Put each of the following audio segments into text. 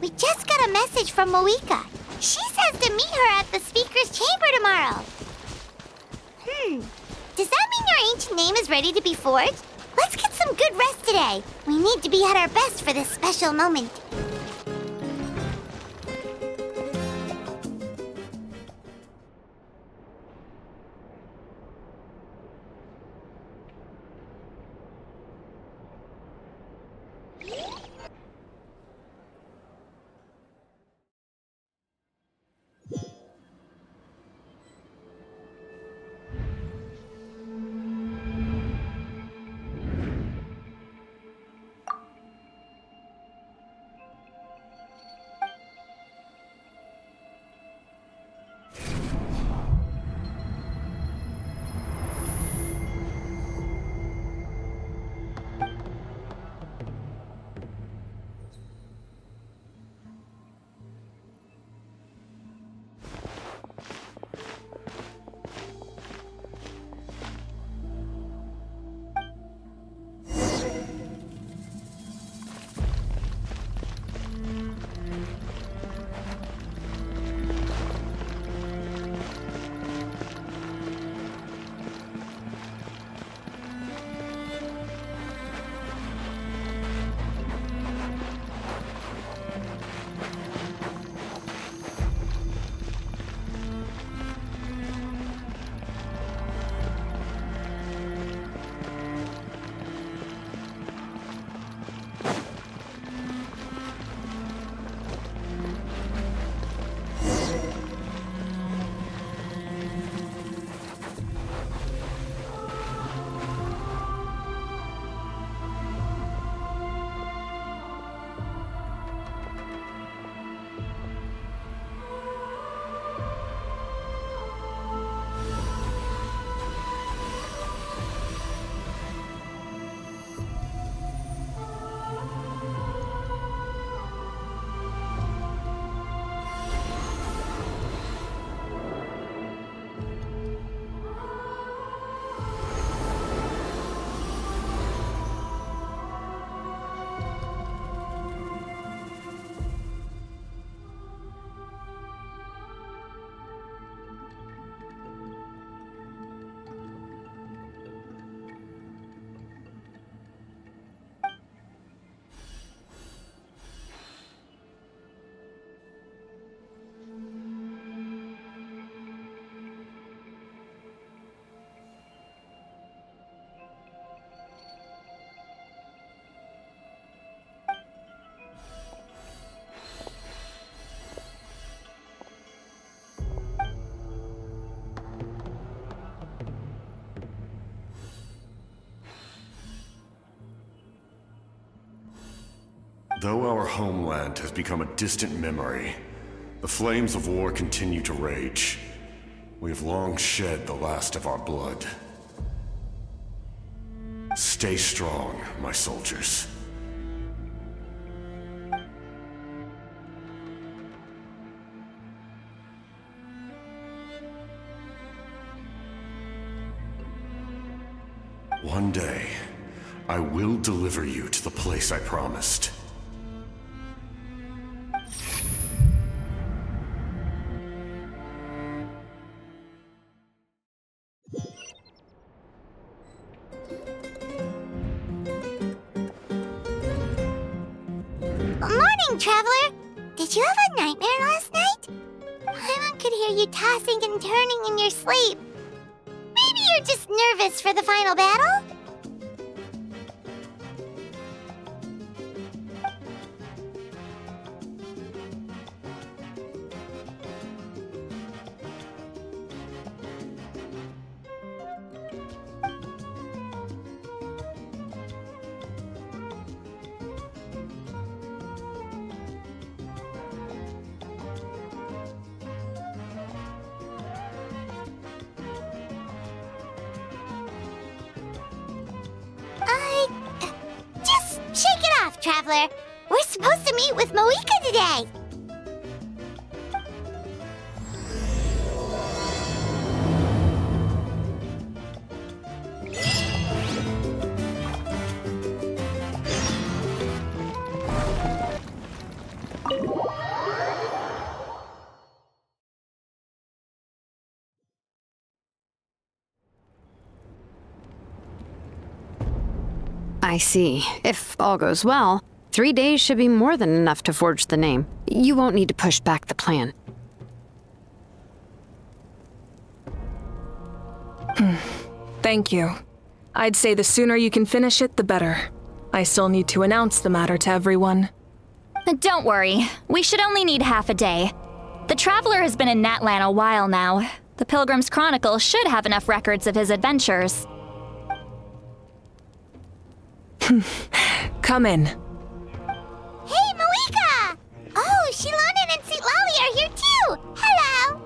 We just got a message from Moika. She says to meet her at the speaker's chamber tomorrow. Does that mean your ancient name is ready to be forged? Let's get some good rest today. We need to be at our best for this special moment. Though our homeland has become a distant memory, the flames of war continue to rage. We have long shed the last of our blood. Stay strong, my soldiers. One day, I will deliver you to the place I promised. Morning, Traveler! Did you have a nightmare last night? Paimon could hear you tossing and turning in your sleep. Maybe you're just nervous for the final battle? Just shake it off, Traveler. We're supposed to meet with Moika today. I see. If all goes well, 3 days should be more than enough to forge the name. You won't need to push back the plan. Thank you. I'd say the sooner you can finish it, the better. I still need to announce the matter to everyone. Don't worry. We should only need half a day. The Traveler has been in Natlana a while now. The Pilgrim's Chronicle should have enough records of his adventures. Come in. Hey, Malika! Oh, Shilonen and St. Lolly are here too! Hello!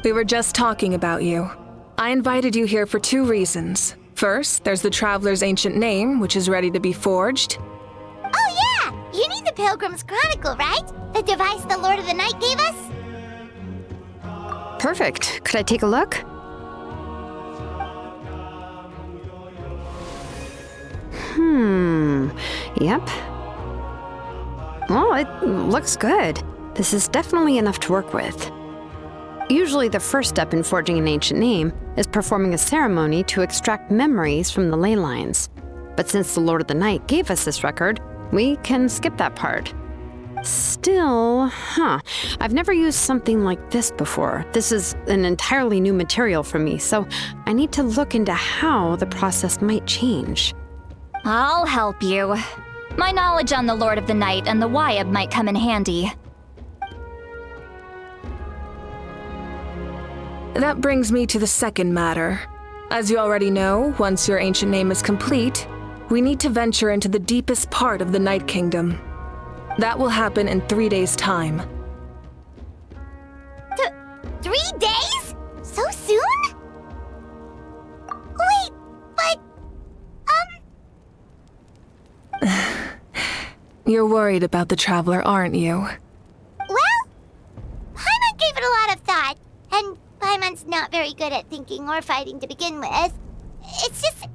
We were just talking about you. I invited you here for 2 reasons. First, there's the Traveler's ancient name, which is ready to be forged. Oh yeah! You need the Pilgrim's Chronicle, right? The device the Lord of the Night gave us? Perfect. Could I take a look? Yep. Well, it looks good. This is definitely enough to work with. Usually the first step in forging an ancient name is performing a ceremony to extract memories from the ley lines. But since the Lord of the Night gave us this record, we can skip that part. Still, I've never used something like this before. This is an entirely new material for me, so I need to look into how the process might change. I'll help you. My knowledge on the Lord of the Night and the Wyab might come in handy. That brings me to the second matter. As you already know, once your ancient name is complete, we need to venture into the deepest part of the Night Kingdom. That will happen in 3 days' time. 3 days? So soon? Wait, but... You're worried about the Traveler, aren't you? Well, Paimon gave it a lot of thought, and Paimon's not very good at thinking or fighting to begin with. It's just...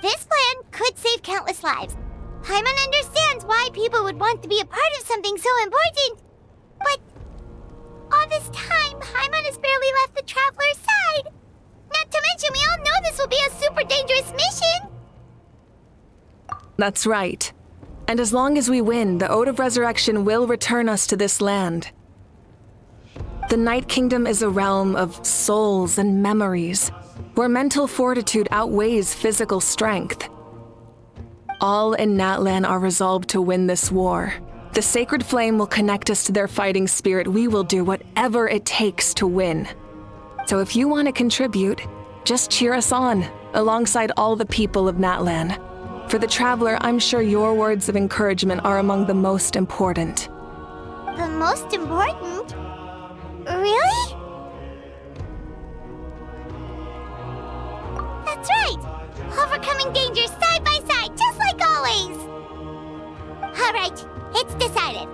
This plan could save countless lives. Paimon understands why people would want to be a part of something so important, but all this time, Paimon has barely left the Traveler's side. Not to mention, we all know this will be a super dangerous mission. That's right. And as long as we win, the Ode of Resurrection will return us to this land. The Night Kingdom is a realm of souls and memories, where mental fortitude outweighs physical strength. All in Natlan are resolved to win this war. The sacred flame will connect us to their fighting spirit. We will do whatever it takes to win. So if you want to contribute, just cheer us on, alongside all the people of Natlan. For the Traveler, I'm sure your words of encouragement are among the most important. The most important? Really? That's right! Overcoming dangers side by side, just like always! Alright, it's decided.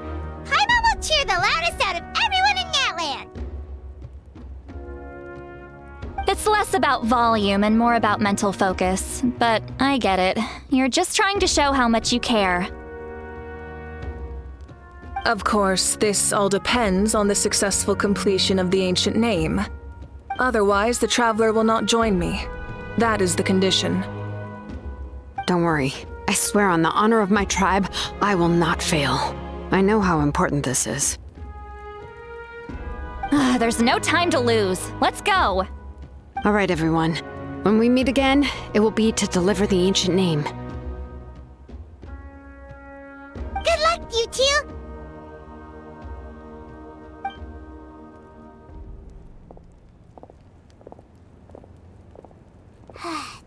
Paimon will cheer the loudest out of everyone in Natlan! It's less about volume and more about mental focus, but I get it. You're just trying to show how much you care. Of course, this all depends on the successful completion of the ancient name. Otherwise, the Traveler will not join me. That is the condition. Don't worry. I swear on the honor of my tribe, I will not fail. I know how important this is. There's no time to lose. Let's go! All right, everyone. When we meet again, it will be to deliver the ancient name. Good luck, you two!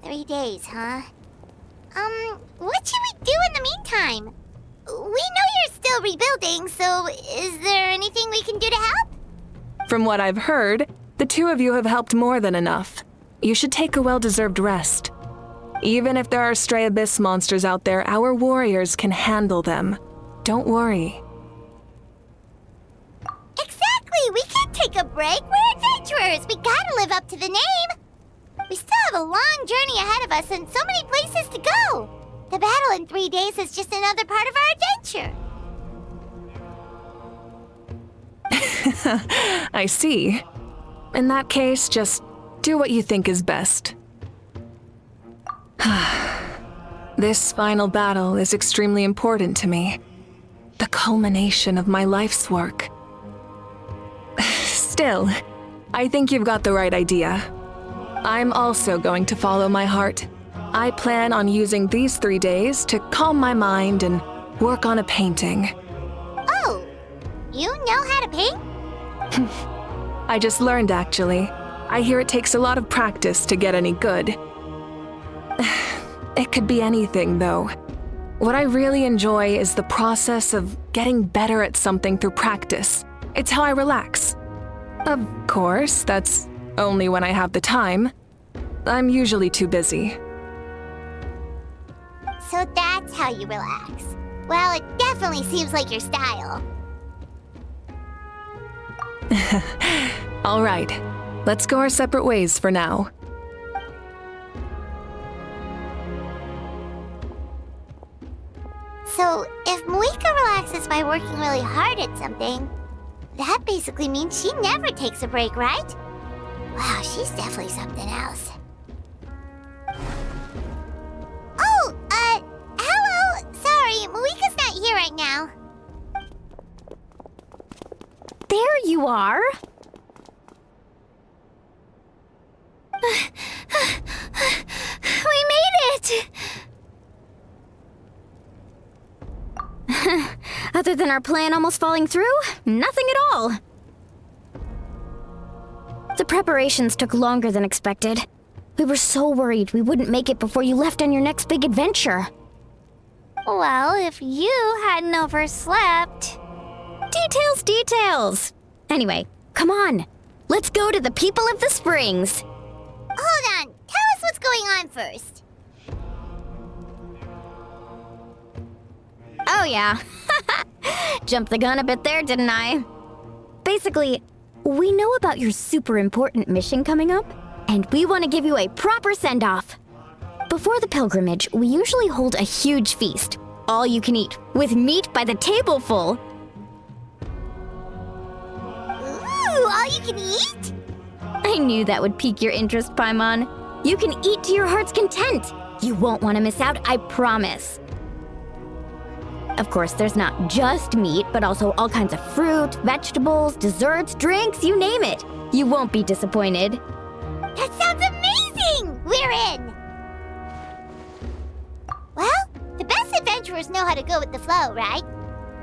Three days, huh? What should we do in the meantime? We know you're still rebuilding, so is there anything we can do to help? From what I've heard, the 2 of you have helped more than enough. You should take a well-deserved rest. Even if there are stray abyss monsters out there, our warriors can handle them. Don't worry. Exactly! We can't take a break. We're adventurers. We gotta live up to the name. We still have a long journey ahead of us and so many places to go. The battle in 3 days is just another part of our adventure. I see. In that case, just Do what you think is best. This final battle is extremely important to me. The culmination of my life's work. Still, I think you've got the right idea. I'm also going to follow my heart. I plan on using these 3 days to calm my mind and work on a painting. Oh, you know how to paint? I just learned, actually. I hear it takes a lot of practice to get any good. It could be anything, though. What I really enjoy is the process of getting better at something through practice. It's how I relax. Of course, that's only when I have the time. I'm usually too busy. So that's how you relax. Well, it definitely seems like your style. All right, let's go our separate ways for now. So, if Moika relaxes by working really hard at something, that basically means she never takes a break, right? Wow, she's definitely something else. Oh, hello! Sorry, Moika's not here right now. There you are. We made it! Other than our plan almost falling through, nothing at all. The preparations took longer than expected. We were so worried we wouldn't make it before you left on your next big adventure. Well, if you hadn't overslept... Details! Anyway, come on. Let's go to the people of the springs. Hold on, tell us what's going on first. Oh yeah. Jumped the gun a bit there, didn't I? Basically, we know about your super important mission coming up, and we want to give you a proper send-off. Before the pilgrimage, we usually hold a huge feast, all you can eat, with meat by the tableful. Ooh, all you can eat? I knew that would pique your interest, Paimon. You can eat to your heart's content. You won't want to miss out, I promise. Of course, there's not just meat, but also all kinds of fruit, vegetables, desserts, drinks, you name it. You won't be disappointed. That sounds amazing! We're in! Well, the best adventurers know how to go with the flow, right?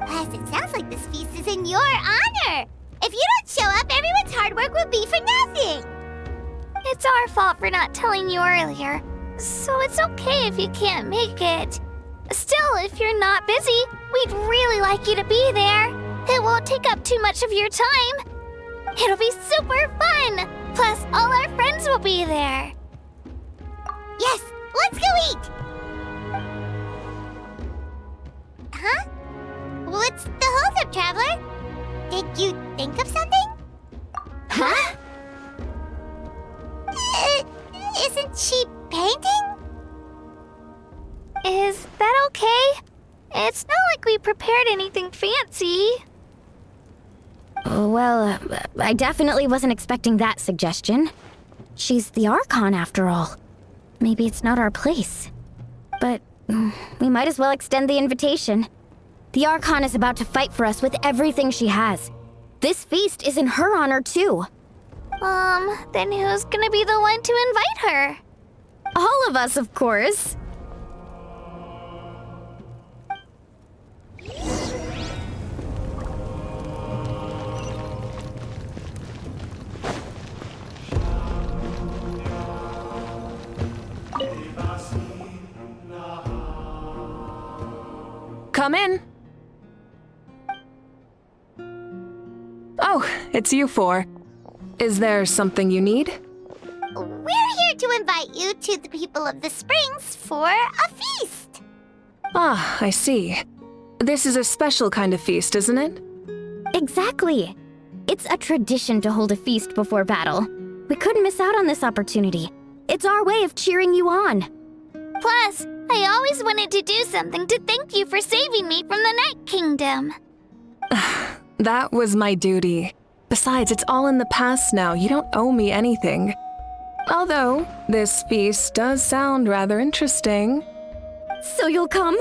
Plus, it sounds like this feast is in your honor. If you don't show up, everyone's hard work will be for nothing. It's our fault for not telling you earlier, so it's okay if you can't make it. Still, if you're not busy, we'd really like you to be there. It won't take up too much of your time. It'll be super fun. Plus, all our friends will be there. Yes, let's go eat. Huh? What's the holdup, Traveler? Did you think of something? Huh? Isn't she painting? Is that okay? It's not like we prepared anything fancy. Well, I definitely wasn't expecting that suggestion. She's the Archon, after all. Maybe it's not our place. But we might as well extend the invitation. The Archon is about to fight for us with everything she has. This feast is in her honor, too. Then who's gonna be the one to invite her? All of us, of course. Come in. Oh, it's you four. Is there something you need? We're here to invite you to the people of the springs for a feast. Ah, I see. This is a special kind of feast, isn't it? Exactly. It's a tradition to hold a feast before battle. We couldn't miss out on this opportunity. It's our way of cheering you on. Plus, I always wanted to do something to thank you for saving me from the Night Kingdom. That was my duty. Besides, it's all in the past now. You don't owe me anything. Although, this feast does sound rather interesting. So you'll come?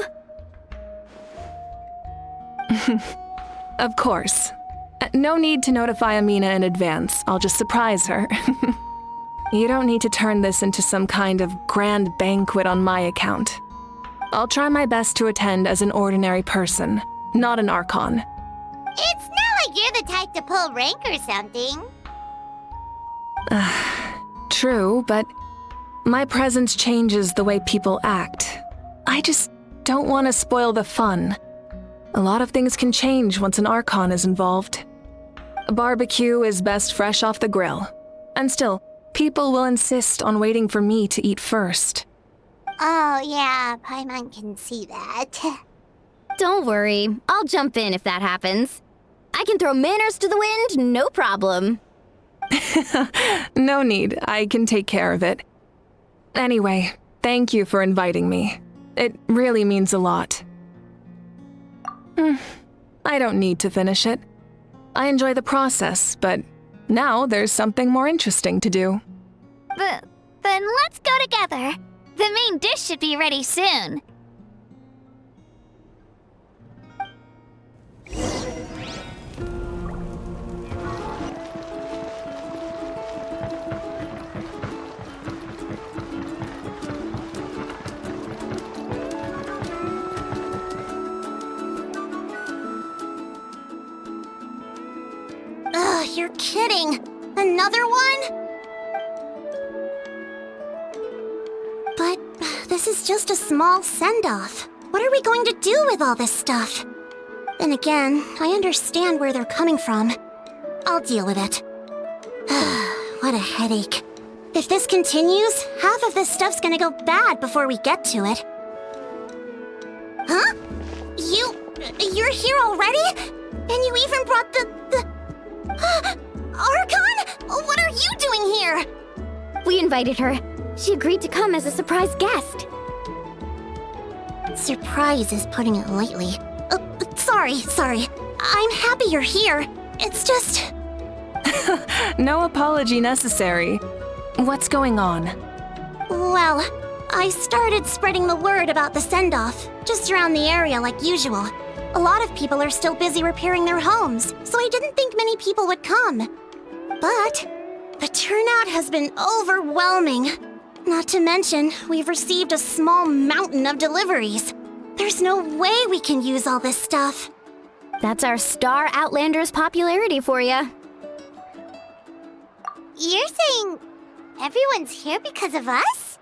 Of course. No need to notify Amina in advance. I'll just surprise her. You don't need to turn this into some kind of grand banquet on my account. I'll try my best to attend as an ordinary person, not an Archon. It's not like you're the type to pull rank or something. True, but my presence changes the way people act. I just don't want to spoil the fun. A lot of things can change once an Archon is involved. A barbecue is best fresh off the grill. And still, people will insist on waiting for me to eat first. Oh, yeah, Paimon can see that. Don't worry, I'll jump in if that happens. I can throw manners to the wind, no problem. No need, I can take care of it. Anyway, thank you for inviting me. It really means a lot. I don't need to finish it. I enjoy the process, but now there's something more interesting to do. Then let's go together. The main dish should be ready soon. Ugh, you're kidding. Another one? But this is just a small send-off. What are we going to do with all this stuff? Then again, I understand where they're coming from. I'll deal with it. What a headache. If this continues, half of this stuff's gonna go bad before we get to it. Huh? You're here already? And you even brought the Archon? What are you doing here? We invited her. She agreed to come as a surprise guest. Surprise is putting it lightly. Sorry. I'm happy you're here. It's just... No apology necessary. What's going on? Well, I started spreading the word about the send-off, just around the area like usual. A lot of people are still busy repairing their homes, so I didn't think many people would come. But the turnout has been overwhelming. Not to mention, we've received a small mountain of deliveries. There's no way we can use all this stuff. That's our Star Outlander's popularity for you. You're saying everyone's here because of us?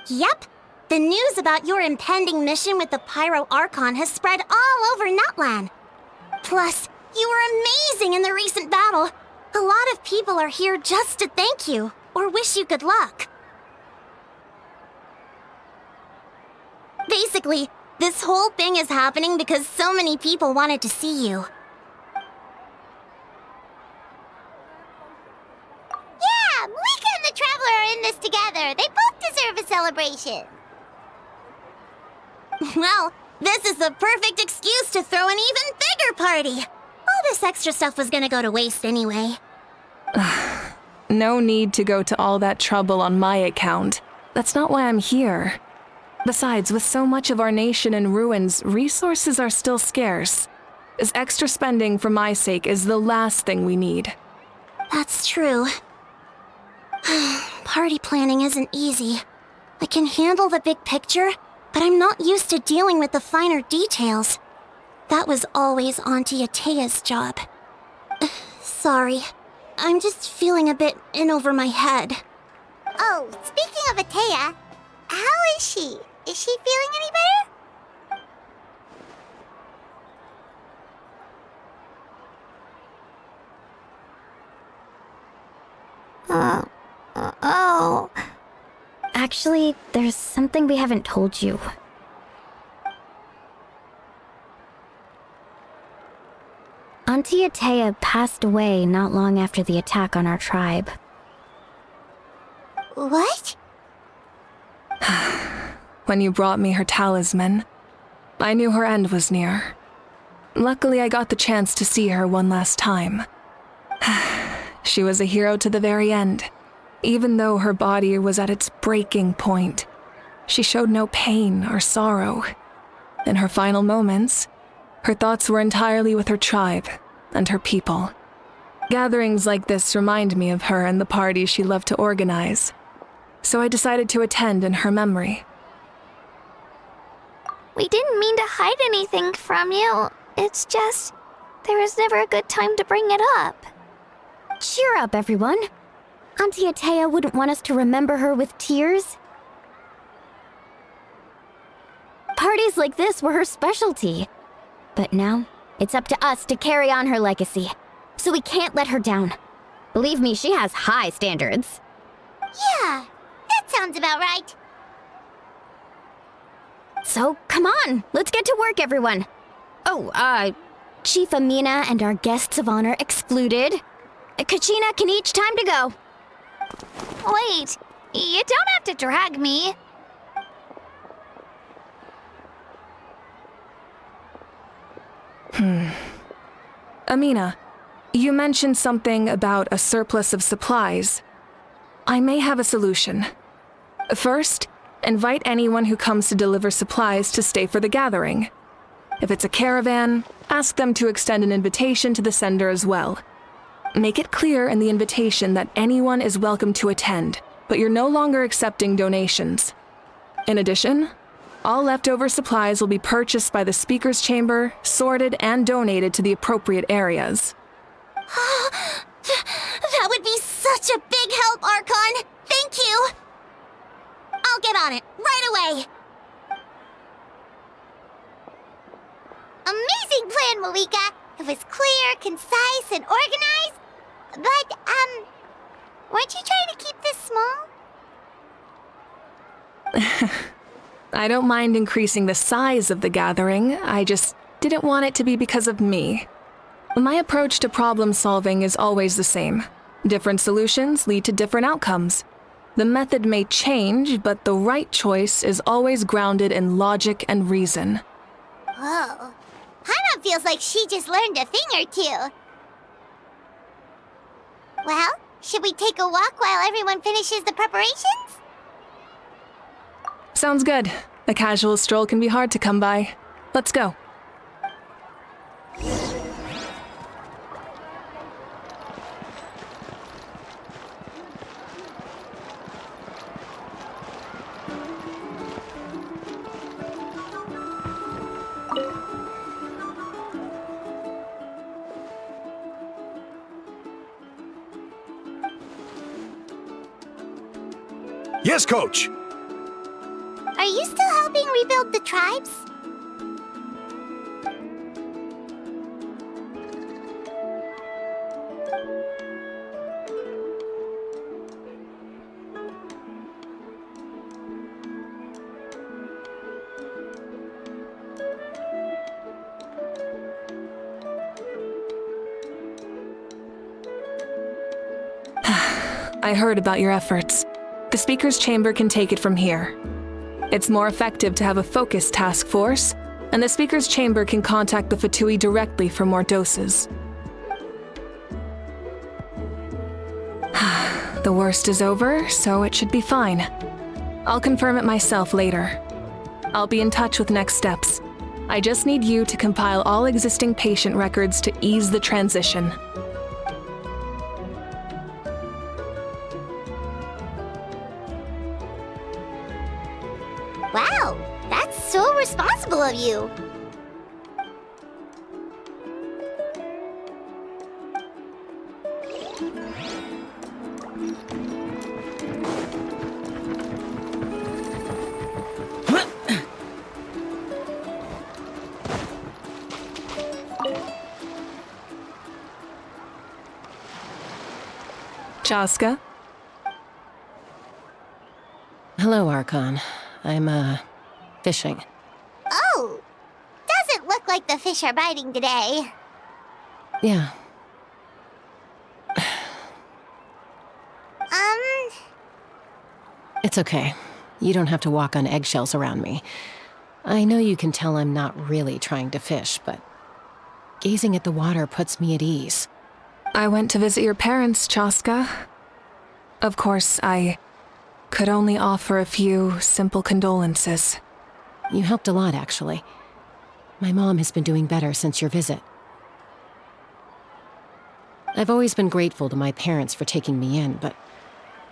Yep. The news about your impending mission with the Pyro Archon has spread all over Natlana. Plus, you were amazing in the recent battle. A lot of people are here just to thank you, or wish you good luck. Basically, this whole thing is happening because so many people wanted to see you. Yeah, Malika and the Traveler are in this together. They both deserve a celebration. Well, this is the perfect excuse to throw an even bigger party. All this extra stuff was gonna go to waste anyway. No need to go to all that trouble on my account. That's not why I'm here. Besides, with so much of our nation in ruins, resources are still scarce. This extra spending for my sake is the last thing we need. That's true. Party planning isn't easy. I can handle the big picture, but I'm not used to dealing with the finer details. That was always Auntie Itéra's job. Sorry. I'm just feeling a bit in over my head. Oh, speaking of Itéra, how is she? Is she feeling any better? Oh. Actually, there's something we haven't told you. Auntie Itéra passed away not long after the attack on our tribe. What? When you brought me her talisman, I knew her end was near. Luckily, I got the chance to see her one last time. She was a hero to the very end. Even though her body was at its breaking point, she showed no pain or sorrow. In her final moments, her thoughts were entirely with her tribe and her people. Gatherings like this remind me of her and the parties she loved to organize, so I decided to attend in her memory. We didn't mean to hide anything from you. It's just, there was never a good time to bring it up. Cheer up, everyone. Auntie Itéra wouldn't want us to remember her with tears. Parties like this were her specialty. But now, it's up to us to carry on her legacy. So we can't let her down. Believe me, she has high standards. Yeah, that sounds about right. So, come on, let's get to work, everyone. Oh, Chief Amina and our guests of honor excluded. Kachina can each time to go. Wait, you don't have to drag me. Amina, you mentioned something about a surplus of supplies. I may have a solution. First, invite anyone who comes to deliver supplies to stay for the gathering. If it's a caravan, ask them to extend an invitation to the sender as well. Make it clear in the invitation that anyone is welcome to attend, but you're no longer accepting donations. In addition, all leftover supplies will be purchased by the speaker's chamber, sorted, and donated to the appropriate areas. That would be such a big help, Archon! Thank you! I'll get on it, right away! Amazing plan, Malika! It was clear, concise, and organized. But, weren't you trying to keep this small? I don't mind increasing the size of the gathering, I just didn't want it to be because of me. My approach to problem solving is always the same. Different solutions lead to different outcomes. The method may change, but the right choice is always grounded in logic and reason. Whoa. Hana feels like she just learned a thing or two. Well, should we take a walk while everyone finishes the preparations? Sounds good. A casual stroll can be hard to come by. Let's go. Yes, Coach! Are you still helping rebuild the tribes? I heard about your efforts. The Speaker's Chamber can take it from here. It's more effective to have a focused task force, and the Speaker's Chamber can contact the Fatui directly for more doses. The worst is over, so it should be fine. I'll confirm it myself later. I'll be in touch with next steps. I just need you to compile all existing patient records to ease the transition. Wow, that's so responsible of you. Chaska? Hello, Archon. I'm, fishing. Oh, doesn't look like the fish are biting today. Yeah. It's okay. You don't have to walk on eggshells around me. I know you can tell I'm not really trying to fish, but gazing at the water puts me at ease. I went to visit your parents, Chaska. Of course, I could only offer a few simple condolences. You helped a lot, actually. My mom has been doing better since your visit. I've always been grateful to my parents for taking me in, but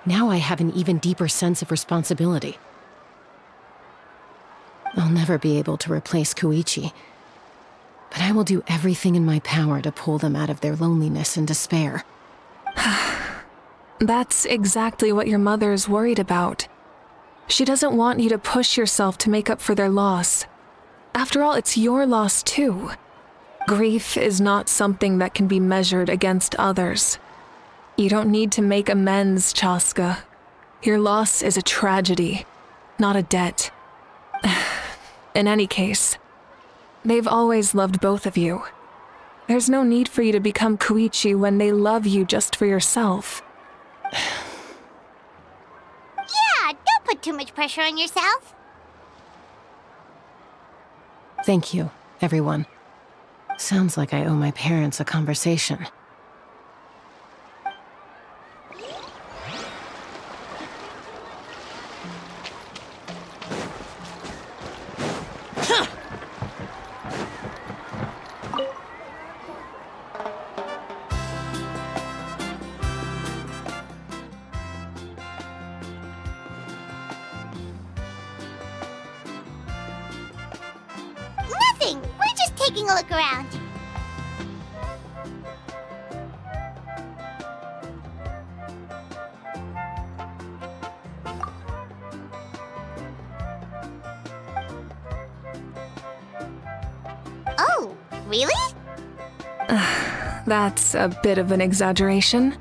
now I have an even deeper sense of responsibility. I'll never be able to replace Koichi, but I will do everything in my power to pull them out of their loneliness and despair. That's exactly what your mother is worried about. She doesn't want you to push yourself to make up for their loss. After all, it's your loss too. Grief is not something that can be measured against others. You don't need to make amends, Chaska. Your loss is a tragedy, not a debt. In any case, they've always loved both of you. There's no need for you to become Koichi when they love you just for yourself. Yeah, don't put too much pressure on yourself. Thank you, everyone. Sounds like I owe my parents a conversation. Nothing. We're just taking a look around. Oh, really? That's a bit of an exaggeration.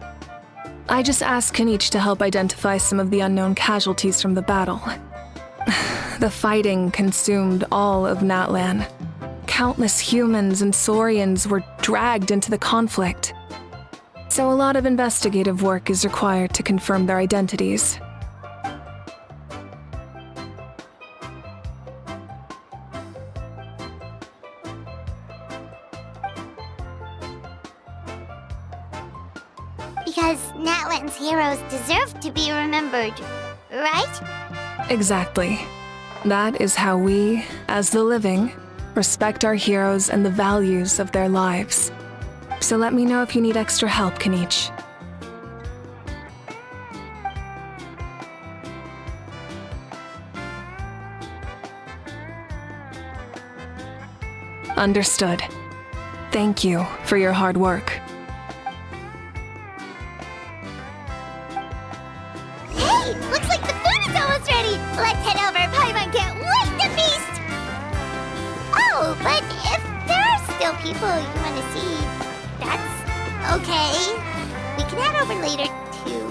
I just asked Kenichi to help identify some of the unknown casualties from the battle. The fighting consumed all of Natlan. Countless humans and Saurians were dragged into the conflict. So a lot of investigative work is required to confirm their identities. Because Natlan's heroes deserve to be remembered, right? Exactly. That is how we, as the living, respect our heroes and the values of their lives. So let me know if you need extra help, Kenichi. Understood. Thank you for your hard work. Hey, looks like the food is almost ready. Let's head over. Paimon can't wait to feast. Oh, but if there are still people you want to see, that's okay. We can head over later, too.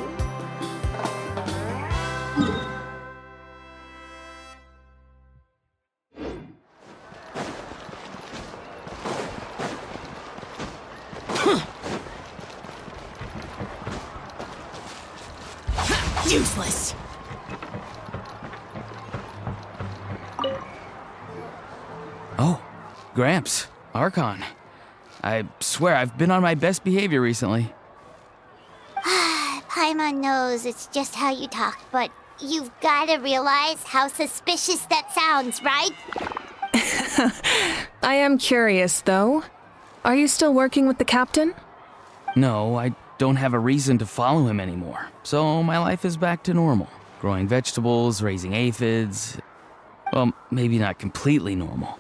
Useless. Oh, Gramps, Archon. I swear I've been on my best behavior recently. Paimon knows it's just how you talk, but you've got to realize how suspicious that sounds, right? I am curious, though. Are you still working with the captain? No, I don't have a reason to follow him anymore, so my life is back to normal. Growing vegetables, raising aphids. Well, maybe not completely normal.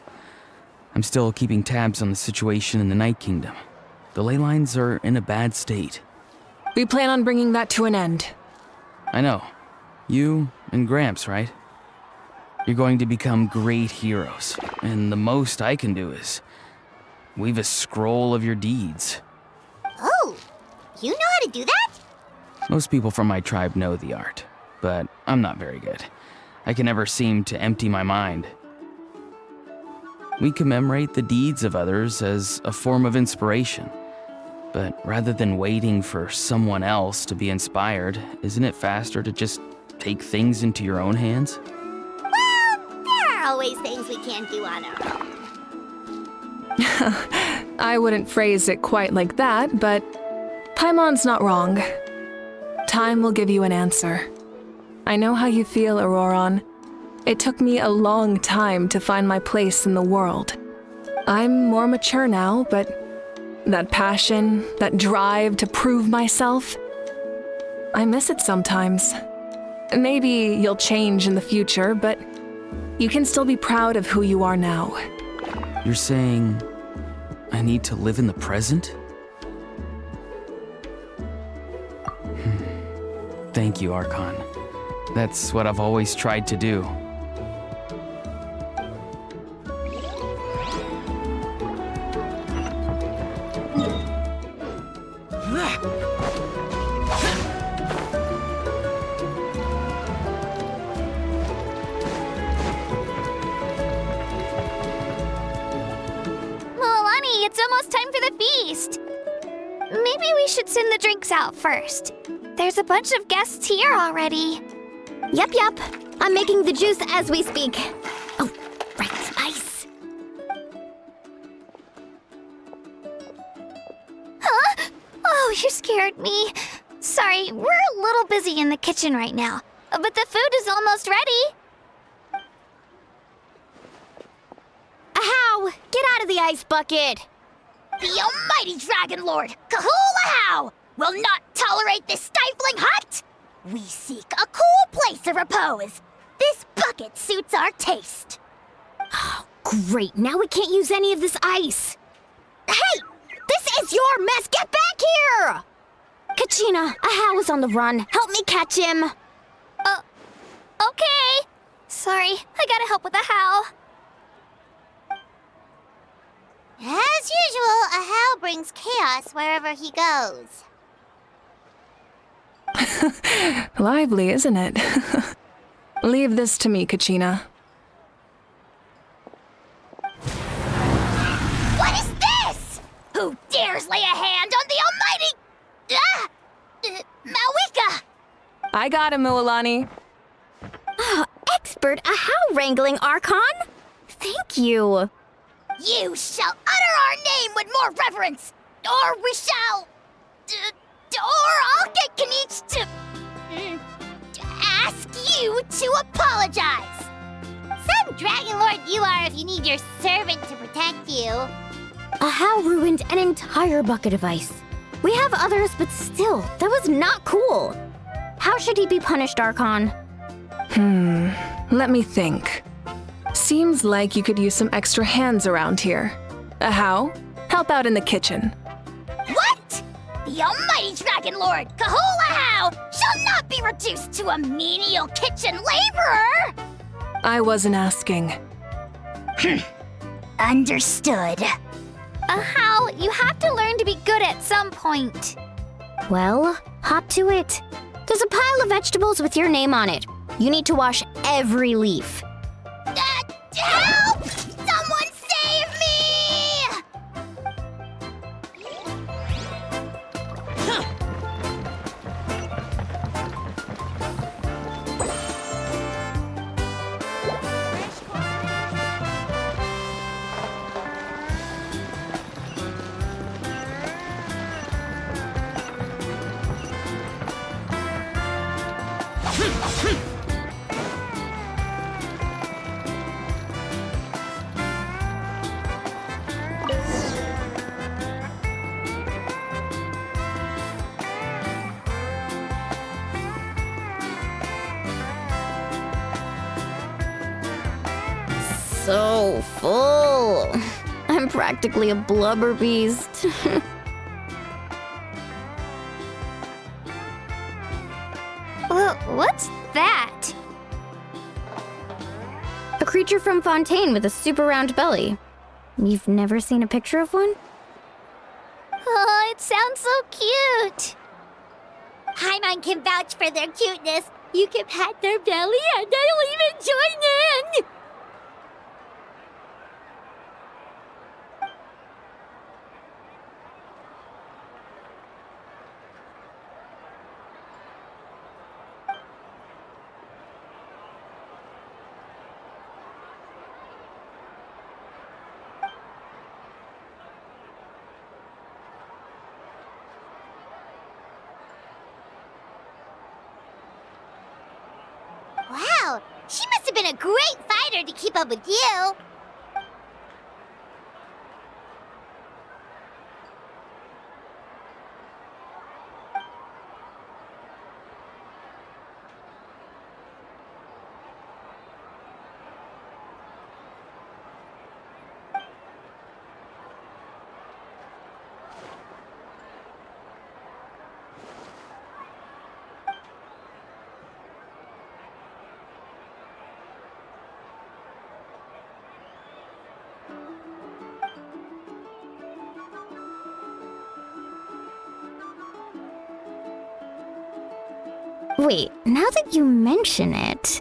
I'm still keeping tabs on the situation in the Night Kingdom. The ley lines are in a bad state. We plan on bringing that to an end. I know. You and Gramps, right? You're going to become great heroes, and the most I can do is weave a scroll of your deeds. Oh, you know how to do that? Most people from my tribe know the art, but I'm not very good. I can never seem to empty my mind. We commemorate the deeds of others as a form of inspiration. But rather than waiting for someone else to be inspired, isn't it faster to just take things into your own hands? Well, there are always things we can't do on our own. I wouldn't phrase it quite like that, but Paimon's not wrong. Time will give you an answer. I know how you feel, Auroron. It took me a long time to find my place in the world. I'm more mature now, but that passion, that drive to prove myself, I miss it sometimes. Maybe you'll change in the future, but you can still be proud of who you are now. You're saying I need to live in the present? Thank you, Archon. That's what I've always tried to do. Milani, it's almost time for the feast. Maybe we should send the drinks out first. There's a bunch of guests here already. Yup. I'm making the juice as we speak. Oh, right, ice. Huh? Oh, you scared me. Sorry, we're a little busy in the kitchen right now, but the food is almost ready. Ahow! Get out of the ice bucket! The almighty Dragon Lord, Kahula will not tolerate this stifling hut! We seek a cool place of repose. This bucket suits our taste. Oh, great. Now we can't use any of this ice. Hey! This is your mess! Get back here! Kachina, Ahow is on the run. Help me catch him. Okay. Sorry, I gotta help with the how. As usual, Ahow brings chaos wherever he goes. Lively, isn't it? Leave this to me, Kachina. What is this? Who dares lay a hand on the almighty... Malika! I got him, Mualani. Expert Ahow wrangling, Archon. Thank you. You shall utter our name with more reverence, or we shall... or I'll get Kanich to ask you to apologize. Some Dragon Lord you are if you need your servant to protect you. Ahow ruined an entire bucket of ice. We have others, but still, that was not cool. How should he be punished, Archon? Let me think. Seems like you could use some extra hands around here. Ahow, help out in the kitchen. What? The almighty Dragon Lord, Kahula How, shall not be reduced to a menial kitchen laborer! I wasn't asking. Understood. How, you have to learn to be good at some point. Well, hop to it. There's a pile of vegetables with your name on it. You need to wash every leaf. Help! Someone save me! So full. I'm practically a blubber beast. What's that? A creature from Fontaine with a super round belly. You've never seen a picture of one? Oh, it sounds so cute. Paimon can vouch for their cuteness. You can pat their belly and I'll even join in. Wow! She must have been a great fighter to keep up with you! Wait, now that you mention it,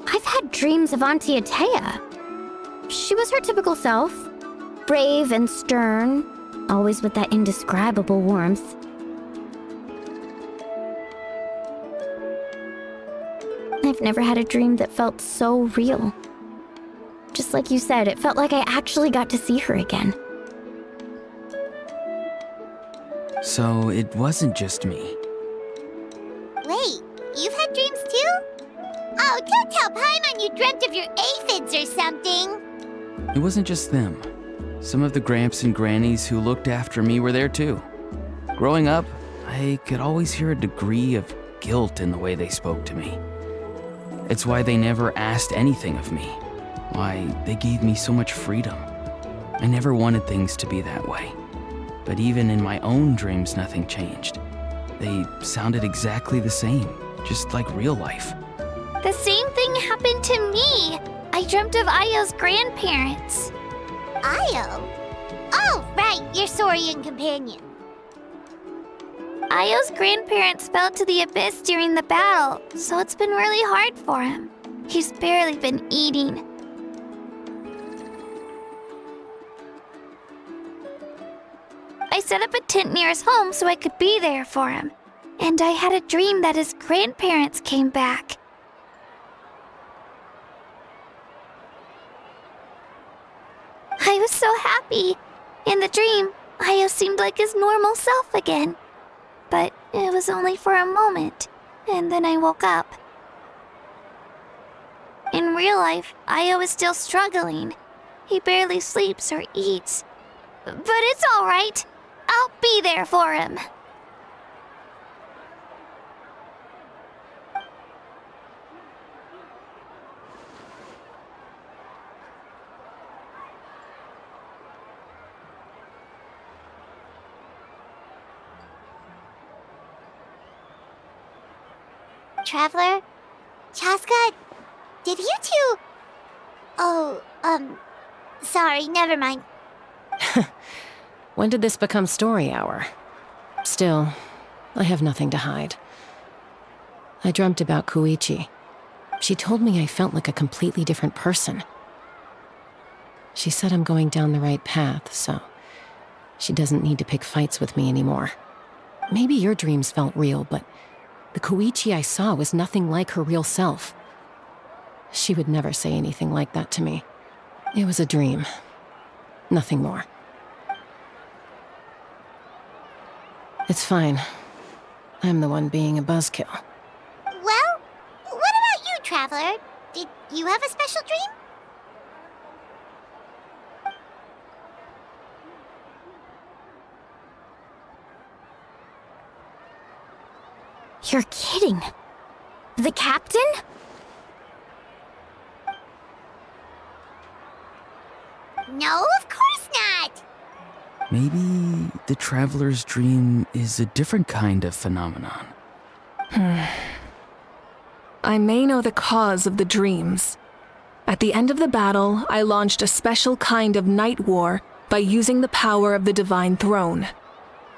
I've had dreams of Auntie Itéra. She was her typical self, brave and stern, always with that indescribable warmth. I've never had a dream that felt so real. Just like you said, it felt like I actually got to see her again. So it wasn't just me. Wait, you've had dreams too? Oh, don't tell Paimon you dreamt of your aphids or something. It wasn't just them. Some of the Gramps and Grannies who looked after me were there too. Growing up, I could always hear a degree of guilt in the way they spoke to me. It's why they never asked anything of me. Why they gave me so much freedom. I never wanted things to be that way. But even in my own dreams, nothing changed. They sounded exactly the same, just like real life. The same thing happened to me. I dreamt of Ayo's grandparents. Ayo? Oh, right, your Saurian companion. Ayo's grandparents fell to the abyss during the battle, so it's been really hard for him. He's barely been eating. I set up a tent near his home so I could be there for him. And I had a dream that his grandparents came back. I was so happy. In the dream, Ayo seemed like his normal self again. But it was only for a moment, and then I woke up. In real life, Ayo is still struggling. He barely sleeps or eats. But it's all right. I'll be there for him. Traveler? Chaska? Did you two... Oh, sorry, never mind. When did this become story hour? Still, I have nothing to hide. I dreamt about Koichi. She told me I felt like a completely different person. She said I'm going down the right path, so she doesn't need to pick fights with me anymore. Maybe your dreams felt real, but the Koichi I saw was nothing like her real self. She would never say anything like that to me. It was a dream. Nothing more. It's fine. I'm the one being a buzzkill. Well, what about you, Traveler? Did you have a special dream? You're kidding. The captain? No, of course not. Maybe the traveler's dream is a different kind of phenomenon. I may know the cause of the dreams. At the end of the battle, I launched a special kind of night war by using the power of the Divine Throne.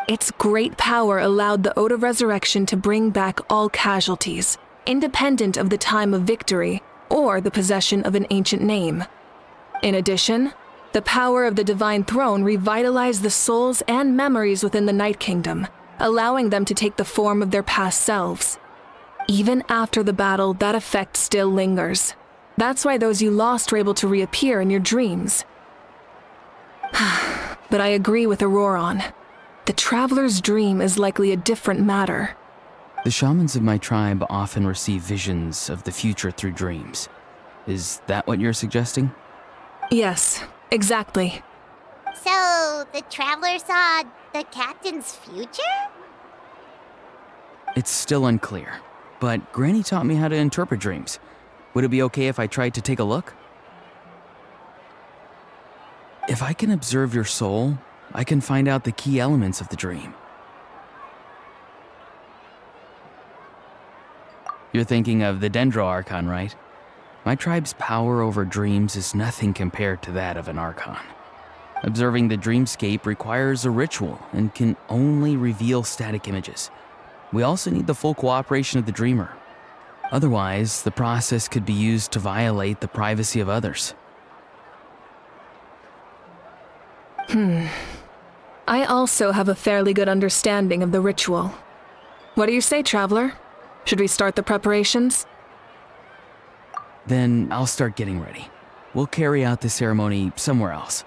Its great power allowed the Ode of Resurrection to bring back all casualties, independent of the time of victory or the possession of an ancient name. In addition, the power of the Divine Throne revitalized the souls and memories within the Night Kingdom, allowing them to take the form of their past selves. Even after the battle, that effect still lingers. That's why those you lost were able to reappear in your dreams. But I agree with Auroron. The Traveler's dream is likely a different matter. The shamans of my tribe often receive visions of the future through dreams. Is that what you're suggesting? Yes, exactly. So, the traveler saw the captain's future? It's still unclear, but Granny taught me how to interpret dreams. Would it be okay if I tried to take a look? If I can observe your soul, I can find out the key elements of the dream. You're thinking of the Dendro Archon, right? My tribe's power over dreams is nothing compared to that of an Archon. Observing the dreamscape requires a ritual and can only reveal static images. We also need the full cooperation of the dreamer. Otherwise, the process could be used to violate the privacy of others. I also have a fairly good understanding of the ritual. What do you say, Traveler? Should we start the preparations? Then I'll start getting ready. We'll carry out the ceremony somewhere else.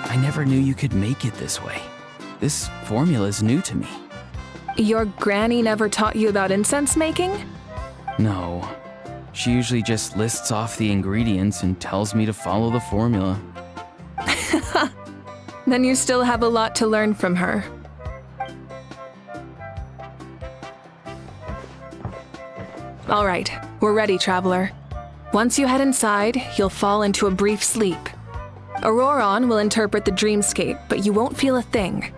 I never knew you could make it this way. This formula is new to me. Your granny never taught you about incense making? No. She usually just lists off the ingredients and tells me to follow the formula. Then you still have a lot to learn from her. All right, we're ready, Traveler. Once you head inside, you'll fall into a brief sleep. Auroron will interpret the dreamscape, but you won't feel a thing.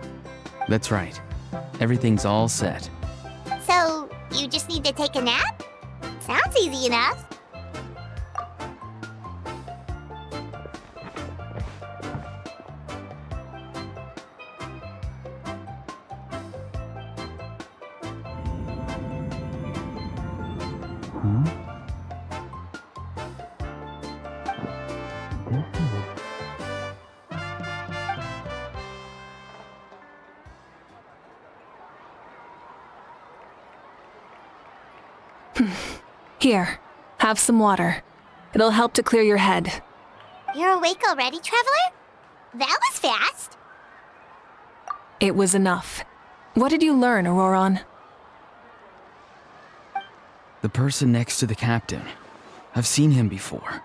That's right. Everything's all set. So, you just need to take a nap? Sounds easy enough. Here, have some water. It'll help to clear your head. You're awake already, Traveler? That was fast. It was enough. What did you learn, Auroron? The person next to the captain. I've seen him before.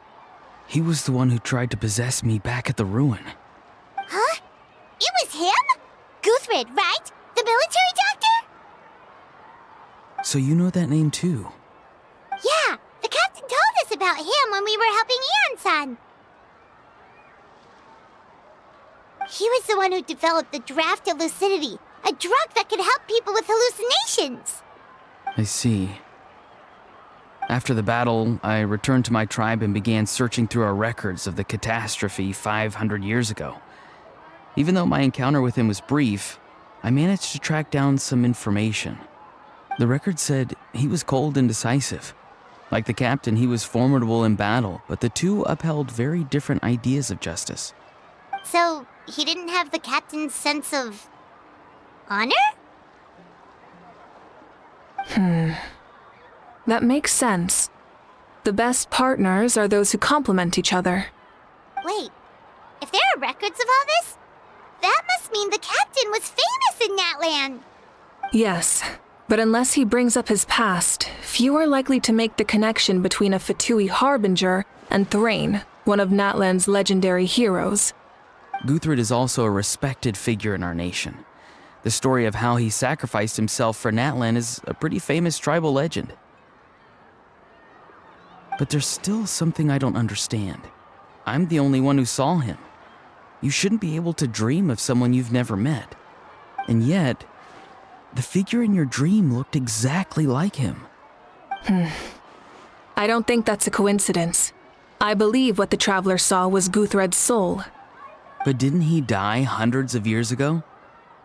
He was the one who tried to possess me back at the ruin. Huh? It was him? Guthred, right? The military doctor? So you know that name too? Yeah, the captain told us about him when we were helping Eon-san. He was the one who developed the draft of lucidity, a drug that could help people with hallucinations. I see. After the battle, I returned to my tribe and began searching through our records of the catastrophe 500 years ago. Even though my encounter with him was brief, I managed to track down some information. The record said he was cold and decisive. Like the captain, he was formidable in battle, but the two upheld very different ideas of justice. So, he didn't have the captain's sense of honor? That makes sense. The best partners are those who complement each other. Wait, if there are records of all this, that must mean the captain was famous in Natlan. Yes, but unless he brings up his past, few are likely to make the connection between a Fatui harbinger and Thrain, one of Natlan's legendary heroes. Guthred is also a respected figure in our nation. The story of how he sacrificed himself for Natlan is a pretty famous tribal legend. But there's still something I don't understand. I'm the only one who saw him. You shouldn't be able to dream of someone you've never met. And yet, the figure in your dream looked exactly like him. I don't think that's a coincidence. I believe what the Traveler saw was Guthred's soul. But didn't he die hundreds of years ago?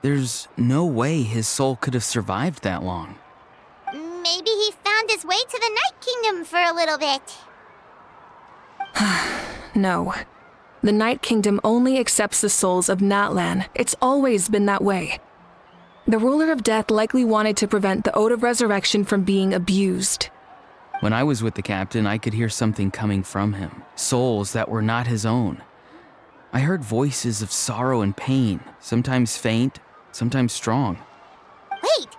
There's no way his soul could have survived that long. Maybe he found his way to the Night Kingdom for a little bit. No. The Night Kingdom only accepts the souls of Natlan. It's always been that way. The ruler of death likely wanted to prevent the Ode of Resurrection from being abused. When I was with the captain, I could hear something coming from him, souls that were not his own. I heard voices of sorrow and pain, sometimes faint, sometimes strong. Wait,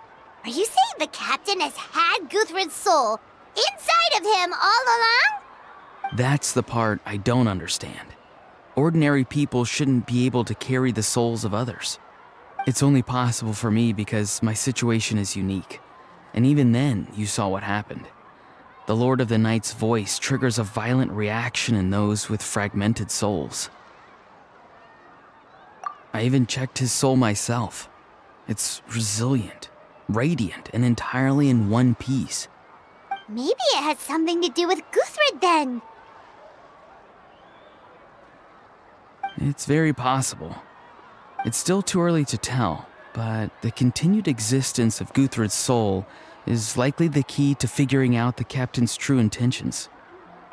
are you saying the captain has had Guthred's soul inside of him all along? That's the part I don't understand. Ordinary people shouldn't be able to carry the souls of others. It's only possible for me because my situation is unique. And even then, you saw what happened. The Lord of the Night's voice triggers a violent reaction in those with fragmented souls. I even checked his soul myself. It's resilient, radiant, and entirely in one piece. Maybe it has something to do with Guthred then. It's very possible. It's still too early to tell, but the continued existence of Guthred's soul is likely the key to figuring out the captain's true intentions.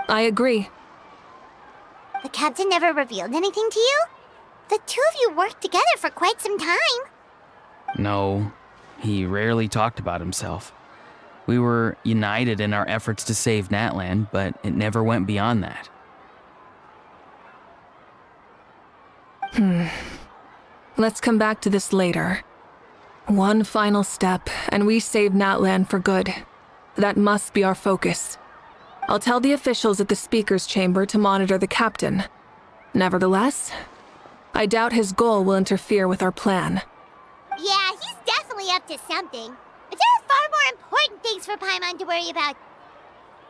I agree. The captain never revealed anything to you? The two of you worked together for quite some time. No, he rarely talked about himself. We were united in our efforts to save Natlan, but it never went beyond that. Let's come back to this later. One final step, and we save Natlan for good. That must be our focus. I'll tell the officials at the speaker's chamber to monitor the captain. Nevertheless, I doubt his goal will interfere with our plan. Yeah, he's definitely up to something. But there are far more important things for Paimon to worry about.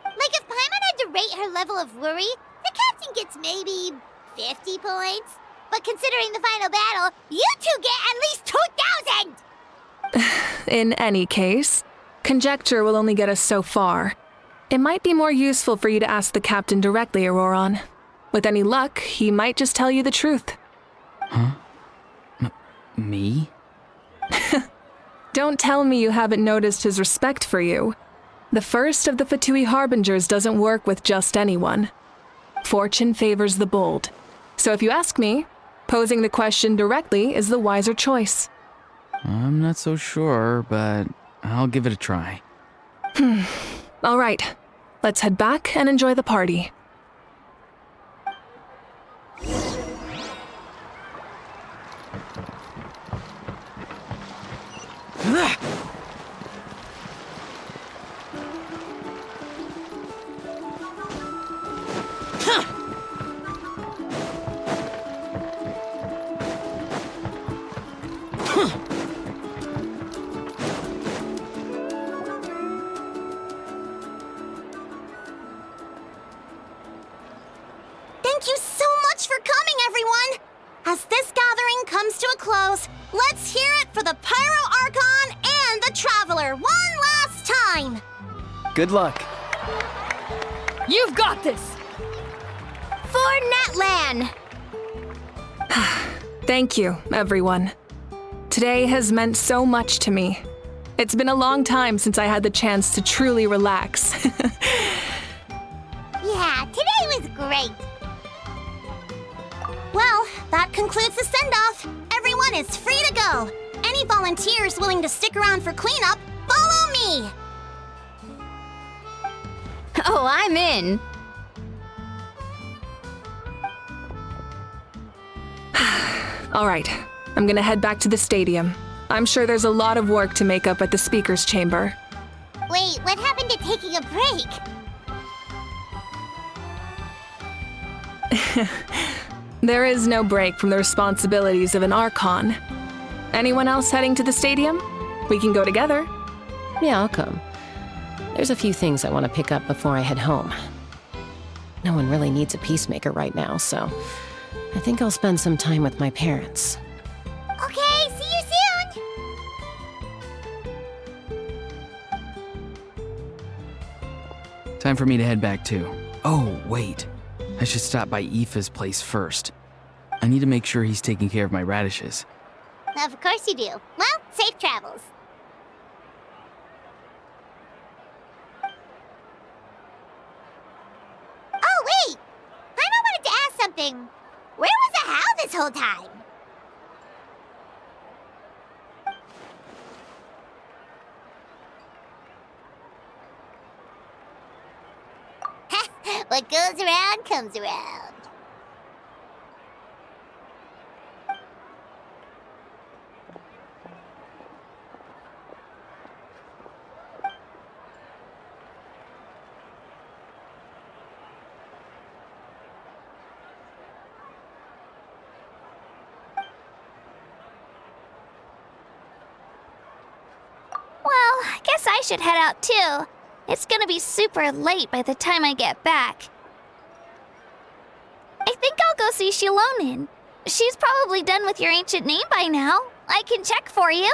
Like if Paimon had to rate her level of worry, the captain gets maybe 50 points. But considering the final battle, you two get at least 2,000! In any case, conjecture will only get us so far. It might be more useful for you to ask the captain directly, Auroron. With any luck, he might just tell you the truth. Huh? Me? Don't tell me you haven't noticed his respect for you. The first of the Fatui Harbingers doesn't work with just anyone. Fortune favors the bold. So if you ask me, posing the question directly is the wiser choice. I'm not so sure, but I'll give it a try. All right, let's head back and enjoy the party. Thank you so much for coming, everyone! As this gathering comes to a close, let's hear it for the Pyro Archon and the Traveler one last time! Good luck. You've got this! For Natlan! Thank you, everyone. Today has meant so much to me. It's been a long time since I had the chance to truly relax. Yeah, today was great! Well, that concludes the send-off. Everyone is free to go. Any volunteers willing to stick around for cleanup, follow me! Oh, I'm in! All right, I'm gonna head back to the stadium. I'm sure there's a lot of work to make up at the speaker's chamber. Wait, what happened to taking a break? There is no break from the responsibilities of an Archon. Anyone else heading to the stadium? We can go together. Yeah, I'll come. There's a few things I want to pick up before I head home. No one really needs a peacemaker right now, so I think I'll spend some time with my parents. Okay, see you soon! Time for me to head back too. Oh, wait. I should stop by Aoife's place first. I need to make sure he's taking care of my radishes. Of course you do. Well, safe travels. Oh, wait! Paimon wanted to ask something. Where was the how this whole time? What goes around comes around. Well, I guess I should head out too. It's gonna be super late by the time I get back. I think I'll go see Shilonin. She's probably done with your ancient name by now. I can check for you.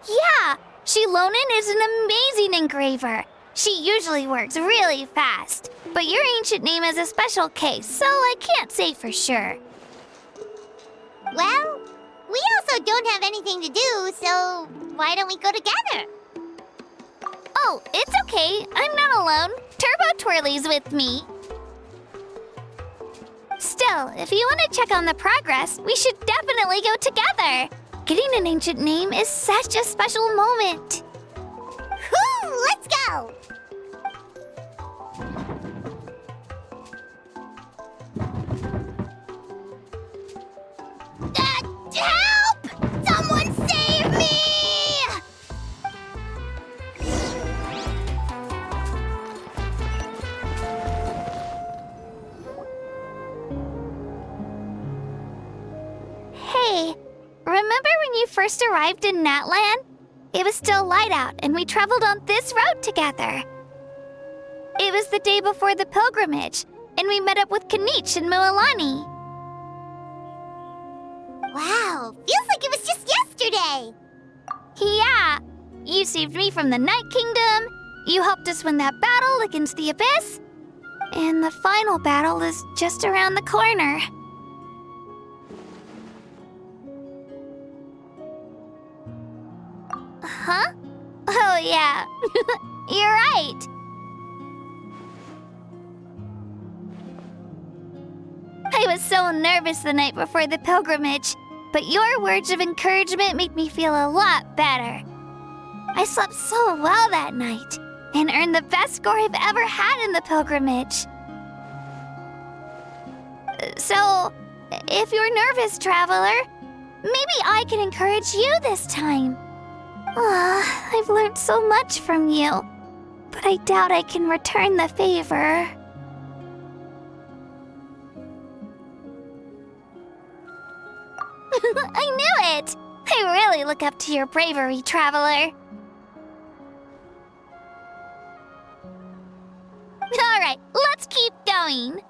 Yeah, Shilonin is an amazing engraver. She usually works really fast. But your ancient name is a special case, so I can't say for sure. Well, we also don't have anything to do, so why don't we go together? Oh, it's okay. I'm not alone. Turbo Twirly's with me. Still, if you want to check on the progress, we should definitely go together. Getting an ancient name is such a special moment. Whoo! Let's go! Help! Someone save me! Hey, remember when you first arrived in Natlan? It was still light out, and we traveled on this road together. It was the day before the pilgrimage, and we met up with Kanich and Mualani. Wow, feels like it was just yesterday. Yeah, you saved me from the Night Kingdom, you helped us win that battle against the Abyss, and the final battle is just around the corner. Huh? Oh yeah, you're right. I was so nervous the night before the pilgrimage, but your words of encouragement made me feel a lot better. I slept so well that night, and earned the best score I've ever had in the pilgrimage. So, if you're nervous, traveler, maybe I can encourage you this time. I've learned so much from you, but I doubt I can return the favor. I knew it! I really look up to your bravery, traveler. Alright, let's keep going.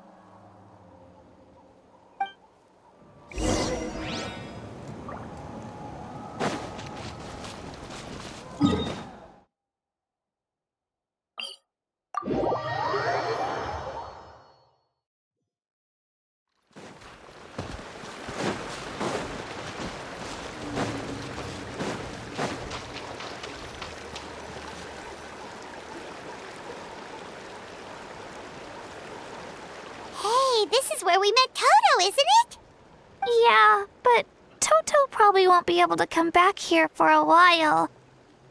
This is where we met Toto, isn't it? Yeah, but Toto probably won't be able to come back here for a while.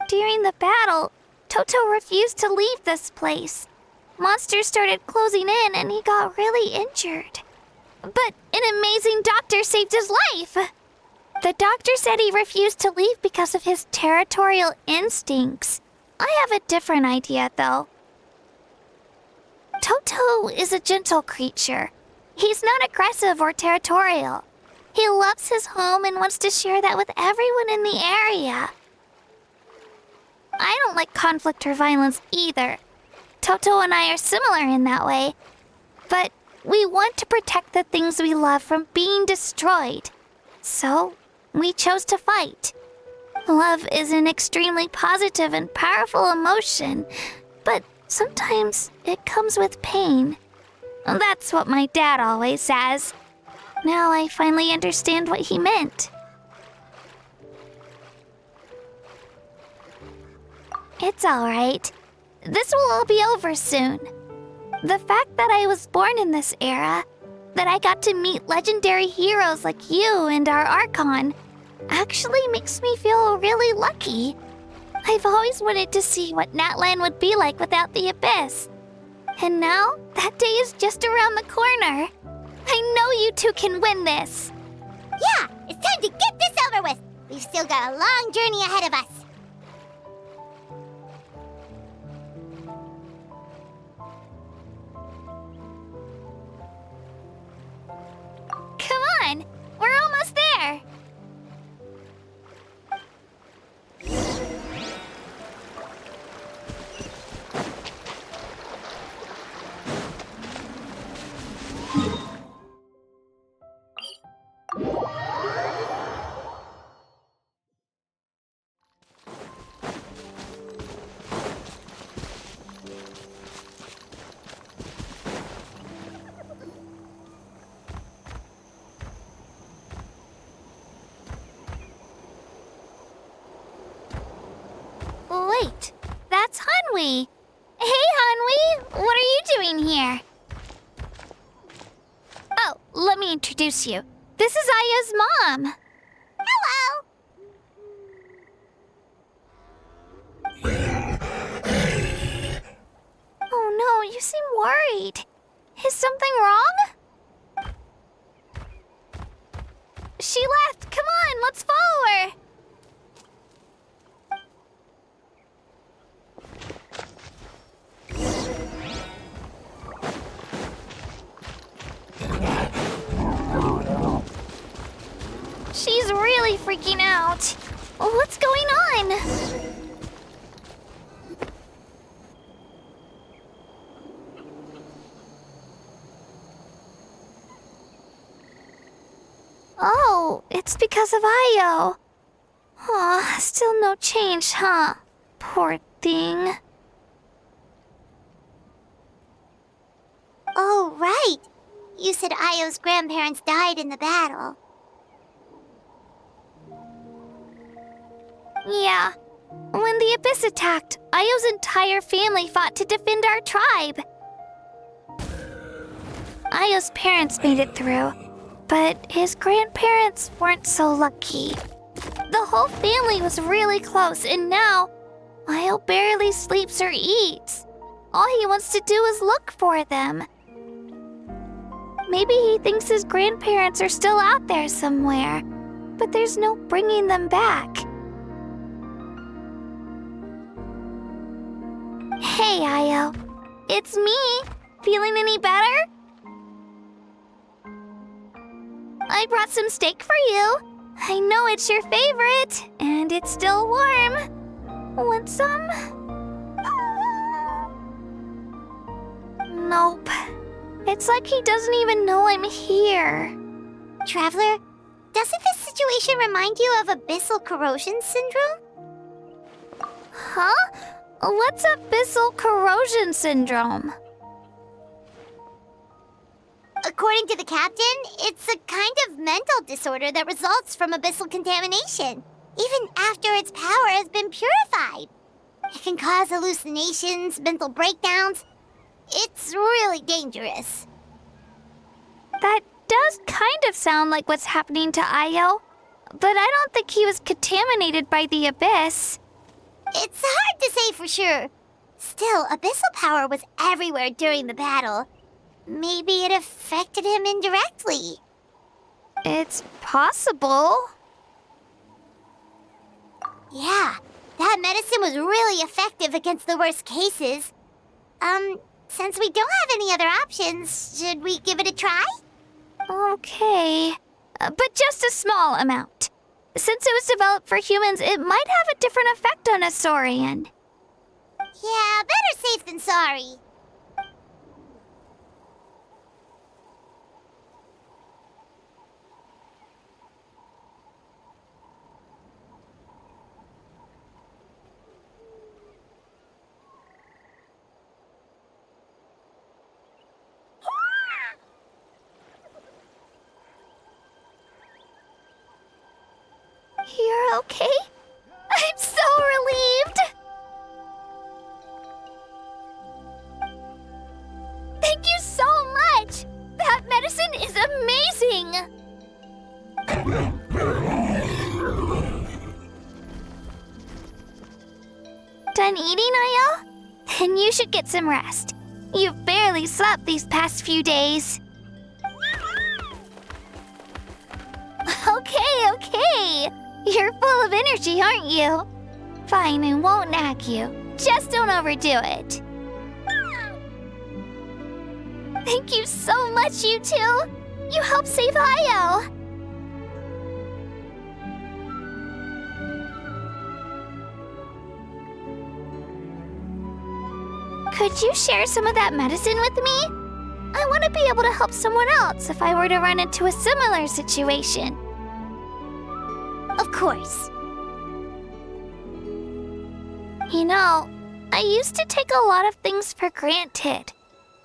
During the battle, Toto refused to leave this place. Monsters started closing in and he got really injured. But an amazing doctor saved his life. The doctor said he refused to leave because of his territorial instincts. I have a different idea, though. Toto is a gentle creature. He's not aggressive or territorial. He loves his home and wants to share that with everyone in the area. I don't like conflict or violence either. Toto and I are similar in that way. But we want to protect the things we love from being destroyed. So, we chose to fight. Love is an extremely positive and powerful emotion, but sometimes it comes with pain. That's what my dad always says. Now I finally understand what he meant. It's alright. This will all be over soon. The fact that I was born in this era that I got to meet legendary heroes like you and our Archon actually makes me feel really lucky. I've always wanted to see what Natlana would be like without the Abyss. And now, that day is just around the corner. I know you two can win this. Yeah, it's time to get this over with. We've still got a long journey ahead of us. Come on, we're almost there. Wait, that's Hanwi. Hey, Hanwi, what are you doing here? Oh, let me introduce you. This is Aya's mom. Hello! Oh no, you seem worried. Is something wrong? She left. Come on, let's follow her. She's really freaking out. What's going on? Oh, it's because of Io. Aw, still no change, huh? Poor thing. Oh, right. You said Io's grandparents died in the battle. Yeah. When the Abyss attacked, Io's entire family fought to defend our tribe. Io's parents made it through, but his grandparents weren't so lucky. The whole family was really close, and now Io barely sleeps or eats. All he wants to do is look for them. Maybe he thinks his grandparents are still out there somewhere, but there's no bringing them back. Hey, Io. It's me. Feeling any better? I brought some steak for you. I know it's your favorite, and it's still warm. Want some? Nope. It's like he doesn't even know I'm here. Traveler, doesn't this situation remind you of abyssal corrosion syndrome? Huh? What's abyssal corrosion syndrome? According to the captain, it's a kind of mental disorder that results from abyssal contamination, even after its power has been purified. It can cause hallucinations, mental breakdowns. It's really dangerous. That does kind of sound like what's happening to Io, but I don't think he was contaminated by the Abyss. It's hard to say for sure. Still, abyssal power was everywhere during the battle. Maybe it affected him indirectly. It's possible. Yeah, that medicine was really effective against the worst cases. Since we don't have any other options, should we give it a try? Okay, but just a small amount. Since it was developed for humans, it might have a different effect on a Saurian. Yeah, better safe than sorry. You're okay? I'm so relieved! Thank you so much! That medicine ramen is amazing! Done eating, Ayo? Then you should get some rest. You've barely slept these past few days. Okay. You're full of energy, aren't you? Fine, I won't nag you. Just don't overdo it. Thank you so much, you two. You helped save Ayo. Could you share some of that medicine with me? I want to be able to help someone else if I were to run into a similar situation. Of course. You know, I used to take a lot of things for granted.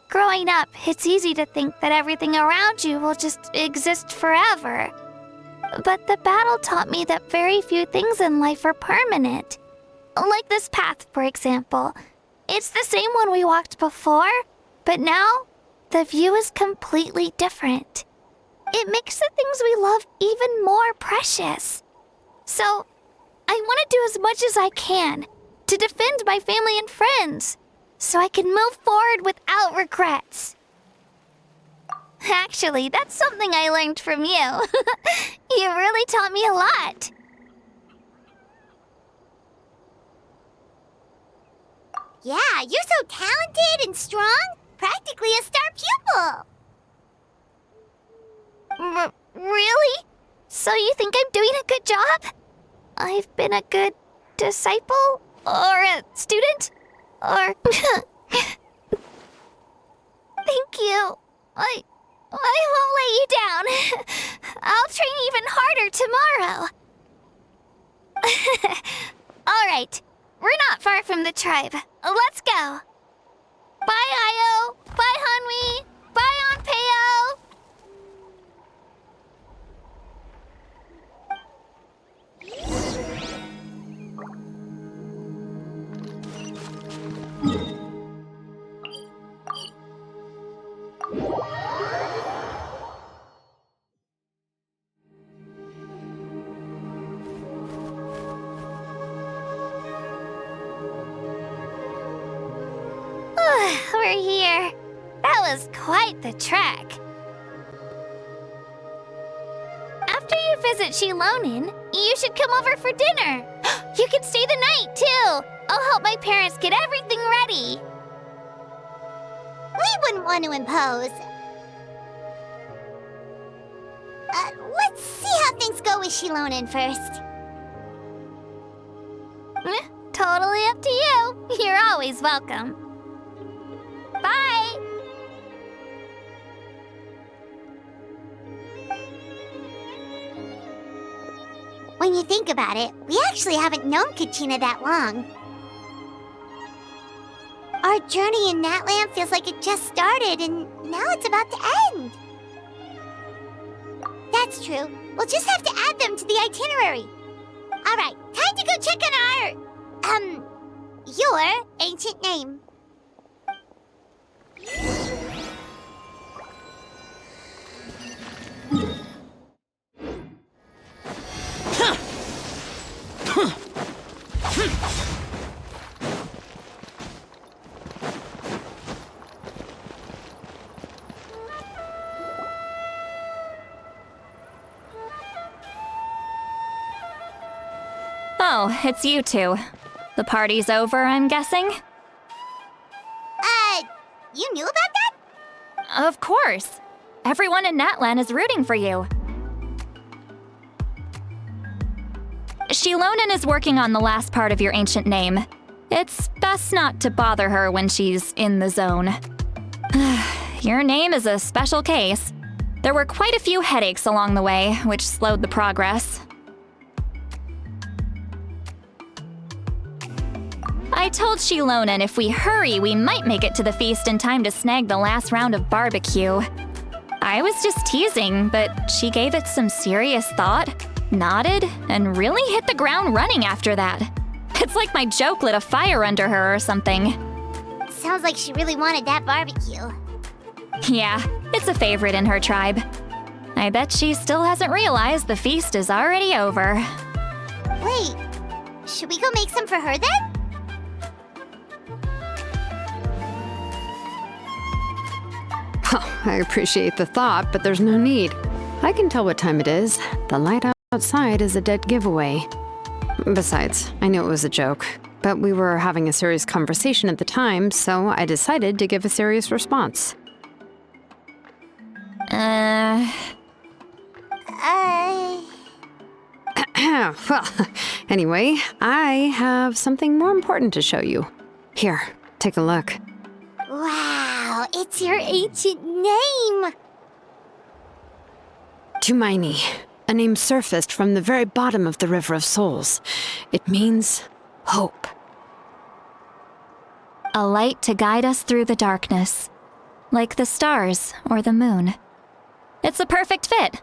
Growing up, it's easy to think that everything around you will just exist forever. But the battle taught me that very few things in life are permanent. Like this path, for example. It's the same one we walked before, but now the view is completely different. It makes the things we love even more precious. So, I want to do as much as I can to defend my family and friends, so I can move forward without regrets. Actually, that's something I learned from you. You really taught me a lot. Yeah, you're so talented and strong. Practically a star pupil. Really? So you think I'm doing a good job? I've been a good disciple? Or a student? Or... Thank you. I won't let you down. I'll train even harder tomorrow. All right. We're not far from the tribe. Let's go. Bye, Ayo. Bye, Hanwi. Bye, Onpeo. We're here. That was quite the trek. After you visit Shilonin, you should come over for dinner. You can stay the night, too. I'll help my parents get everything ready. We wouldn't want to impose. Let's see how things go with Shilonin first. Totally up to you. You're always welcome. Bye! When you think about it, we actually haven't known Kachina that long. Our journey in Natlan feels like it just started, and now it's about to end. That's true. We'll just have to add them to the itinerary. All right, time to go check on your ancient name. Oh, it's you two. The party's over, I'm guessing? You knew about that? Of course. Everyone in Natlan is rooting for you. Shilonin is working on the last part of your ancient name. It's best not to bother her when she's in the zone. Your name is a special case. There were quite a few headaches along the way, which slowed the progress. I told Shilonin if we hurry, we might make it to the feast in time to snag the last round of barbecue. I was just teasing, but she gave it some serious thought, nodded, and really hit the ground running after that. It's like my joke lit a fire under her or something. Sounds like she really wanted that barbecue. Yeah, it's a favorite in her tribe. I bet she still hasn't realized the feast is already over. Wait, should we go make some for her then? I appreciate the thought, but there's no need. I can tell what time it is. The light outside is a dead giveaway. Besides, I knew it was a joke, but we were having a serious conversation at the time, so I decided to give a serious response. Well, anyway, I have something more important to show you. Here, take a look. Wow, it's your ancient name! Tumaini, a name surfaced from the very bottom of the River of Souls. It means hope. A light to guide us through the darkness, like the stars or the moon. It's a perfect fit.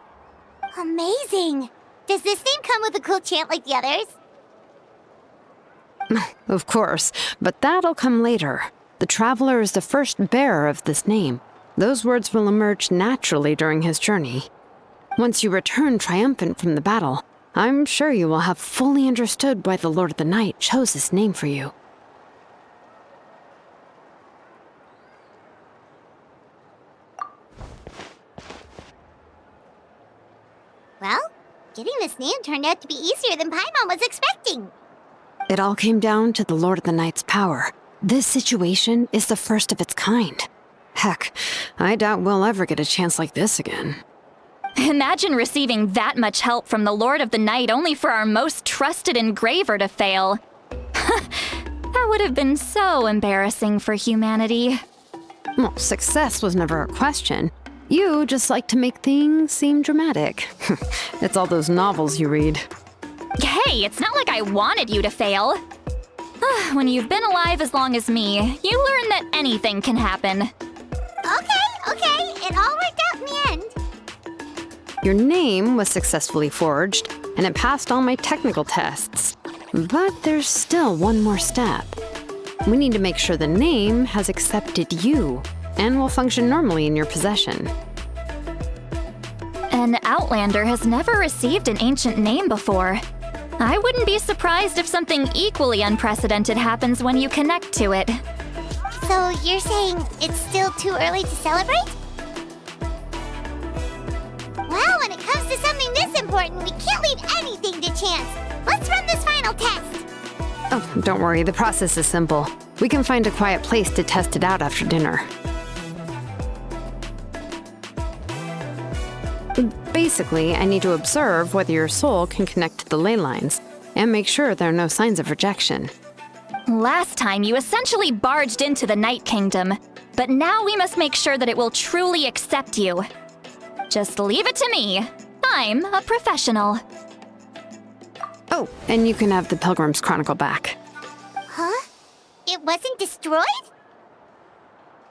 Amazing! Does this name come with a cool chant like the others? Of course, but that'll come later. The Traveler is the first bearer of this name. Those words will emerge naturally during his journey. Once you return triumphant from the battle, I'm sure you will have fully understood why the Lord of the Night chose this name for you. Well, getting this name turned out to be easier than Paimon was expecting. It all came down to the Lord of the Night's power. This situation is the first of its kind. Heck, I doubt we'll ever get a chance like this again. Imagine receiving that much help from the Lord of the Night only for our most trusted engraver to fail. That would have been so embarrassing for humanity. Well, success was never a question. You just like to make things seem dramatic. It's all those novels you read. Hey, it's not like I wanted you to fail. When you've been alive as long as me, you learn that anything can happen. Okay, it all worked out in the end. Your name was successfully forged, and it passed all my technical tests. But there's still one more step. We need to make sure the name has accepted you, and will function normally in your possession. An Outlander has never received an ancient name before. I wouldn't be surprised if something equally unprecedented happens when you connect to it. So you're saying it's still too early to celebrate? Well, when it comes to something this important, we can't leave anything to chance. Let's run this final test. Oh, don't worry, the process is simple. We can find a quiet place to test it out after dinner. Basically, I need to observe whether your soul can connect to the ley lines, and make sure there are no signs of rejection. Last time, you essentially barged into the Night Kingdom, but now we must make sure that it will truly accept you. Just leave it to me. I'm a professional. Oh, and you can have the Pilgrim's Chronicle back. Huh? It wasn't destroyed?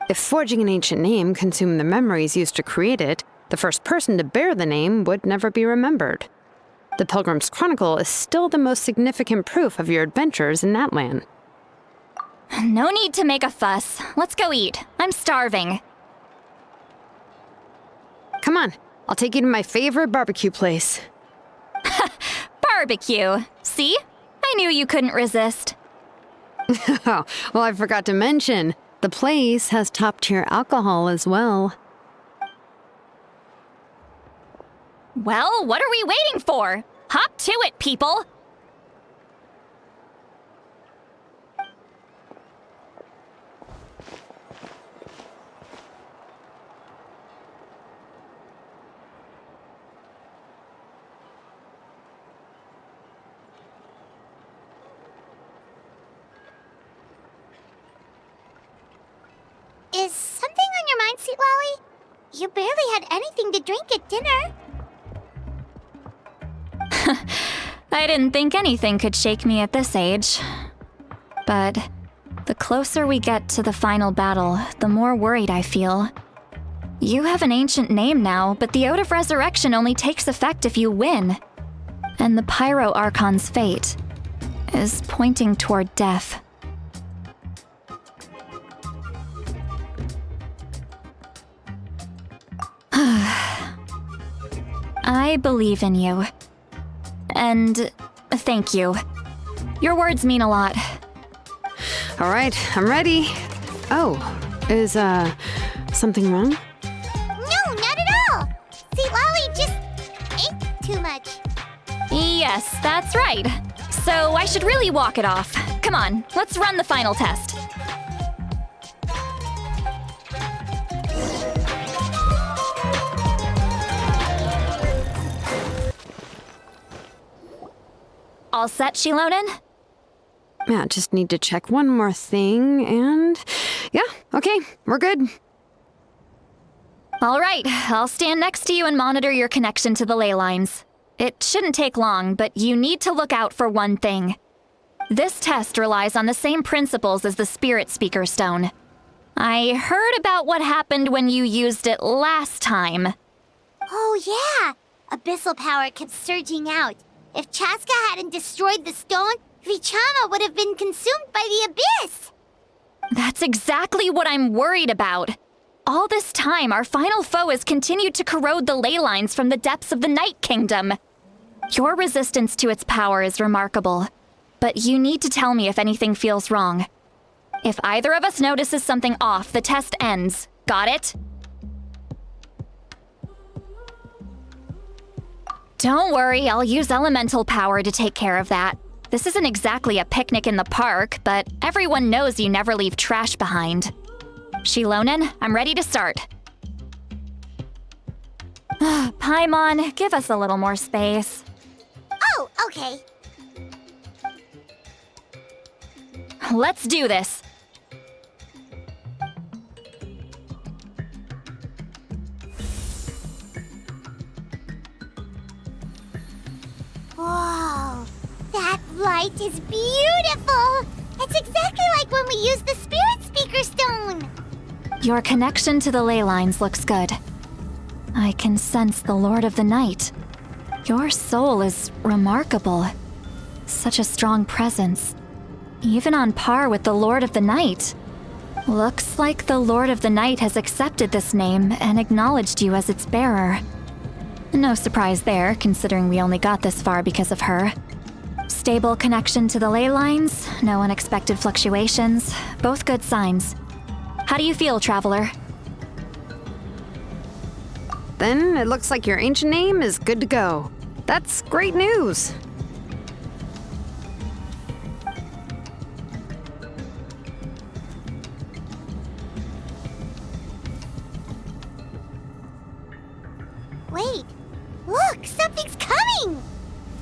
If forging an ancient name consumed the memories used to create it, the first person to bear the name would never be remembered. The Pilgrim's Chronicle is still the most significant proof of your adventures in Natlan. No need to make a fuss. Let's go eat. I'm starving. Come on, I'll take you to my favorite barbecue place. Barbecue. See? I knew you couldn't resist. Oh, well, I forgot to mention, the place has top-tier alcohol as well. Well, what are we waiting for? Hop to it, people! Is something on your mind, Sweet Lolly? You barely had anything to drink at dinner. I didn't think anything could shake me at this age. But the closer we get to the final battle, the more worried I feel. You have an ancient name now, but the Ode of Resurrection only takes effect if you win. And the Pyro Archon's fate is pointing toward death. I believe in you. And thank you. Your words mean a lot. All right, I'm ready. Oh, is, something wrong? No, not at all. See, Lolly just ate too much. Yes, that's right. So I should really walk it off. Come on, let's run the final test. All set, Shilonen? Yeah, just need to check one more thing, and yeah, okay, we're good. All right, I'll stand next to you and monitor your connection to the ley lines. It shouldn't take long, but you need to look out for one thing. This test relies on the same principles as the Spirit Speaker Stone. I heard about what happened when you used it last time. Oh, yeah. Abyssal power kept surging out. If Chaska hadn't destroyed the stone, Vichama would have been consumed by the abyss. That's exactly what I'm worried about. All this time, our final foe has continued to corrode the ley lines from the depths of the Night Kingdom. Your resistance to its power is remarkable, but you need to tell me if anything feels wrong. If either of us notices something off, the test ends. Got it? Don't worry, I'll use elemental power to take care of that. This isn't exactly a picnic in the park, but everyone knows you never leave trash behind. Shilonen, I'm ready to start. Paimon, give us a little more space. Oh, okay. Let's do this. Whoa, that light is beautiful! It's exactly like when we used the Spirit Speaker Stone! Your connection to the ley lines looks good. I can sense the Lord of the Night. Your soul is remarkable. Such a strong presence. Even on par with the Lord of the Night. Looks like the Lord of the Night has accepted this name and acknowledged you as its bearer. No surprise there, considering we only got this far because of her. Stable connection to the ley lines, no unexpected fluctuations, both good signs. How do you feel, Traveler? Then it looks like your ancient name is good to go. That's great news. Wait, look, something's coming!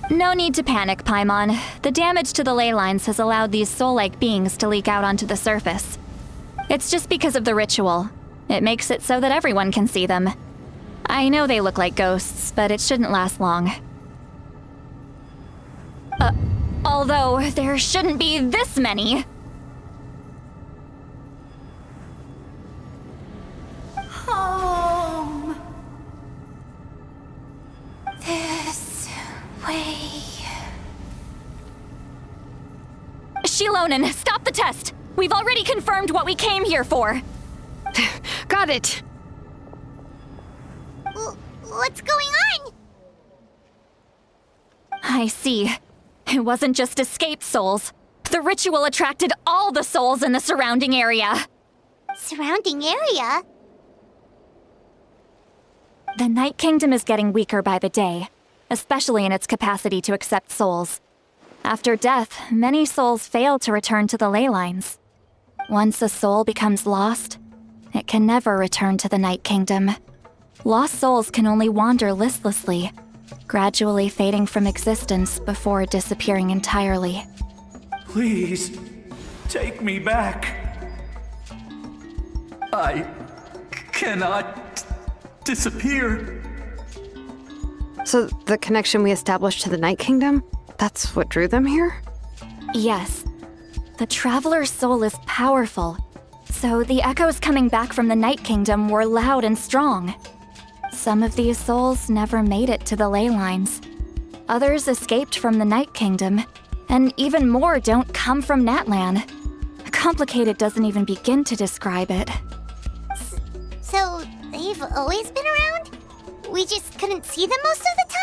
No need to panic, Paimon. The damage to the ley lines has allowed these soul-like beings to leak out onto the surface. It's just because of the ritual. It makes it so that everyone can see them. I know they look like ghosts, but it shouldn't last long. Although there shouldn't be this many. Home. This way. Shilonen, stop the test! We've already confirmed what we came here for. Got it. What's going on? I see. It wasn't just escaped souls. The ritual attracted all the souls in the surrounding area. Surrounding area? The Night Kingdom is getting weaker by the day, especially in its capacity to accept souls. After death, many souls fail to return to the ley lines. Once a soul becomes lost, it can never return to the Night Kingdom. Lost souls can only wander listlessly, gradually fading from existence before disappearing entirely. Please, take me back. I cannot disappear. So the connection we established to the Night Kingdom, that's what drew them here? Yes. The Traveler's soul is powerful, so the echoes coming back from the Night Kingdom were loud and strong. Some of these souls never made it to the ley lines. Others escaped from the Night Kingdom, and even more don't come from Natlan. Complicated doesn't even begin to describe it. So, they've always been around? We just couldn't see them most of the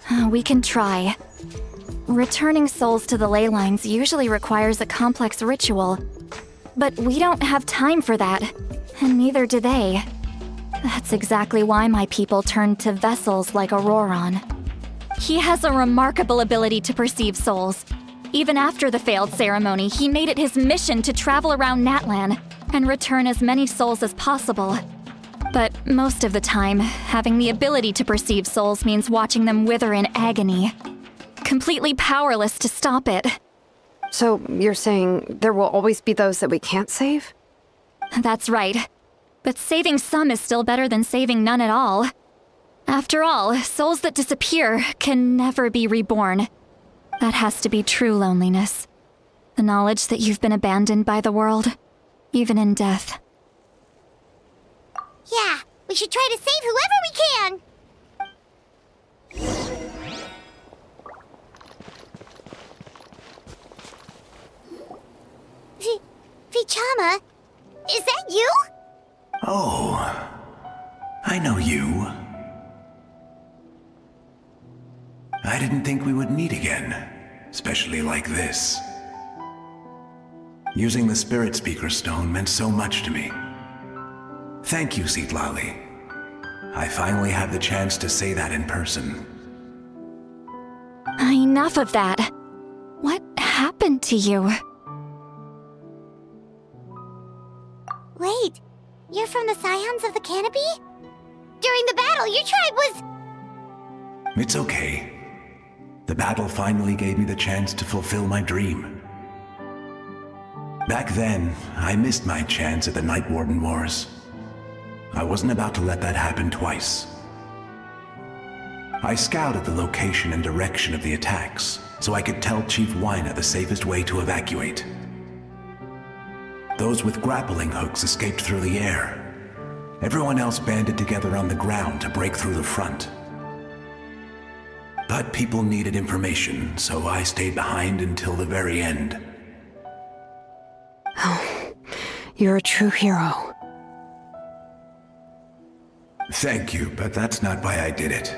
time? We can try. Returning souls to the ley lines usually requires a complex ritual. But we don't have time for that, and neither do they. That's exactly why my people turned to vessels like Auroron. He has a remarkable ability to perceive souls. Even after the failed ceremony, he made it his mission to travel around Natlan and return as many souls as possible. But most of the time, having the ability to perceive souls means watching them wither in agony. Completely powerless to stop it. So you're saying there will always be those that we can't save? That's right. But saving some is still better than saving none at all. After all, souls that disappear can never be reborn. That has to be true loneliness. The knowledge that you've been abandoned by the world, even in death. Yeah, we should try to save whoever we can! Vichama, is that you? Oh, I know you. I didn't think we would meet again, especially like this. Using the Spirit Speaker Stone meant so much to me. Thank you, Citlali. I finally had the chance to say that in person. Enough of that. What happened to you? Wait, you're from the Scions of the Canopy? During the battle, your tribe was... It's okay. The battle finally gave me the chance to fulfill my dream. Back then, I missed my chance at the Night Warden Wars. I wasn't about to let that happen twice. I scouted the location and direction of the attacks, so I could tell Chief Wyna the safest way to evacuate. Those with grappling hooks escaped through the air. Everyone else banded together on the ground to break through the front. But people needed information, so I stayed behind until the very end. Oh, you're a true hero. Thank you, but that's not why I did it.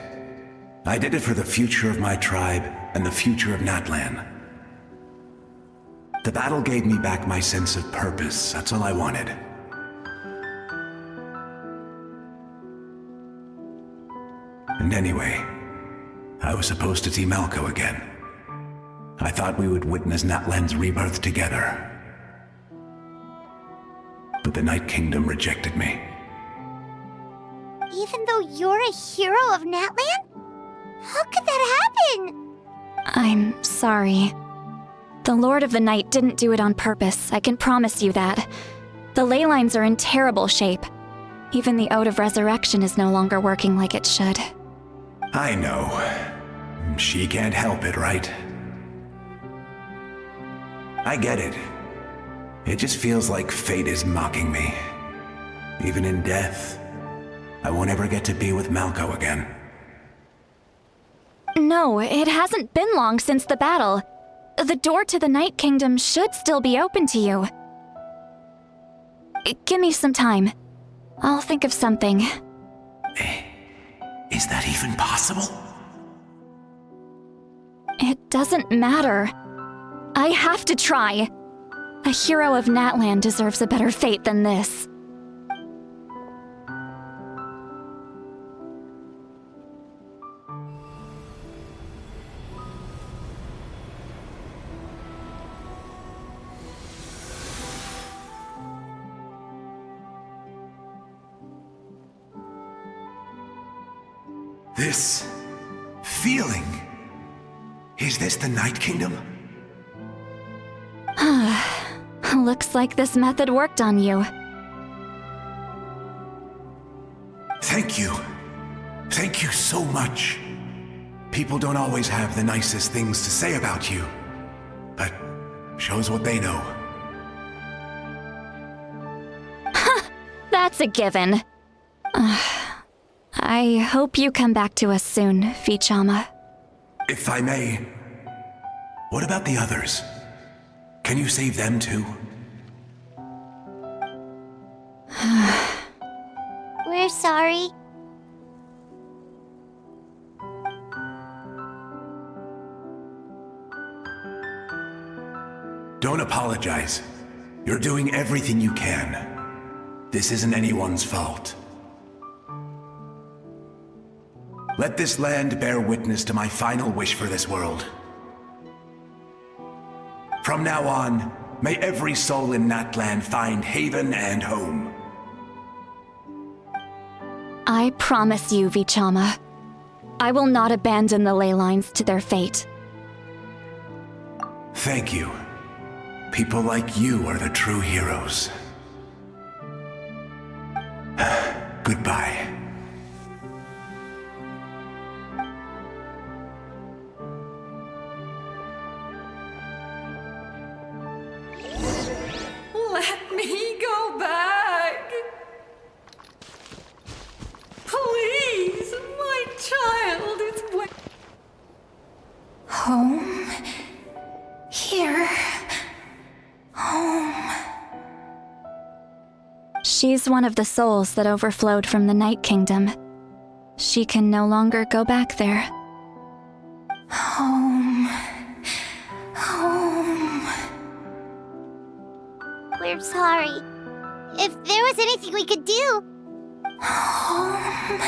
I did it for the future of my tribe and the future of Natlan. The battle gave me back my sense of purpose, that's all I wanted. And anyway, I was supposed to see Malco again. I thought we would witness Natlan's rebirth together. But the Night Kingdom rejected me. Even though you're a hero of Natlan? How could that happen? I'm sorry. The Lord of the Night didn't do it on purpose, I can promise you that. The ley lines are in terrible shape. Even the Ode of Resurrection is no longer working like it should. I know. She can't help it, right? I get it. It just feels like fate is mocking me. Even in death, I won't ever get to be with Malco again. No, it hasn't been long since the battle. The door to the Night Kingdom should still be open to you. Give me some time. I'll think of something. Is that even possible? It doesn't matter. I have to try. A hero of Natlan deserves a better fate than this. This feeling. Is this the Night Kingdom? Looks like this method worked on you. Thank you. Thank you so much. People don't always have the nicest things to say about you, but shows what they know. That's a given. I hope you come back to us soon, Vichama. If I may, what about the others? Can you save them too? We're sorry. apologize. You're doing everything you can. This isn't anyone's fault. Let this land bear witness to my final wish for this world. From now on, may every soul in Natlan find haven and home. I promise you, Vichama, I will not abandon the ley lines to their fate. Thank you. People like you are the true heroes. Goodbye. Let me go back. Please, my child is home. Here. Home. She's one of the souls that overflowed from the Night Kingdom. She can no longer go back there. Home. Home. We're sorry. If there was anything we could do... Home.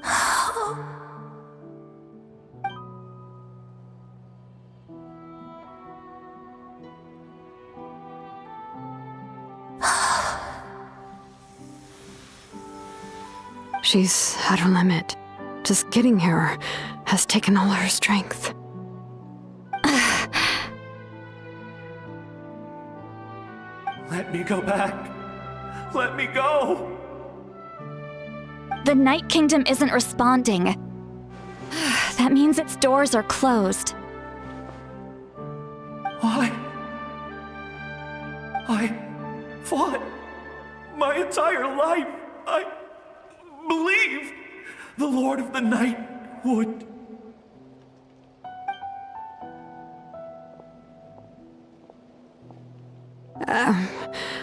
Home. She's at her limit. Just getting here has taken all her strength. Let me go back. Let me go. The Night Kingdom isn't responding. That means its doors are closed. Why? I fought my entire life. I believed the Lord of the Night would.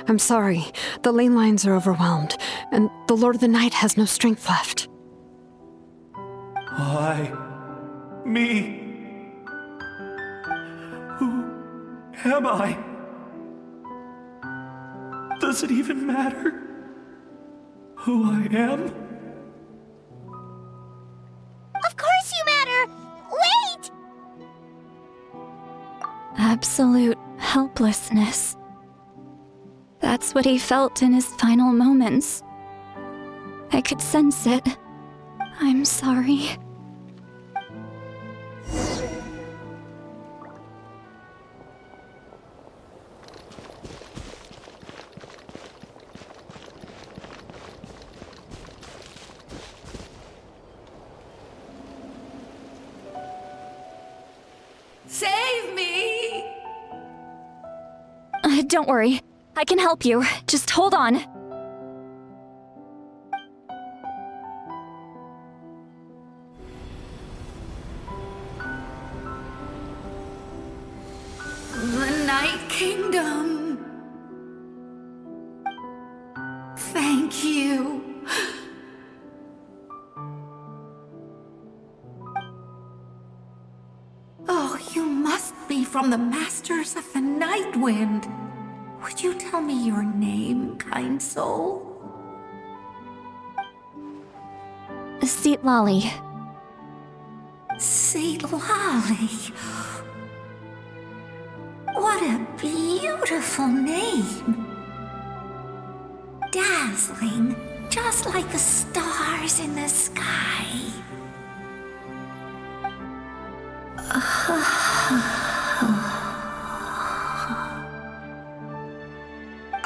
I'm sorry. The ley lines are overwhelmed, and the Lord of the Night has no strength left. Why? Me? Who am I? Does it even matter who I am? Of course you matter! Wait! Absolute helplessness. That's what he felt in his final moments. I could sense it. I'm sorry. Save me! Don't worry. I can help you. Just hold on. The Night Kingdom. Thank you. Oh, you must be from the Masters of the Night Wind. Would you tell me your name, kind soul? Seatlali. Seatlali. What a beautiful name. Dazzling, just like the stars in the sky.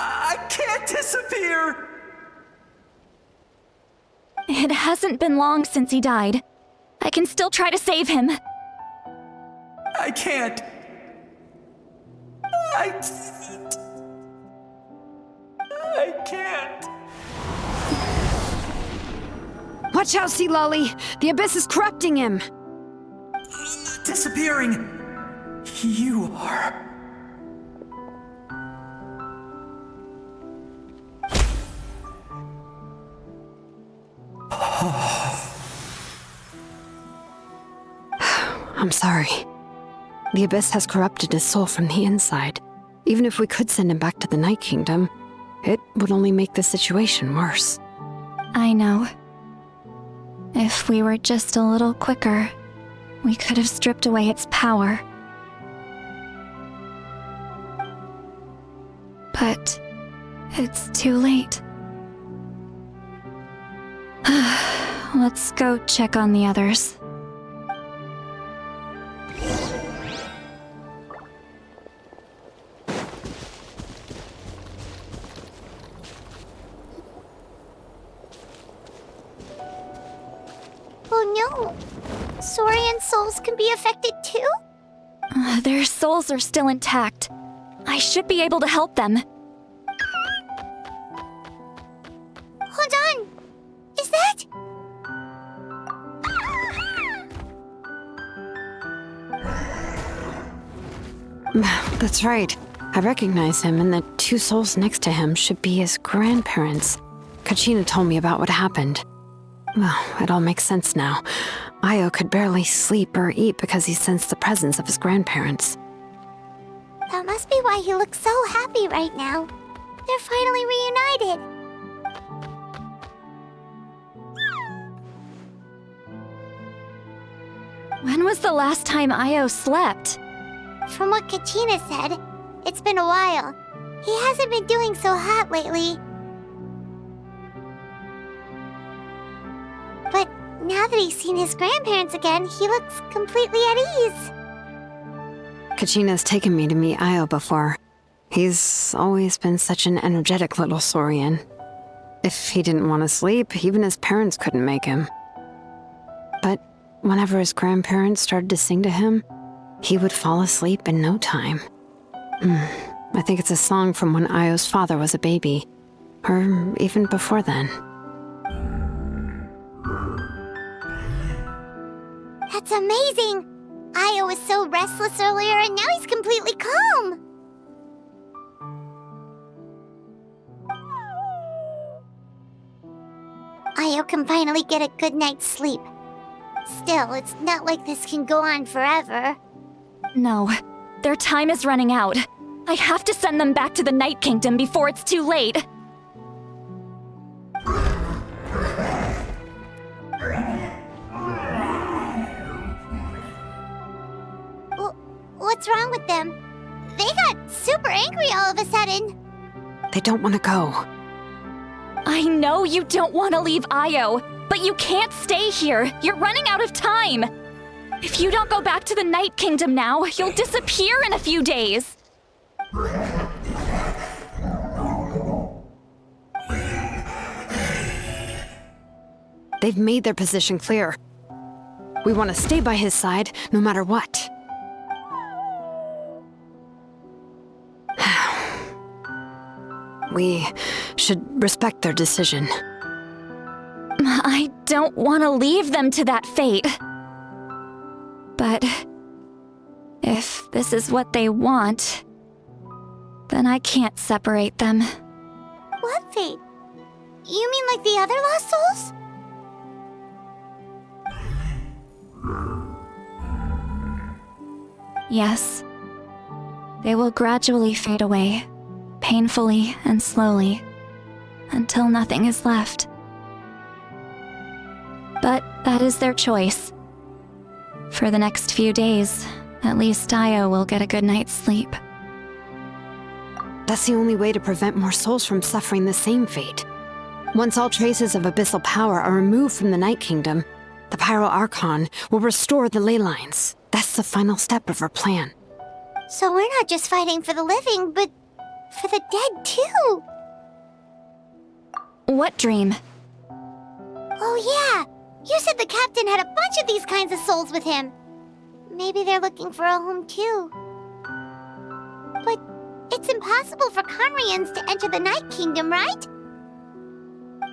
I can't disappear! It hasn't been long since he died. I can still try to save him. I can't. I can't. Watch out, Seatlali! The abyss is corrupting him! Disappearing. You are. I'm sorry. The Abyss has corrupted his soul from the inside. Even if we could send him back to the Night Kingdom, it would only make the situation worse. I know. If we were just a little quicker, we could have stripped away its power. But it's too late. Let's go check on the others. Oh no! Saurian souls can be affected too? Their souls are still intact. I should be able to help them. Hold on! Is that... That's right. I recognize him, and the two souls next to him should be his grandparents. Kachina told me about what happened. Well, it all makes sense now. Io could barely sleep or eat because he sensed the presence of his grandparents. That must be why he looks so happy right now. They're finally reunited. When was the last time Io slept? From what Kachina said, it's been a while. He hasn't been doing so hot lately. But now that he's seen his grandparents again, he looks completely at ease. Kachina's taken me to meet Io before. He's always been such an energetic little Saurian. If he didn't want to sleep, even his parents couldn't make him. But whenever his grandparents started to sing to him, he would fall asleep in no time. I think it's a song from when Io's father was a baby, or even before then. That's amazing! Io was so restless earlier, and now he's completely calm. Io can finally get a good night's sleep. Still, it's not like this can go on forever. No, their time is running out. I have to send them back to the Night Kingdom before it's too late. What's wrong with them? They got super angry all of a sudden. They don't want to go. I know you don't want to leave Io, but you can't stay here. You're running out of time. If you don't go back to the Night Kingdom now, you'll disappear in a few days. They've made their position clear. We want to stay by his side, no matter what. We should respect their decision. I don't want to leave them to that fate. But if this is what they want, then I can't separate them. What fate? You mean like the other lost souls? Yes. They will gradually fade away, painfully and slowly, until nothing is left. But that is their choice. For the next few days, at least Io will get a good night's sleep. That's the only way to prevent more souls from suffering the same fate. Once all traces of abyssal power are removed from the Night Kingdom, the Pyro Archon will restore the ley lines. That's the final step of our plan. So we're not just fighting for the living, but for the dead too. What dream? Oh yeah! You said the captain had a bunch of these kinds of souls with him. Maybe they're looking for a home too. But it's impossible for Conrians to enter the Night Kingdom, right?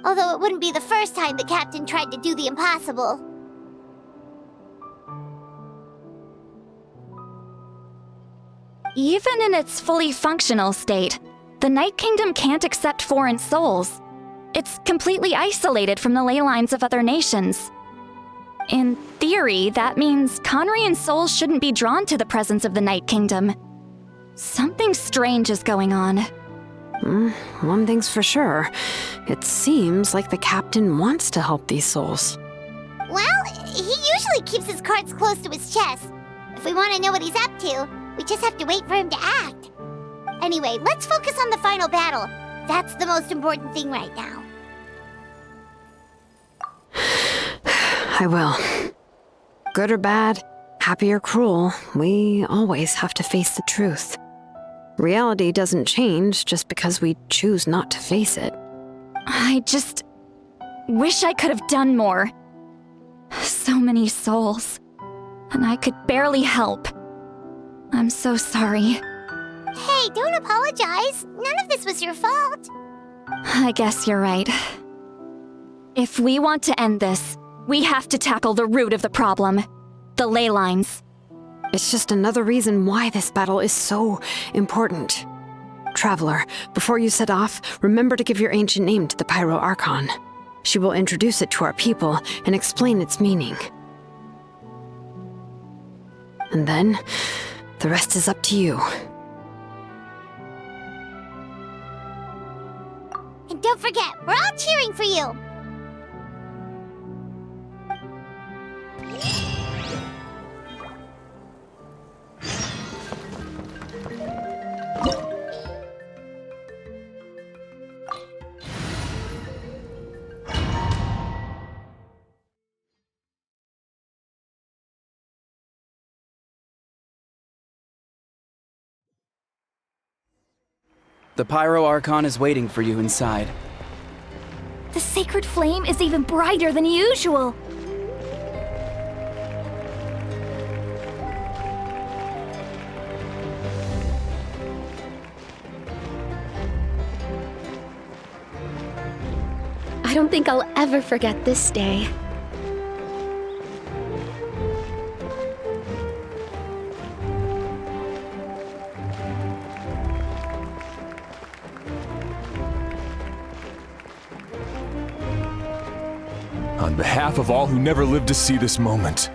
Although it wouldn't be the first time the captain tried to do the impossible. Even in its fully functional state, the Night Kingdom can't accept foreign souls. It's completely isolated from the ley lines of other nations. In theory, that means Conrian's souls shouldn't be drawn to the presence of the Night Kingdom. Something strange is going on. One thing's for sure. It seems like the captain wants to help these souls. Well, he usually keeps his cards close to his chest. If we want to know what he's up to, we just have to wait for him to act. Anyway, let's focus on the final battle. That's the most important thing right now. I will. Good or bad, happy or cruel, we always have to face the truth. Reality doesn't change just because we choose not to face it. I just wish I could have done more. So many souls. And I could barely help. I'm so sorry. Hey, don't apologize. None of this was your fault. I guess you're right. If we want to end this, we have to tackle the root of the problem. The ley lines. It's just another reason why this battle is so important. Traveler, before you set off, remember to give your ancient name to the Pyro Archon. She will introduce it to our people and explain its meaning. And then, the rest is up to you. And don't forget, we're all cheering for you. The Pyro Archon is waiting for you inside. The sacred flame is even brighter than usual. I don't think I'll ever forget this day. On behalf of all who never lived to see this moment.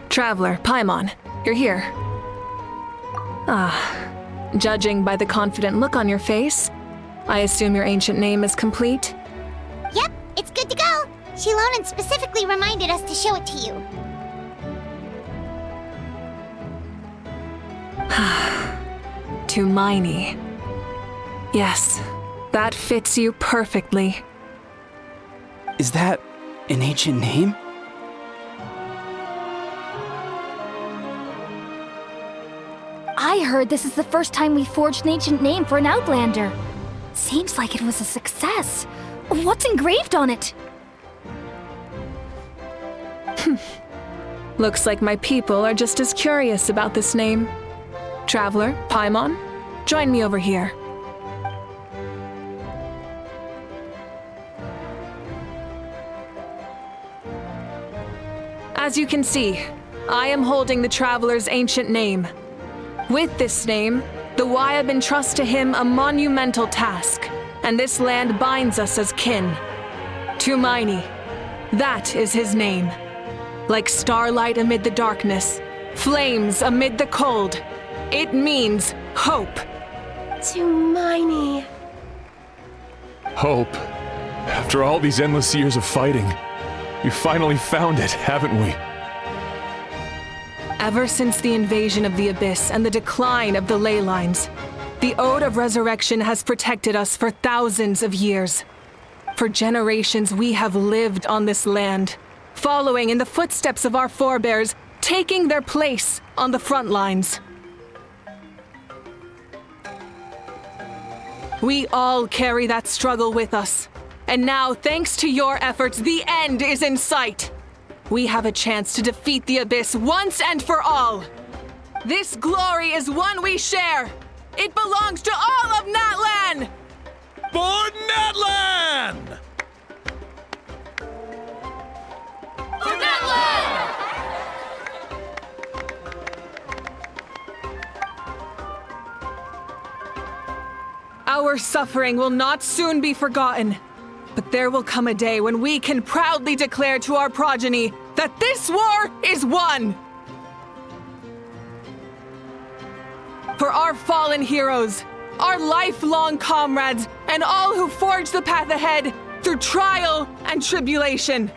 Traveler, Paimon, you're here. Judging by the confident look on your face, I assume your ancient name is complete? Yep, it's good to go. Shilonan specifically reminded us to show it to you. Tumaini. Yes, that fits you perfectly. Is that an ancient name? I heard this is the first time we forged an ancient name for an Outlander. Seems like it was a success. What's engraved on it? Looks like my people are just as curious about this name. Traveler, Paimon, join me over here. As you can see, I am holding the Traveler's ancient name. With this name, the Wayab entrust to him a monumental task, and this land binds us as kin. Tumaini, that is his name. Like starlight amid the darkness, flames amid the cold, it means hope. Tumaini. Hope. After all these endless years of fighting, we finally found it, haven't we? Ever since the invasion of the Abyss and the decline of the ley lines, the Ode of Resurrection has protected us for thousands of years. For generations we have lived on this land, following in the footsteps of our forebears, taking their place on the front lines. We all carry that struggle with us, and now, thanks to your efforts, the end is in sight. We have a chance to defeat the Abyss once and for all. This glory is one we share. It belongs to all of Natlan! For Natlan! Our suffering will not soon be forgotten. But there will come a day when we can proudly declare to our progeny that this war is won! For our fallen heroes, our lifelong comrades, and all who forge the path ahead through trial and tribulation.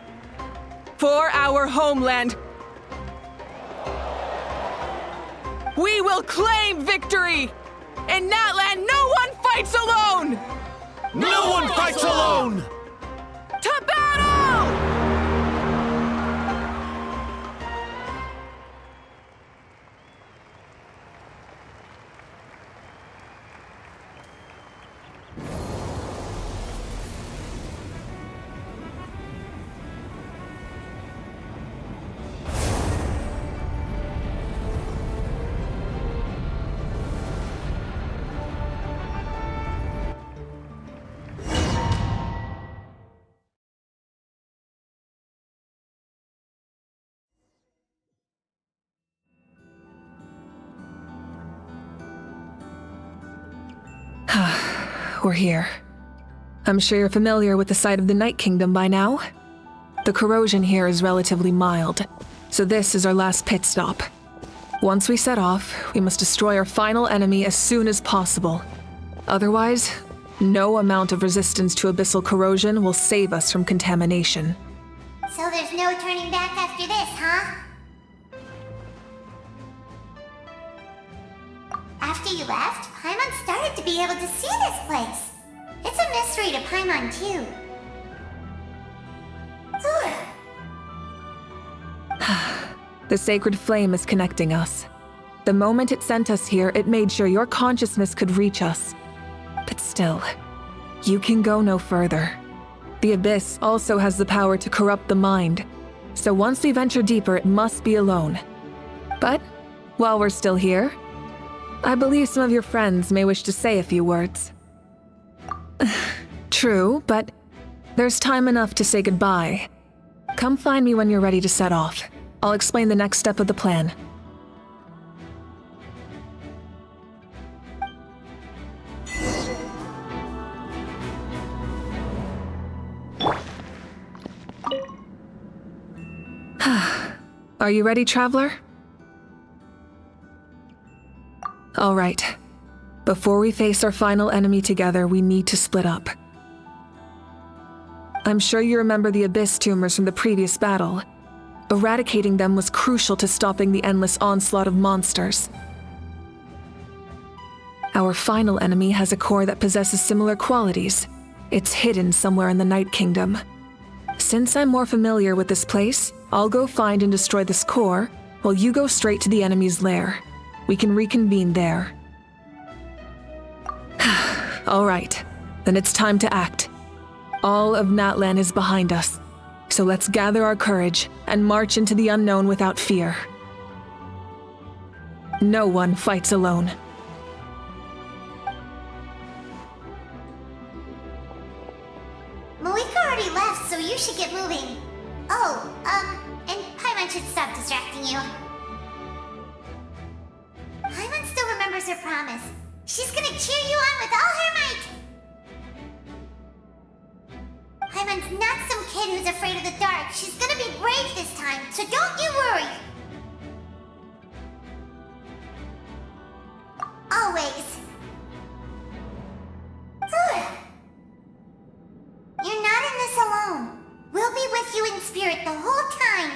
For our homeland, we will claim victory! In Natlana, no one fights alone! No one fights alone! To battle! We're here. I'm sure you're familiar with the site of the Night Kingdom by now. The corrosion here is relatively mild, so this is our last pit stop. Once we set off, we must destroy our final enemy as soon as possible. Otherwise, no amount of resistance to abyssal corrosion will save us from contamination. So there's no turning back after this, huh? After you left, Paimon started to be able to see this place. It's a mystery to Paimon, too. The sacred flame is connecting us. The moment it sent us here, it made sure your consciousness could reach us. But still, you can go no further. The Abyss also has the power to corrupt the mind, so once we venture deeper, it must be alone. But while we're still here, I believe some of your friends may wish to say a few words. True, but there's time enough to say goodbye. Come find me when you're ready to set off. I'll explain the next step of the plan. Are you ready, traveler? All right. Before we face our final enemy together, we need to split up. I'm sure you remember the Abyss tumors from the previous battle. Eradicating them was crucial to stopping the endless onslaught of monsters. Our final enemy has a core that possesses similar qualities. It's hidden somewhere in the Night Kingdom. Since I'm more familiar with this place, I'll go find and destroy this core, while you go straight to the enemy's lair. We can reconvene there. All right, then it's time to act. All of Natlana is behind us, so let's gather our courage and march into the unknown without fear. No one fights alone. Malika already left, so you should get moving. Oh, and Paimon should stop distracting you. Paimon still remembers her promise. She's gonna cheer you on with all her might! Paimon's not some kid who's afraid of the dark. She's gonna be brave this time, so don't you worry! Always. You're not in this alone. We'll be with you in spirit the whole time.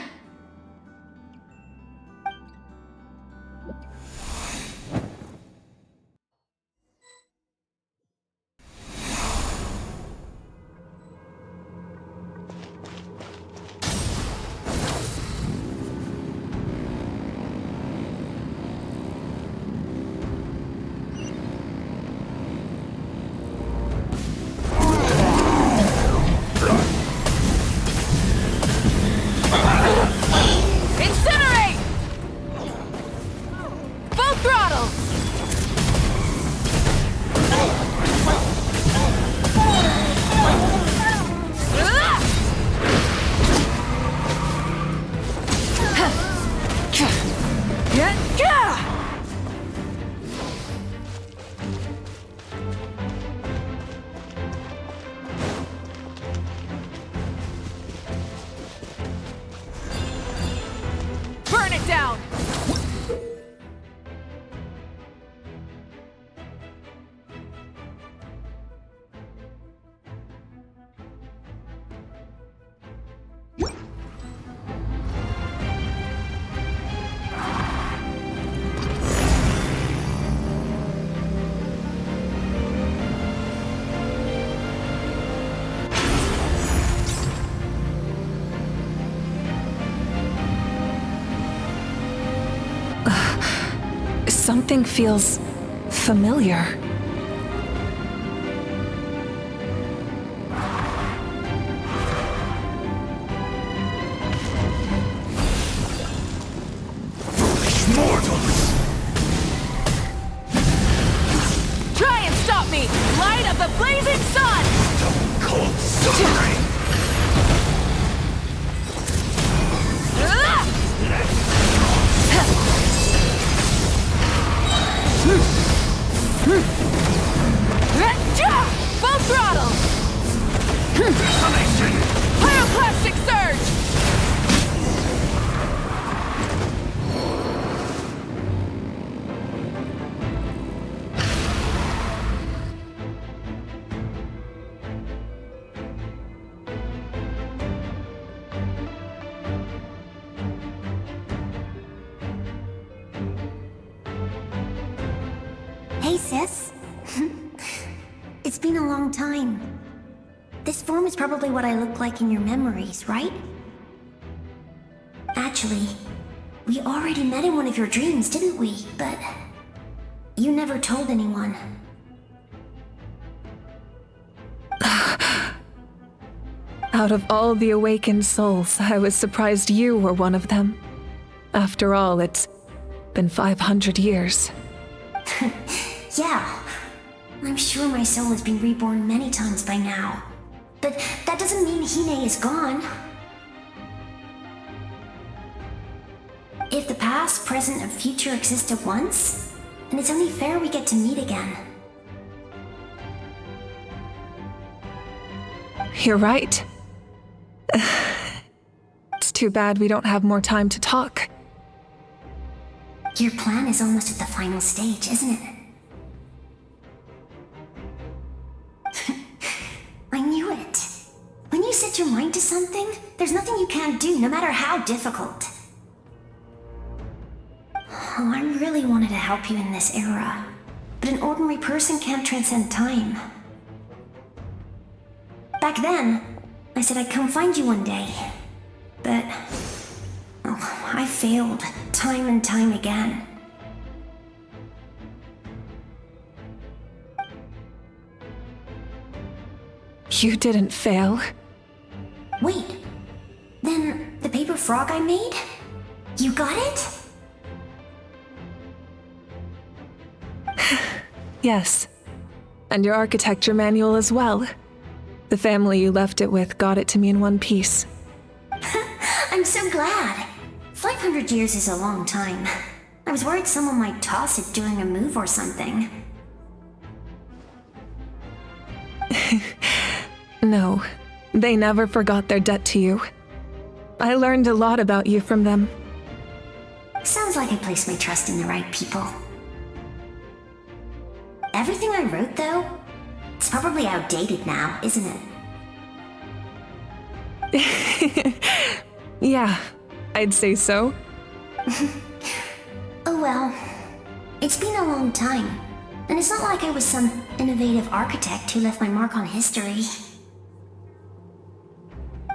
Something feels familiar. Mortals! Try and stop me! Light of the blazing sun! Cold suffering! Full throttle! Desolation! Pyroclastic surge! Hey, sis. It's been a long time. This form is probably what I look like in your memories, right? Actually, we already met in one of your dreams, didn't we? But you never told anyone. Out of all the awakened souls, I was surprised you were one of them. After all, it's been 500 years. Yeah. I'm sure my soul has been reborn many times by now. But that doesn't mean Hine is gone. If the past, present, and future exist at once, then it's only fair we get to meet again. You're right. It's too bad we don't have more time to talk. Your plan is almost at the final stage, isn't it? I knew it. When you set your mind to something, there's nothing you can't do, no matter how difficult. Oh, I really wanted to help you in this era, but an ordinary person can't transcend time. Back then, I said I'd come find you one day, but I failed time and time again. You didn't fail. Wait, then the paper frog I made? You got it? Yes. And your architecture manual as well. The family you left it with got it to me in one piece. I'm so glad. 500 years is a long time. I was worried someone might toss it during a move or something. No, they never forgot their debt to you. I learned a lot about you from them. Sounds like I placed my trust in the right people. Everything I wrote, though, it's probably outdated now, isn't it? Yeah, I'd say so. Oh well, it's been a long time, and it's not like I was some innovative architect who left my mark on history.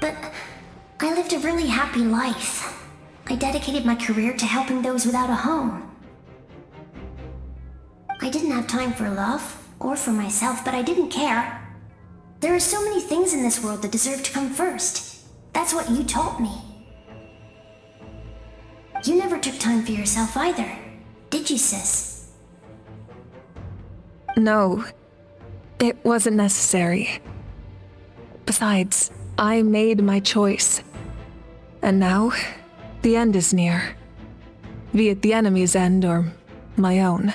But I lived a really happy life. I dedicated my career to helping those without a home. I didn't have time for love, or for myself, but I didn't care. There are so many things in this world that deserve to come first. That's what you taught me. You never took time for yourself either, did you, sis? No, it wasn't necessary. Besides, I made my choice. And now, the end is near. Be it the enemy's end or my own.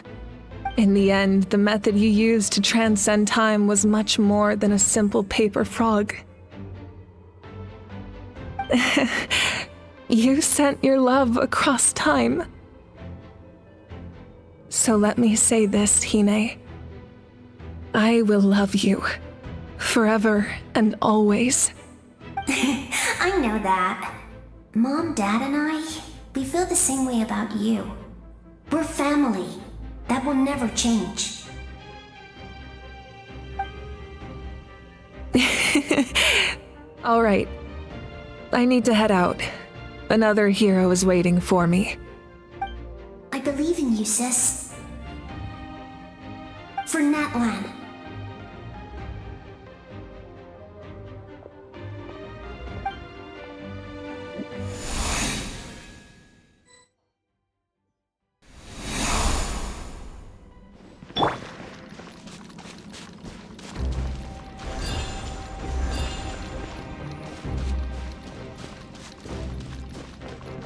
In the end, the method you used to transcend time was much more than a simple paper frog. You sent your love across time. So let me say this, Hine. I will love you. Forever and always. I know that. Mom, Dad, and I, we feel the same way about you. We're family. That will never change. All right. I need to head out. Another hero is waiting for me. I believe in you, sis. for Natlana.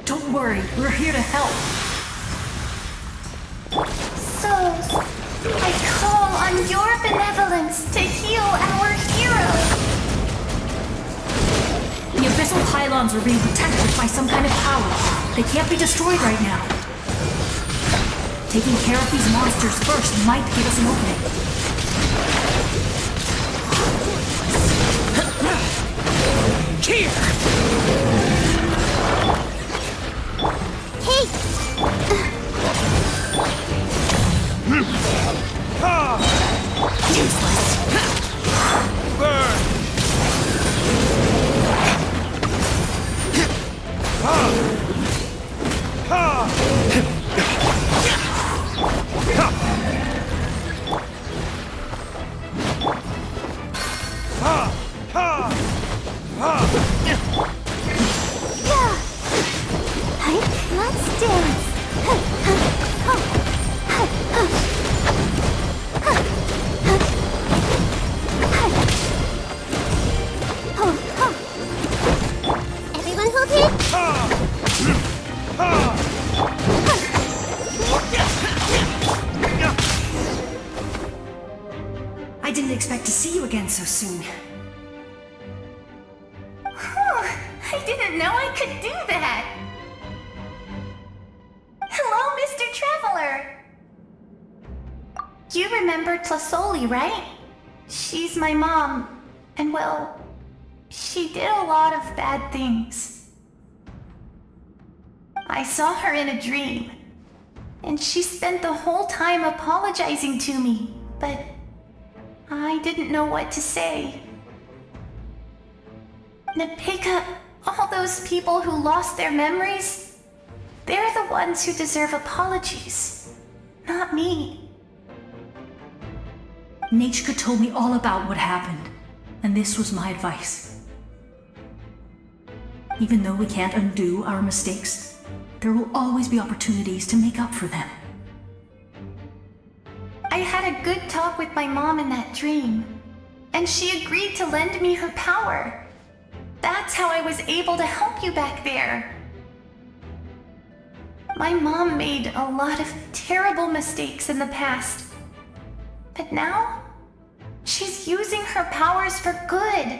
Don't worry, we're here to help. Souls, I call on your benevolence to heal our hero. The abyssal pylons are being protected by some kind of power. They can't be destroyed right now. Taking care of these monsters first might give us an opening. Hey! Useless. Burn! Let's dance! Everyone hold it! I didn't expect to see you again so soon. I didn't know I could do that! Hello, Mr. Traveler! You remember Tlasoli, right? She's my mom, and well, she did a lot of bad things. I saw her in a dream, and she spent the whole time apologizing to me, but I didn't know what to say. Napika, all those people who lost their memories, they're the ones who deserve apologies, not me. Nachka told me all about what happened, and this was my advice. Even though we can't undo our mistakes, there will always be opportunities to make up for them. I had a good talk with my mom in that dream, and she agreed to lend me her power. That's how I was able to help you back there. My mom made a lot of terrible mistakes in the past, but now she's using her powers for good.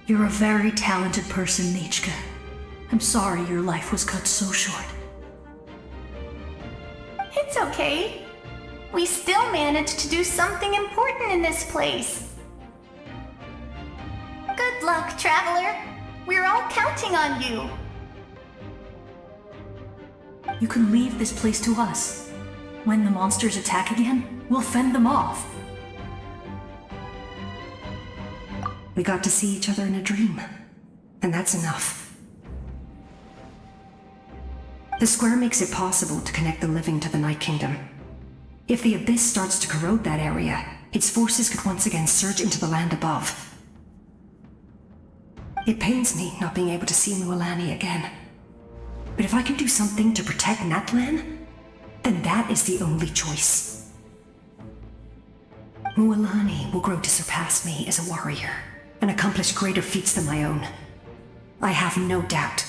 You're a very talented person, Nachka. I'm sorry your life was cut so short. It's okay. We still managed to do something important in this place. Good luck, Traveler. We're all counting on you. You can leave this place to us. When the monsters attack again, we'll fend them off. We got to see each other in a dream, and that's enough. The square makes it possible to connect the living to the Night Kingdom. If the abyss starts to corrode that area, its forces could once again surge into the land above. It pains me not being able to see Mualani again. But if I can do something to protect Natlan, then that is the only choice. Mualani will grow to surpass me as a warrior and accomplish greater feats than my own. I have no doubt.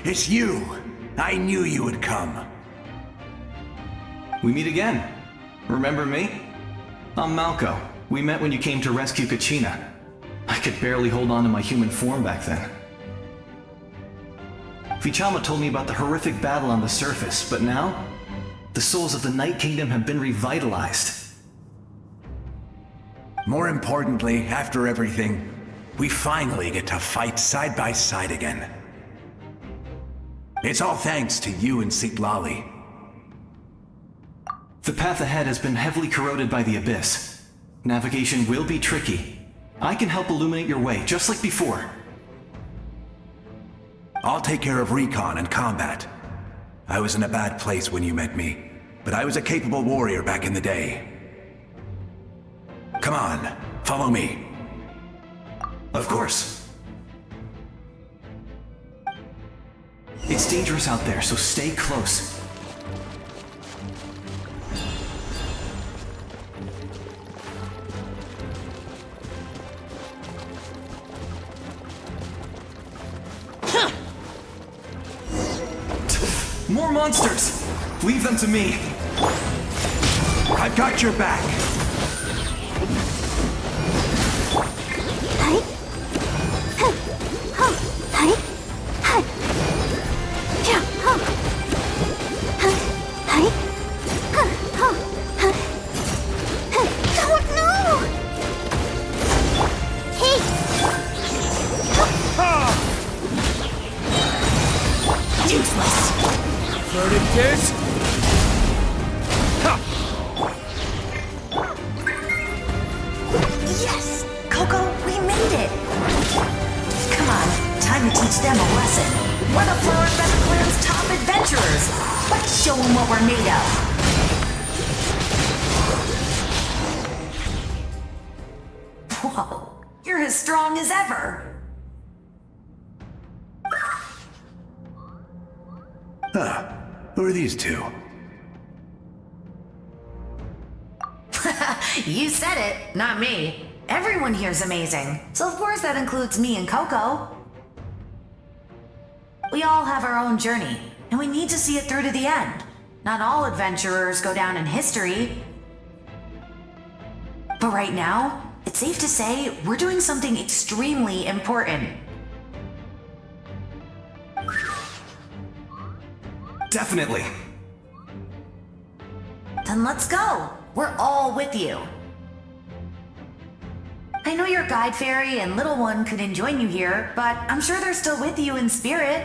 It's you! I knew you would come. We meet again. Remember me? I'm Malco. We met when you came to rescue Kachina. I could barely hold on to my human form back then. Vichama told me about the horrific battle on the surface, but now, the souls of the Night Kingdom have been revitalized. More importantly, after everything, we finally get to fight side by side again. It's all thanks to you and Sitlali. The path ahead has been heavily corroded by the Abyss. Navigation will be tricky. I can help illuminate your way, just like before. I'll take care of recon and combat. I was in a bad place when you met me, but I was a capable warrior back in the day. Come on, follow me. Of course. It's dangerous out there, so stay close. More monsters! Leave them to me. I've got your back. Yes! Coco, we made it! Come on, time to teach them a lesson. We're the Flower Feather Clan's top adventurers. Let's show them what we're made of. Whoa, you're as strong as ever. Huh. Who are these two? You said it, not me. Everyone here's amazing, so of course that includes me and Coco. We all have our own journey, and we need to see it through to the end. Not all adventurers go down in history. But right now, it's safe to say we're doing something extremely important. Definitely. Then let's go. We're all with you. I know your guide fairy and little one couldn't join you here, but I'm sure they're still with you in spirit.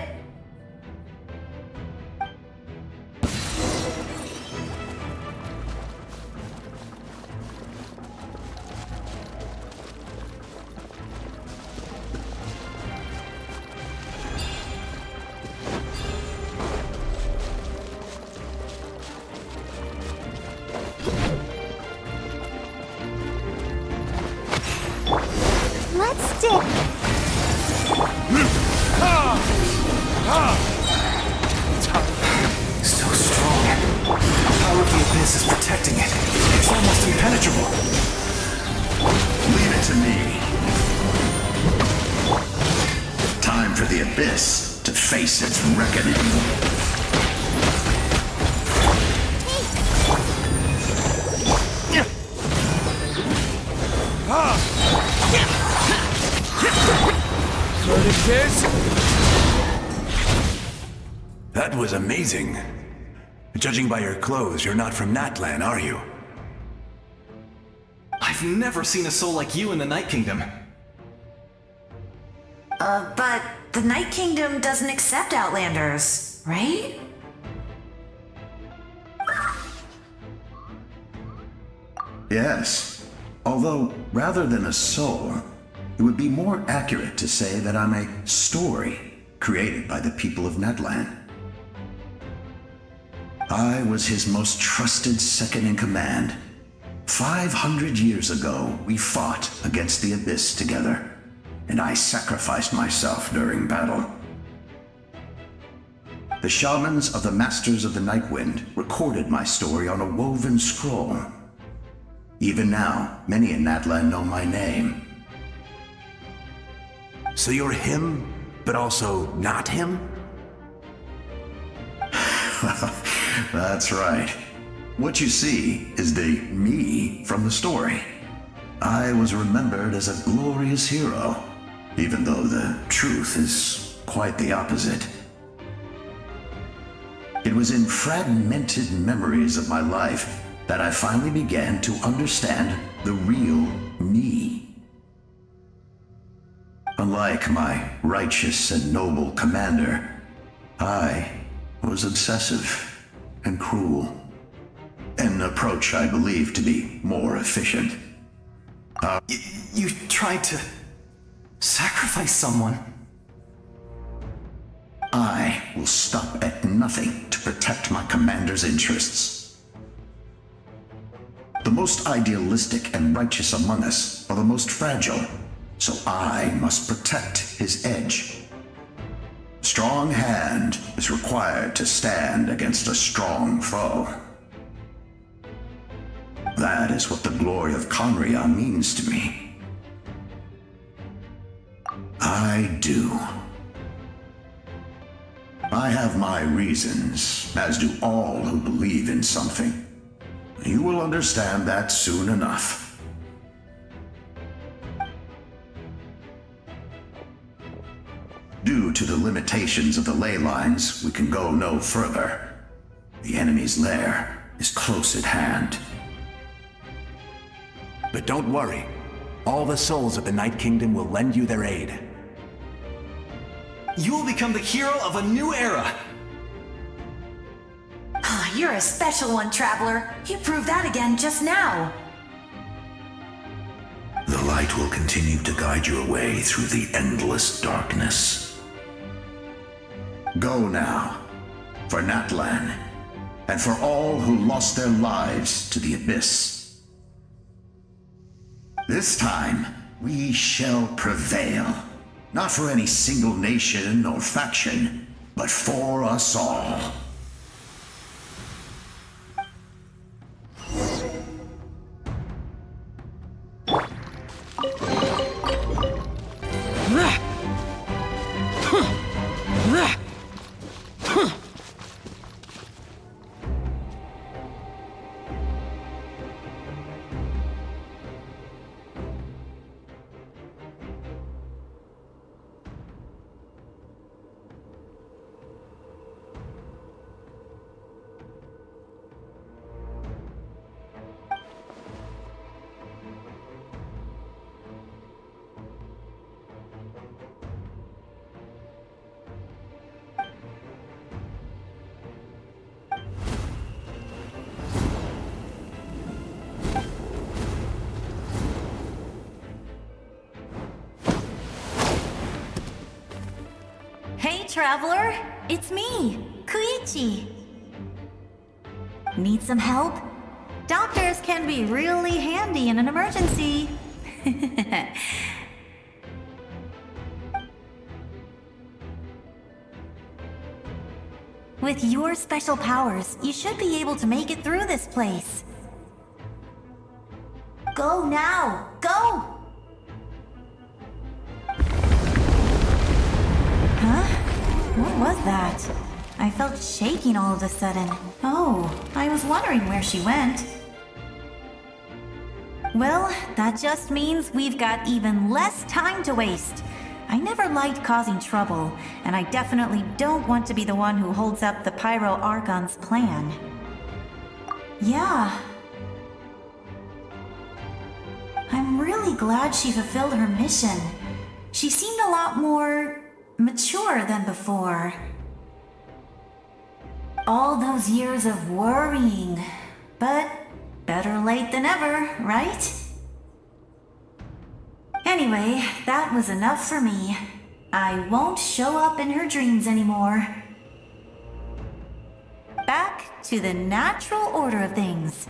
Let's dig. So strong. The power of the Abyss is protecting it. It's almost impenetrable. Leave it to me. Time for the Abyss to face its reckoning. That was amazing. Judging by your clothes, you're not from Natlana, are you? I've never seen a soul like you in the Night Kingdom. But the Night Kingdom doesn't accept Outlanders, right? Yes. Although, rather than a soul, it would be more accurate to say that I'm a story created by the people of Natlana. I was his most trusted second-in-command. 500 years ago, we fought against the Abyss together, and I sacrificed myself during battle. The shamans of the Masters of the Nightwind recorded my story on a woven scroll. Even now, many in Natlana know my name. So you're him, but also not him? That's right. What you see is the me from the story. I was remembered as a glorious hero, even though the truth is quite the opposite. It was in fragmented memories of my life that I finally began to understand the real me. Unlike my righteous and noble commander, I was obsessive and cruel. An approach I believe to be more efficient. You tried to sacrifice someone. I will stop at nothing to protect my commander's interests. The most idealistic and righteous among us are the most fragile, so I must protect his edge. A strong hand is required to stand against a strong foe. That is what the glory of Conria means to me. I do. I have my reasons, as do all who believe in something. You will understand that soon enough. Due to the limitations of the ley lines, we can go no further. The enemy's lair is close at hand. But don't worry. All the souls of the Night Kingdom will lend you their aid. You will become the hero of a new era! You're a special one, Traveler. You proved that again just now. The light will continue to guide your way through the endless darkness. Go now, for Natlan, and for all who lost their lives to the abyss. This time, we shall prevail. Not for any single nation or faction, but for us all. Hey, Traveler! It's me, Koichi. Need some help? Doctors can be really handy in an emergency. With your special powers, you should be able to make it through this place. Go now! Go! What was that? I felt shaking all of a sudden. Oh, I was wondering where she went. Well, that just means we've got even less time to waste. I never liked causing trouble, and I definitely don't want to be the one who holds up the Pyro Archon's plan. Yeah. I'm really glad she fulfilled her mission. She seemed a lot more mature than before. All those years of worrying, but better late than ever, right? Anyway, that was enough for me. I won't show up in her dreams anymore. Back to the natural order of things.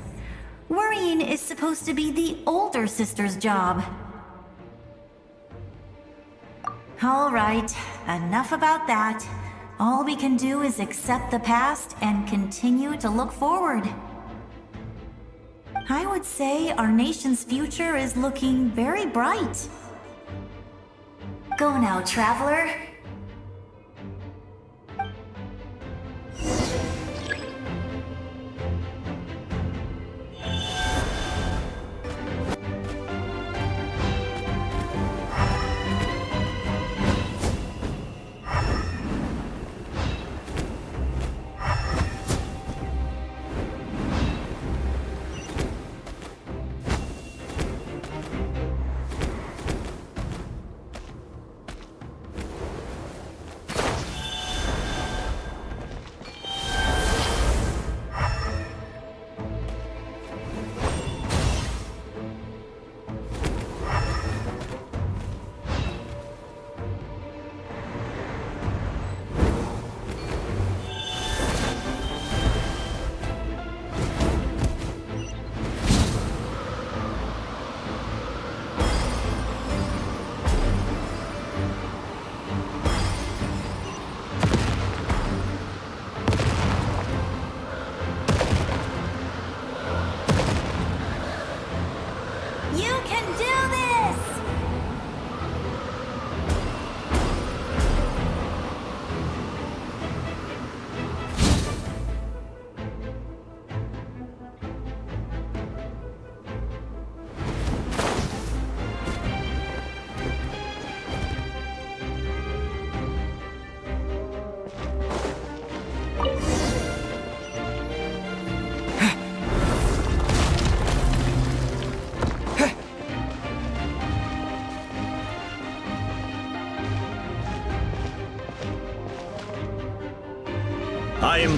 Worrying is supposed to be the older sister's job. All right, enough about that. All we can do is accept the past and continue to look forward. I would say our nation's future is looking very bright. Go now, Traveler.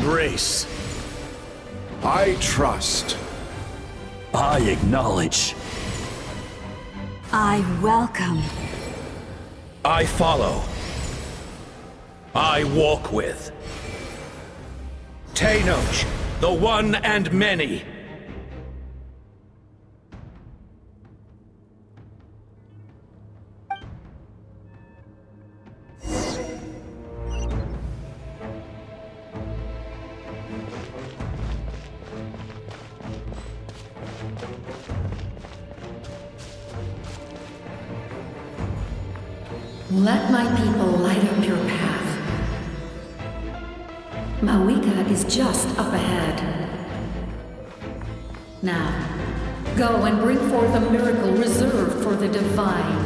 embrace. I trust. I acknowledge. I welcome. I follow. I walk with. Tenoch, the one and many. Let my people light up your path. Mawika is just up ahead. Now, go and bring forth a miracle reserved for the divine.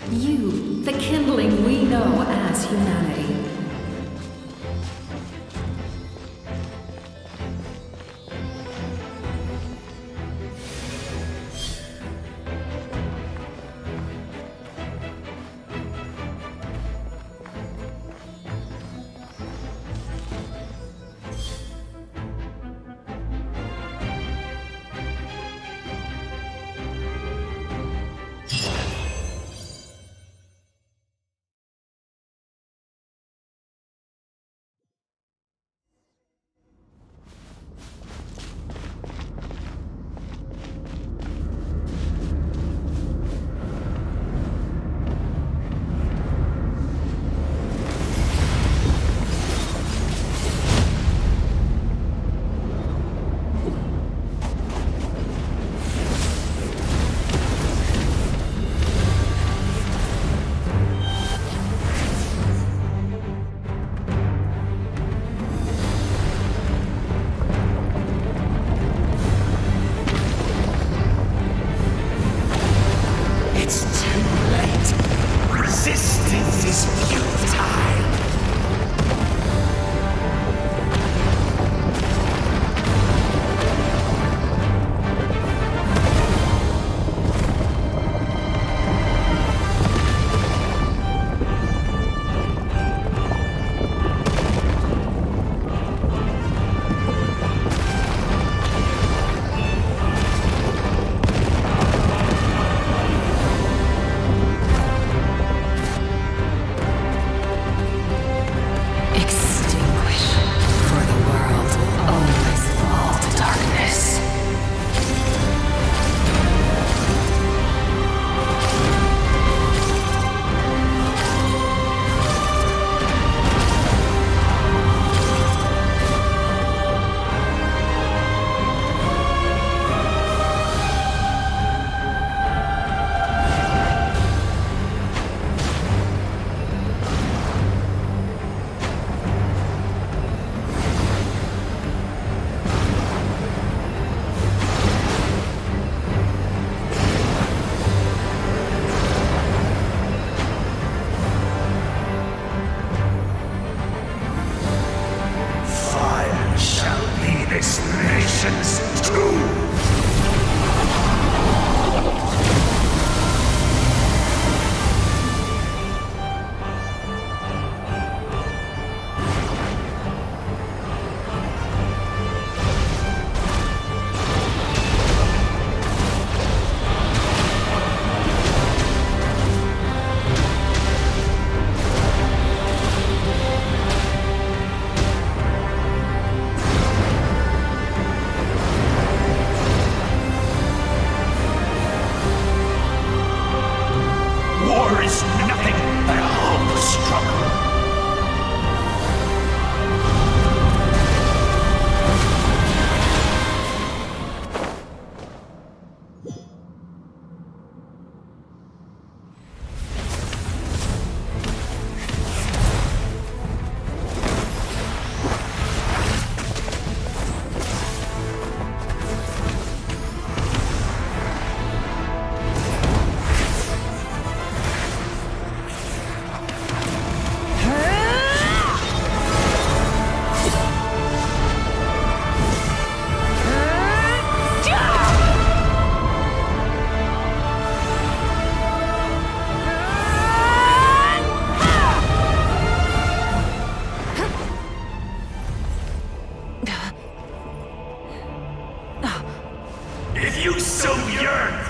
You, the kindling we know as humanity.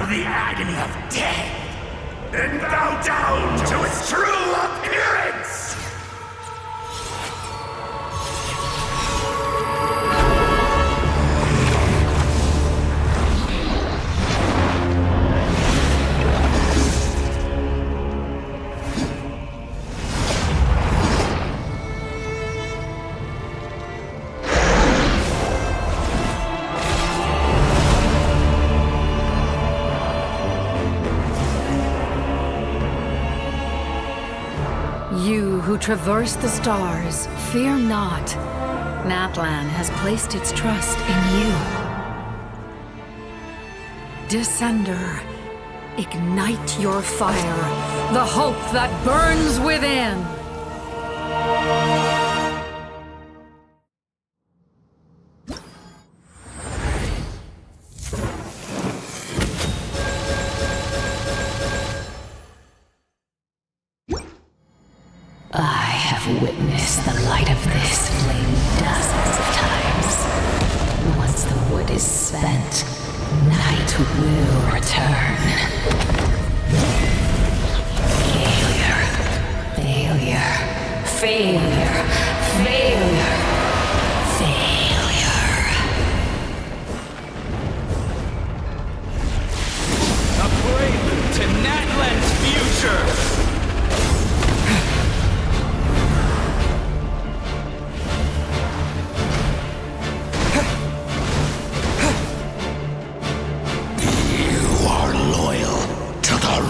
the agony of death, and bow down to its true appearance! You who traverse the stars, fear not. Natlan has placed its trust in you. Descender, ignite your fire, the hope that burns within! I have witnessed the light of this flame dozens of times. Once the wood is spent, night will return. Failure. Failure. Failure. Failure. Failure. A prelude to Natlan's future!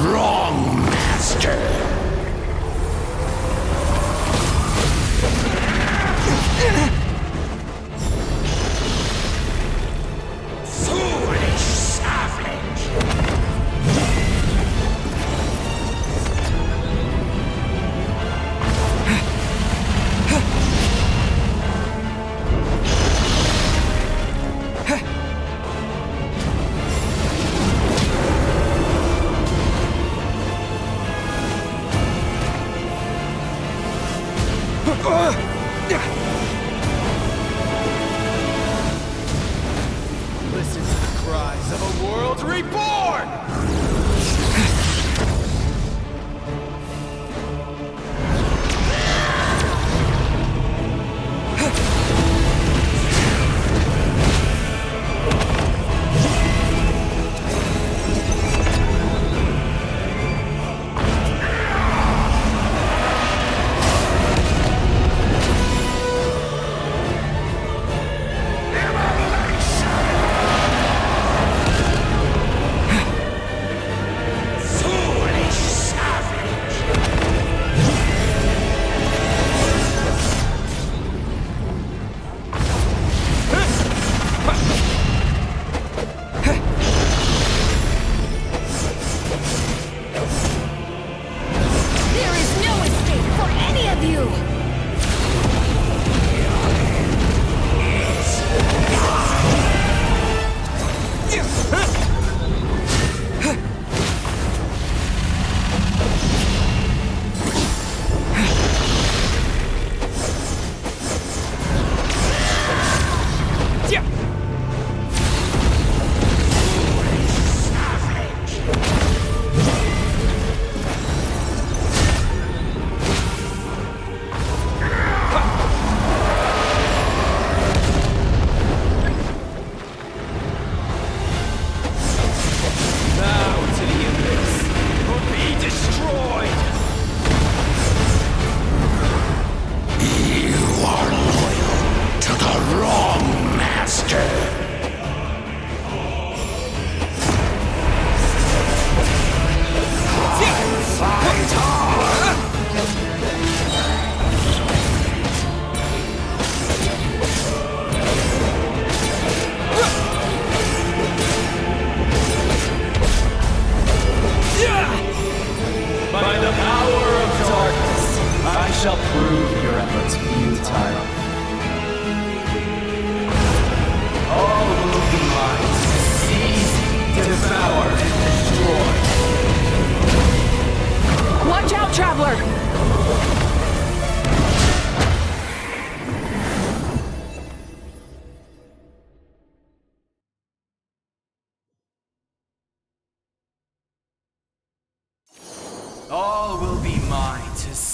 Wrong master! Foolish savage! Listen to the cries of a world reborn!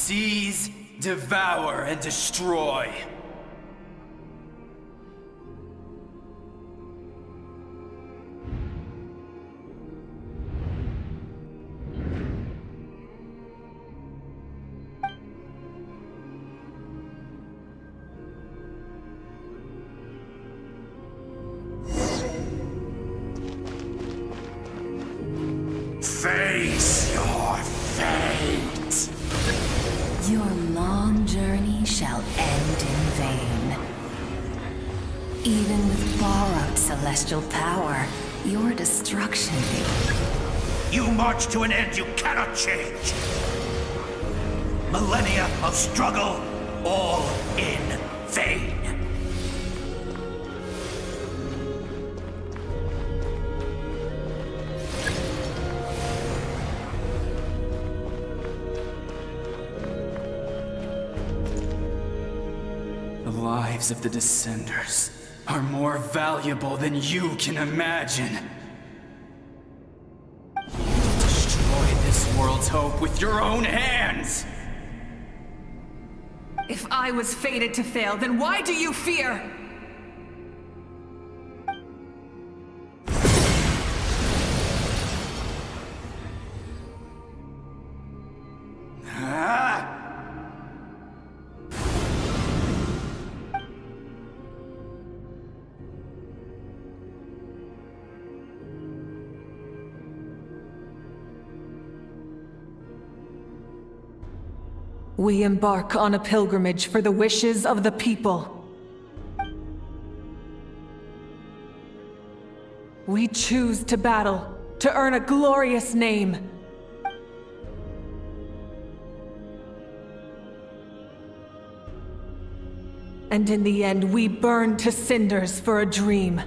Seize, devour, and destroy. Face your fate! Your long journey shall end in vain. Even with borrowed celestial power, your destruction. You march to an end you cannot change. Millennia of struggle, all in vain. The lives of the Descenders are more valuable than you can imagine. You destroyed this world's hope with your own hands! If I was fated to fail, then why do you fear? We embark on a pilgrimage for the wishes of the people. We choose to battle, to earn a glorious name. And in the end, we burn to cinders for a dream.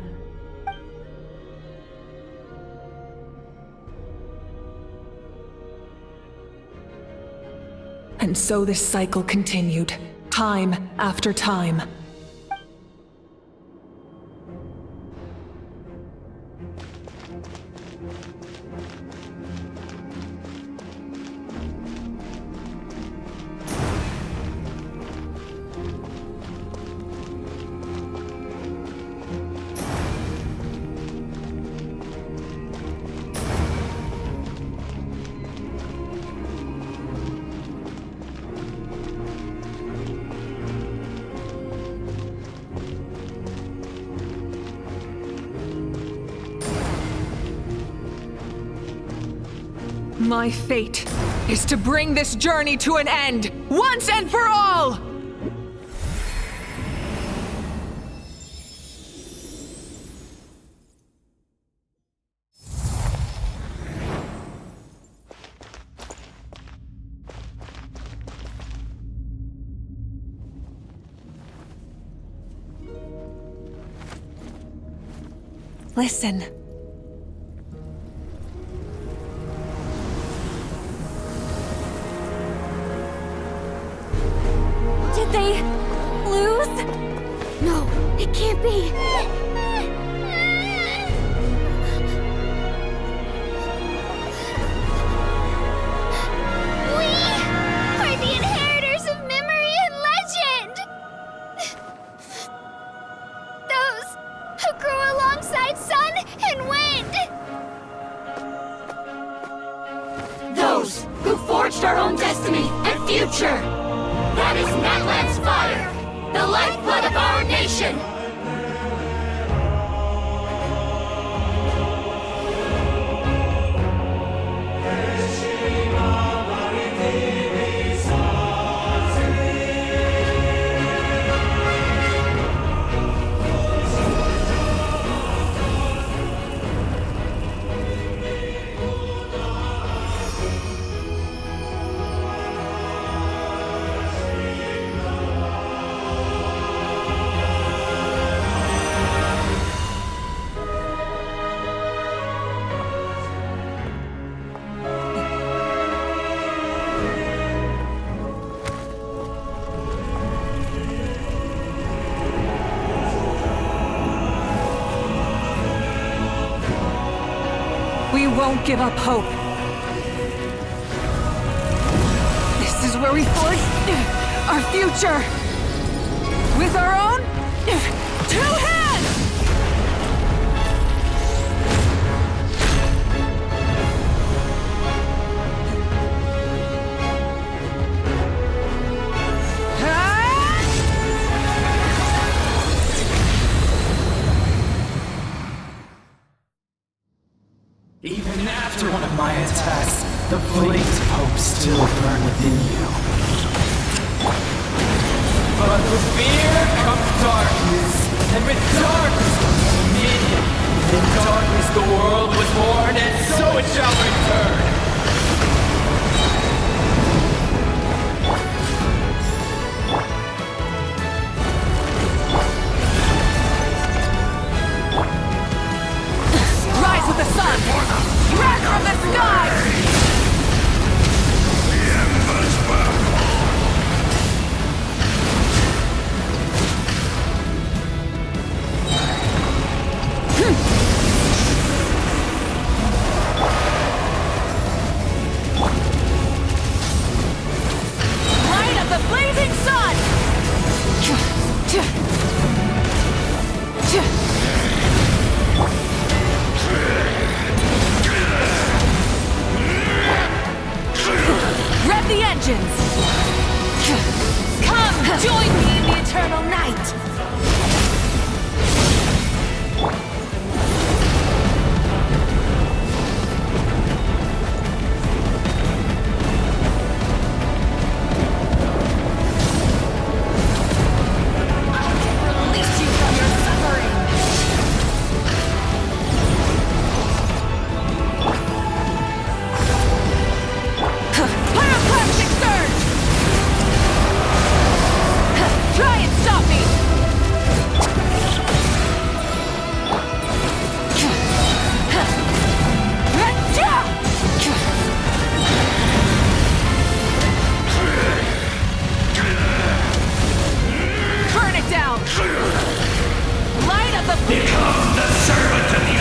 And so this cycle continued, time after time. My fate is to bring this journey to an end, once and for all! Listen. Did they lose? No, it can't be. We are the inheritors of memory and legend! Those who grew alongside sun and wind! Those who forged our own destiny and future! That is Natlan's fire, the lifeblood of our nation! We won't give up hope. This is where we forge our future with our own 2 hands! Even after one of my attacks, the flames of hope still burn within you. But with fear comes darkness, and with darkness comes dominion. In darkness the world was born, and so it shall return. Rise with the sun! Rise from the sky! The embers burn. Light of the blazing sun! Rev the engines! Come, join me in the eternal night! Release you from your suffering! Pyroclastic surge! Try and stop me! Burn it down! Light of the... Become the servant of the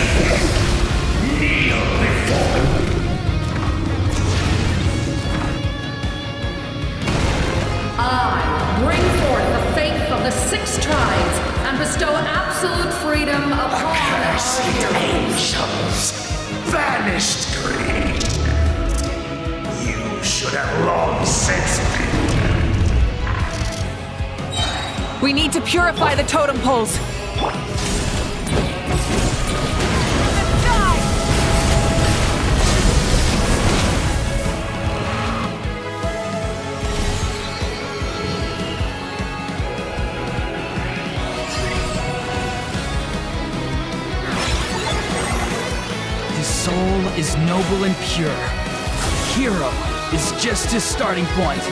kneel before him. I bring forth the faith of the 6 tribes and bestow absolute freedom upon Accursed angels, banished greed. You should have long since been dead. We need to purify the totem poles. His soul is noble and pure. Hero is just his starting point.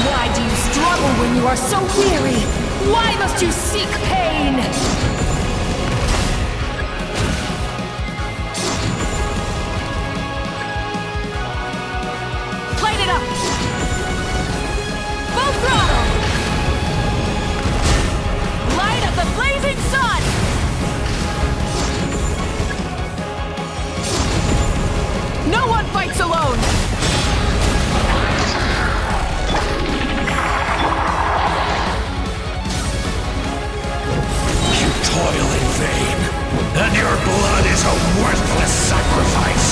Why do you struggle when you are so weary? Why must you seek pain? Light it up! Full throttle! Light of the blazing sun! No one fights alone! You toil in vain, and your blood is a worthless sacrifice.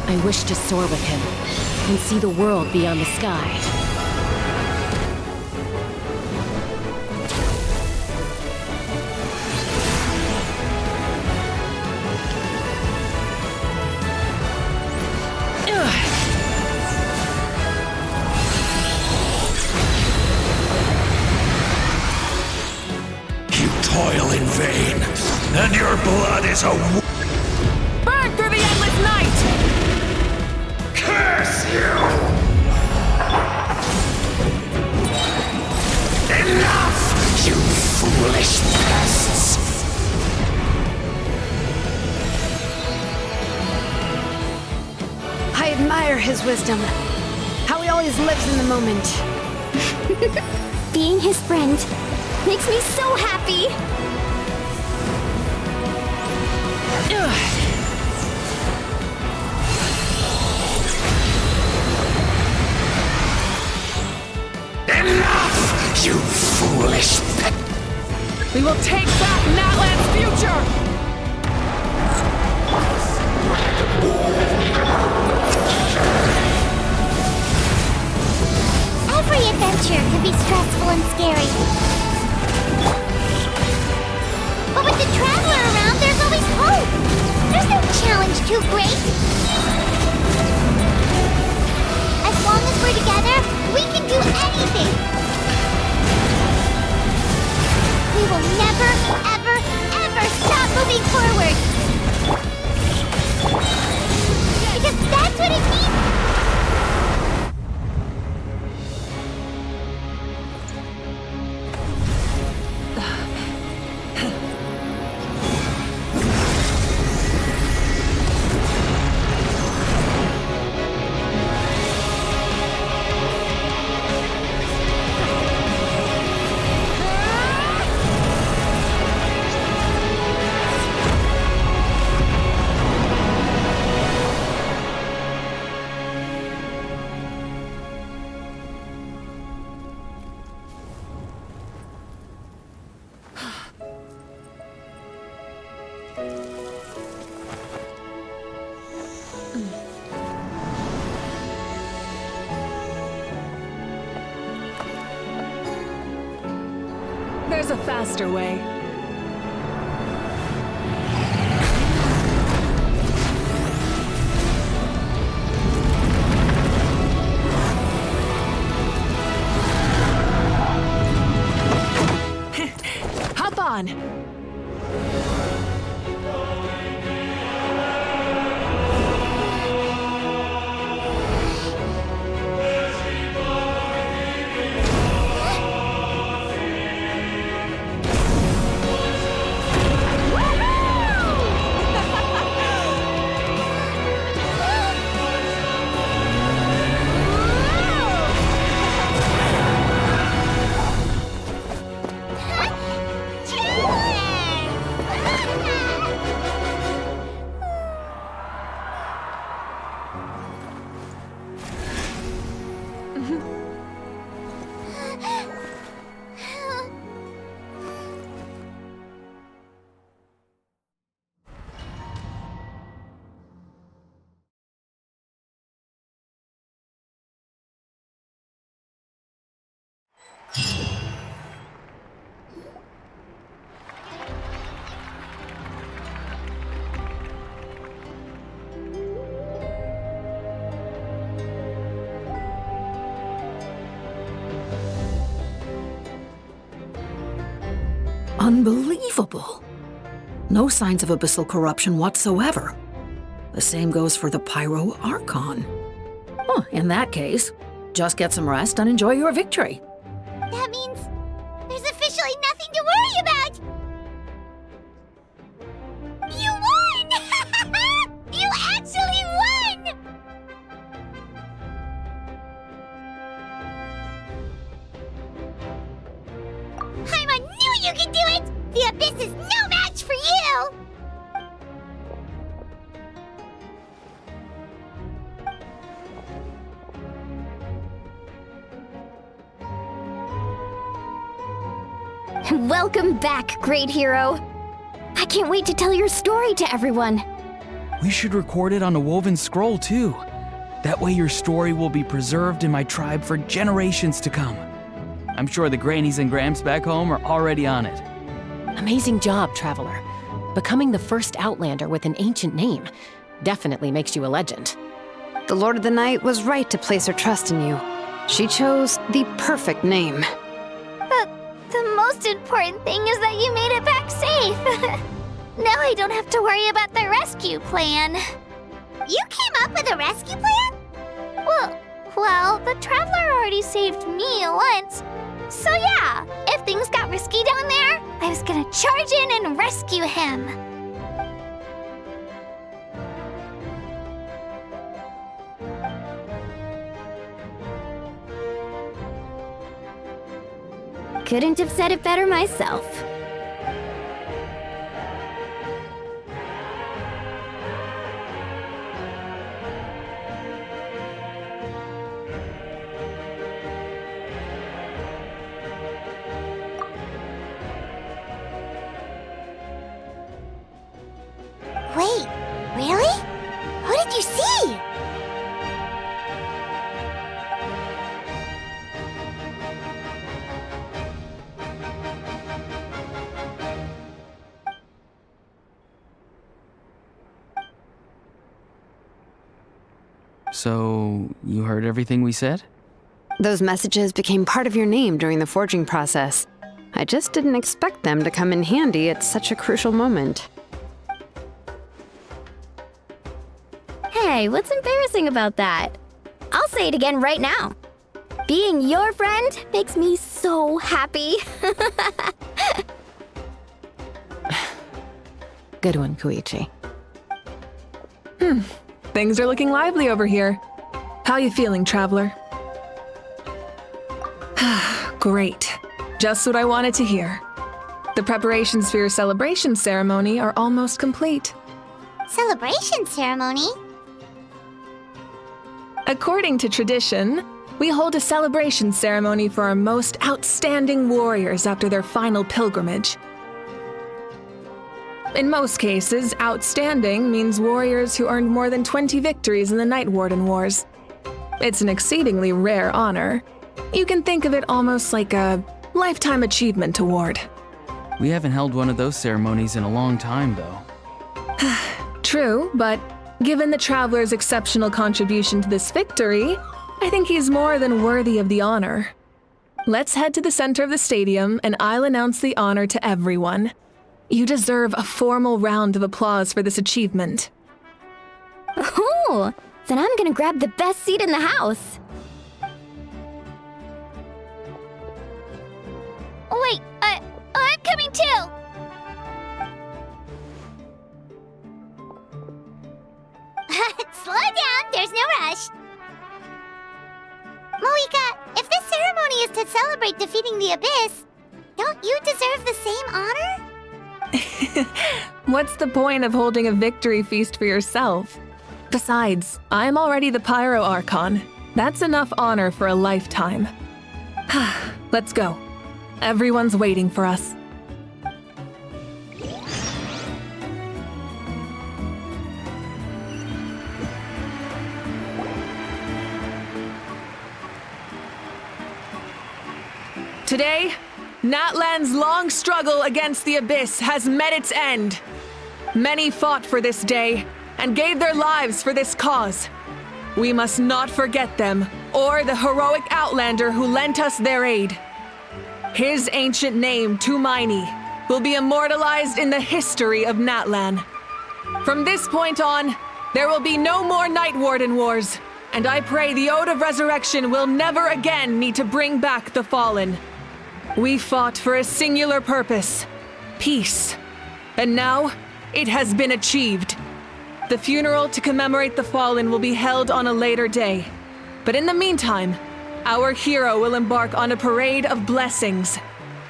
I wish to soar with him and see the world beyond the sky. You toil in vain, and your blood is a Burn through the endless night! curse you! Enough, you foolish admire his wisdom. How he always lives in the moment. Being his friend makes me so happy. Enough, you foolish pet. We will take back Natlan's future! Every adventure can be stressful and scary. But with the Traveler around, there's always hope. There's no challenge too great. As long as we're together, we can do anything. We will never, ever, ever stop moving forward. Because that's what it means. There's a faster way. Hop on! Unbelievable. No signs of abyssal corruption whatsoever. The same goes for the Pyro Archon. Huh, in that case, just get some rest and enjoy your victory. That means there's officially nothing to worry about! You won! You actually won! Paimon knew you could do it! The Abyss is no match for you! Welcome back, great hero. I can't wait to tell your story to everyone. We should record it on a woven scroll, too. That way your story will be preserved in my tribe for generations to come. I'm sure the grannies and gramps back home are already on it. Amazing job, Traveler. Becoming the first Outlander with an ancient name definitely makes you a legend. The Lord of the Night was right to place her trust in you. She chose the perfect name. The most important thing is that you made it back safe. Now I don't have to worry about the rescue plan. You came up with a rescue plan? Well, the Traveler already saved me once. So yeah, if things got risky down there, I was gonna charge in and rescue him. Couldn't have said it better myself. Wait, really? Who did you see? So, you heard everything we said? Those messages became part of your name during the forging process. I just didn't expect them to come in handy at such a crucial moment. Hey, what's embarrassing about that? I'll say it again right now. Being your friend makes me so happy. Good one, Koichi. Things are looking lively over here. How you feeling, traveler? Great. Just what I wanted to hear. The preparations for your celebration ceremony are almost complete. Celebration ceremony? According to tradition, we hold a celebration ceremony for our most outstanding warriors after their final pilgrimage. In most cases, outstanding means warriors who earned more than 20 victories in the Night Warden Wars. It's an exceedingly rare honor. You can think of it almost like a lifetime achievement award. We haven't held one of those ceremonies in a long time, though. True, but given the traveler's exceptional contribution to this victory, I think he's more than worthy of the honor. Let's head to the center of the stadium and I'll announce the honor to everyone. You deserve a formal round of applause for this achievement. Oh, then I'm gonna grab the best seat in the house. Wait, I'm coming too! Slow down, there's no rush. Moika, if this ceremony is to celebrate defeating the Abyss, don't you deserve the same honor? What's the point of holding a victory feast for yourself? Besides, I'm already the Pyro Archon. That's enough honor for a lifetime. Let's go. Everyone's waiting for us. Today, Natlan's long struggle against the Abyss has met its end. Many fought for this day and gave their lives for this cause. We must not forget them or the heroic Outlander who lent us their aid. His ancient name, Tumaini, will be immortalized in the history of Natlan. From this point on, there will be no more Night Warden Wars, and I pray the Ode of Resurrection will never again need to bring back the Fallen. We fought for a singular purpose, peace. And now, it has been achieved. The funeral to commemorate the Fallen will be held on a later day. But in the meantime, our hero will embark on a parade of blessings.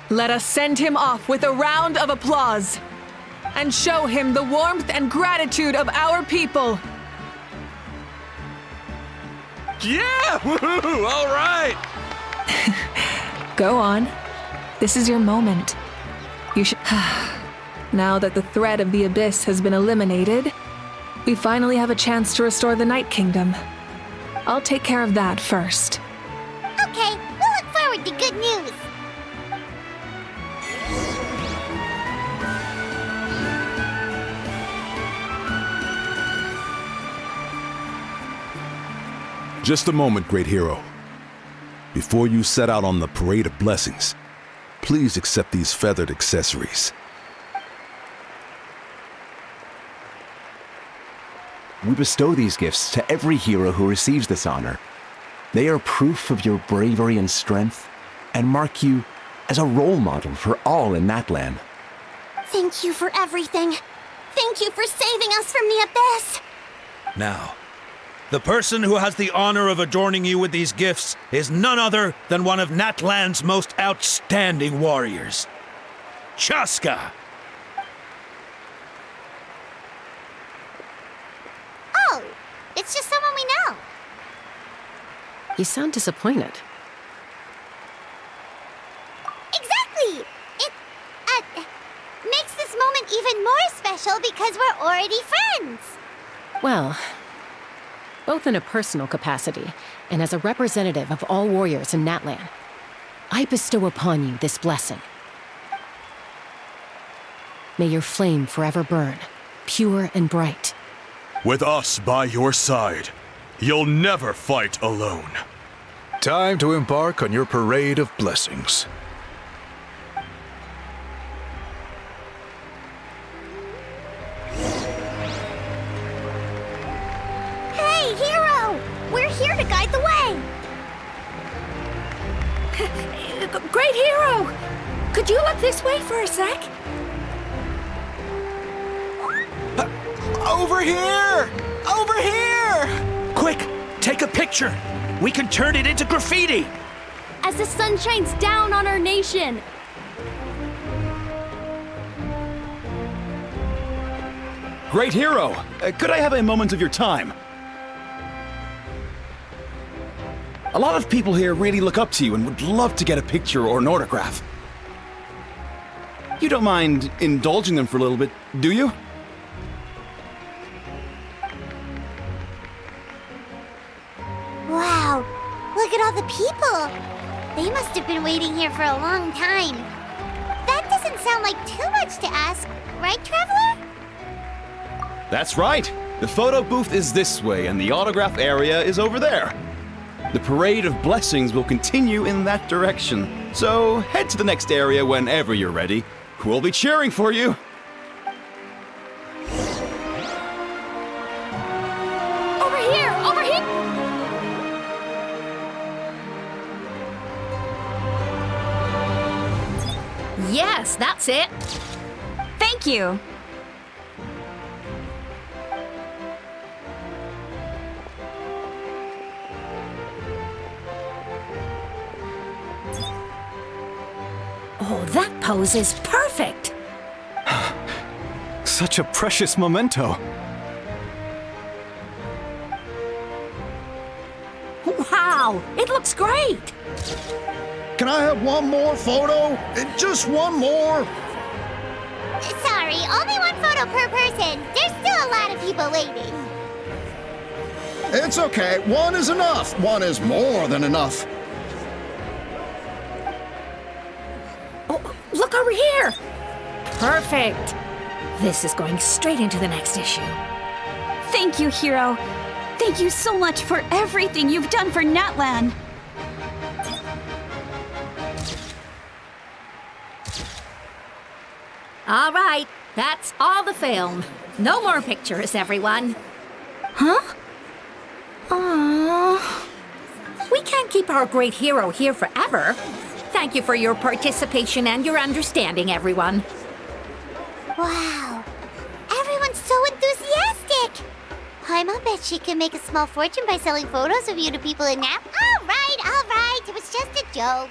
Let us send him off with a round of applause and show him the warmth and gratitude of our people. Yeah! Woohoo! All right! Go on. This is your moment. You should... Now that the threat of the Abyss has been eliminated, we finally have a chance to restore the Night Kingdom. I'll take care of that first. Okay, we'll look forward to good news. Just a moment, great hero. Before you set out on the parade of blessings, please accept these feathered accessories. We bestow these gifts to every hero who receives this honor. They are proof of your bravery and strength, and mark you as a role model for all in Natlan. Thank you for everything. Thank you for saving us from the Abyss. Now, The person who has the honor of adorning you with these gifts is none other than one of Natlan's most outstanding warriors, Chaska. Oh, it's just someone we know. You sound disappointed. Exactly! It, makes this moment even more special because we're already friends. Well, both in a personal capacity and as a representative of all warriors in Natlan, I bestow upon you this blessing. May your flame forever burn, pure and bright. With us by your side, you'll never fight alone. Time to embark on your parade of blessings. Hey, Hero! We're here to guide the way! Great Hero! Could you look this way for a sec? Over here! Over here! Quick, take a picture. We can turn it into graffiti. As the sun shines down on our nation. Great Hero! Could I have a moment of your time? A lot of people here really look up to you and would love to get a picture or an autograph. You don't mind indulging them for a little bit, do you? Wow, look at all the people. They must have been waiting here for a long time. That doesn't sound like too much to ask, right, Traveler? That's right! The photo booth is this way and the autograph area is over there. The parade of blessings will continue in that direction, so head to the next area whenever you're ready. We'll be cheering for you! Over here! Over here! Yes, that's it. Thank you. Oh, that pose is perfect. Such a precious memento. Wow, it looks great. Can I have one more photo? Just one more. Sorry, only one photo per person. There's still a lot of people waiting. It's okay. One is enough. One is more than enough. Oh, look over here. Perfect. This is going straight into the next issue. Thank you, Hero. Thank you so much for everything you've done for Natlan. All right, that's all the film. No more pictures, everyone. Huh? Aww. We can't keep our great hero here forever. Thank you for your participation and your understanding, everyone. Wow, everyone's so enthusiastic. Paimon bet she can make a small fortune by selling photos of you to people in Nap. All right, it was just a joke.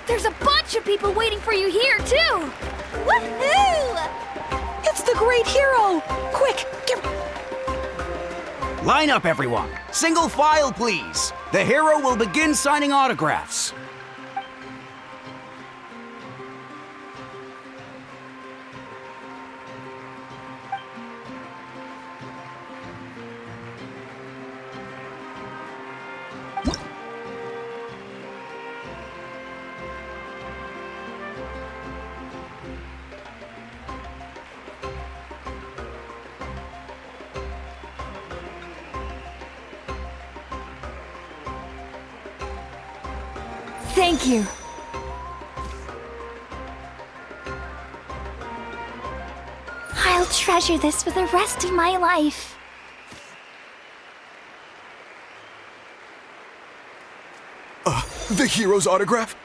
There's a bunch of people waiting for you here, too! Woohoo! It's the great hero! Quick, get... Line up, everyone. Single file, please. The hero will begin signing autographs. Thank you. I'll treasure this for the rest of my life. The hero's autograph?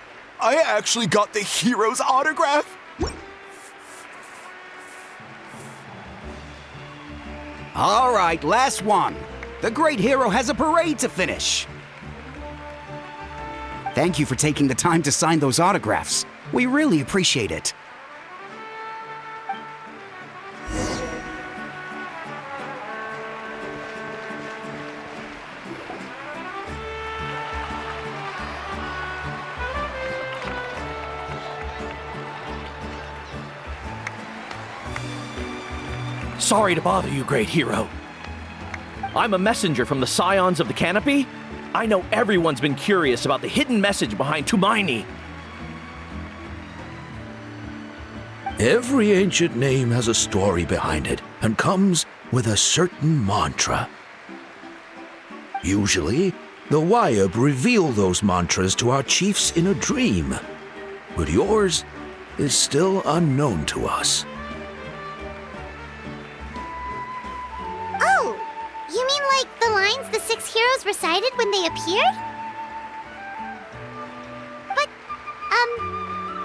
I actually got the hero's autograph? All right, last one. The great hero has a parade to finish. Thank you for taking the time to sign those autographs. We really appreciate it. Sorry to bother you, great hero. I'm a messenger from the Scions of the Canopy. I know everyone's been curious about the hidden message behind Tumaini. Every ancient name has a story behind it and comes with a certain mantra. Usually, the Wayab reveal those mantras to our chiefs in a dream, but yours is still unknown to us. Oh, you mean like the lines the 6 heroes recited when they appeared? But,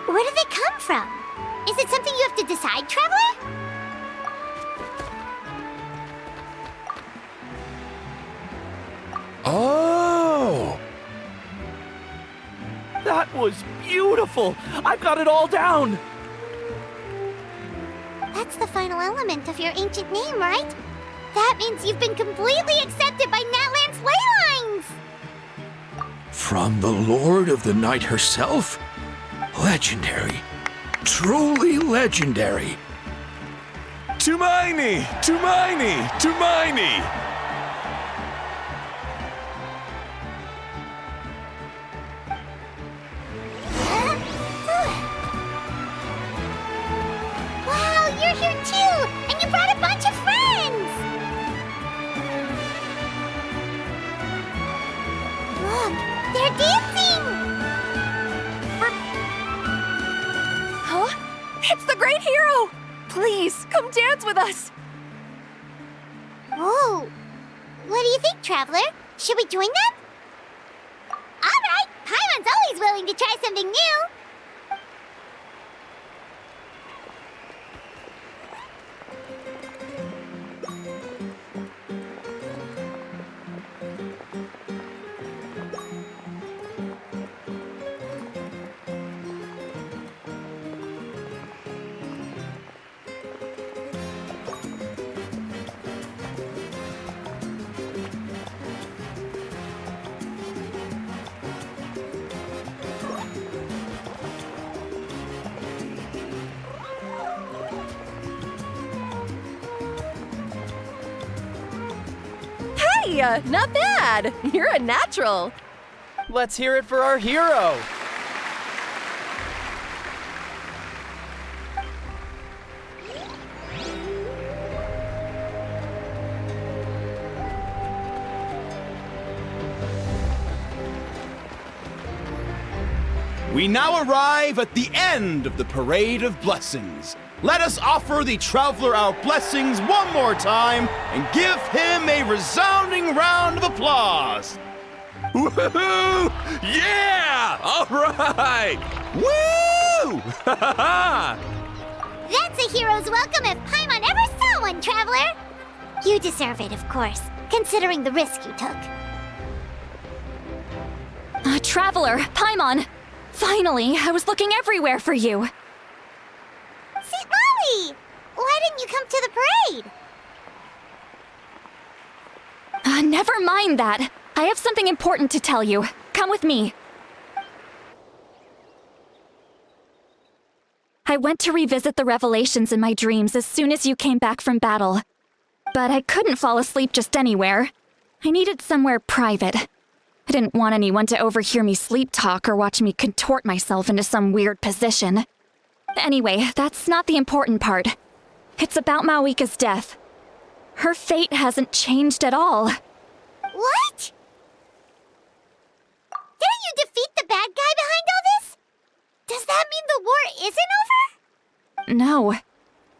where do they come from? Is it something you have to decide, Traveler? Oh! That was beautiful! I've got it all down! That's the final element of your ancient name, right? That means you've been completely accepted by Natlan's ley lines! From the Lord of the Night herself? Legendary. Truly legendary. Tumaini! Tumaini! Tumaini! Wow, you're here too! And you brought a bunch of friends! Look, they're dancing! Huh? It's the great hero! Please, come dance with us! Whoa! What do you think, Traveler? Should we join them? Alright! Paimon's always willing to try something new! Hey, not bad! You're a natural! Let's hear it for our hero! We now arrive at the end of the Parade of Blessings. Let us offer the Traveler our blessings one more time and give him a resounding round of applause. Woohoo! Yeah! All right! Woo! That's a hero's welcome if Paimon ever saw one, Traveler! You deserve it, of course, considering the risk you took. Traveler, Paimon! Finally, I was looking everywhere for you! St. Molly! Why didn't you come to the parade? Never mind that. I have something important to tell you. Come with me. I went to revisit the revelations in my dreams as soon as you came back from battle. But I couldn't fall asleep just anywhere. I needed somewhere private. I didn't want anyone to overhear me sleep talk or watch me contort myself into some weird position. Anyway, that's not the important part. It's about Mawika's death. Her fate hasn't changed at all. What? Didn't you defeat the bad guy behind all this? Does that mean the war isn't over? No.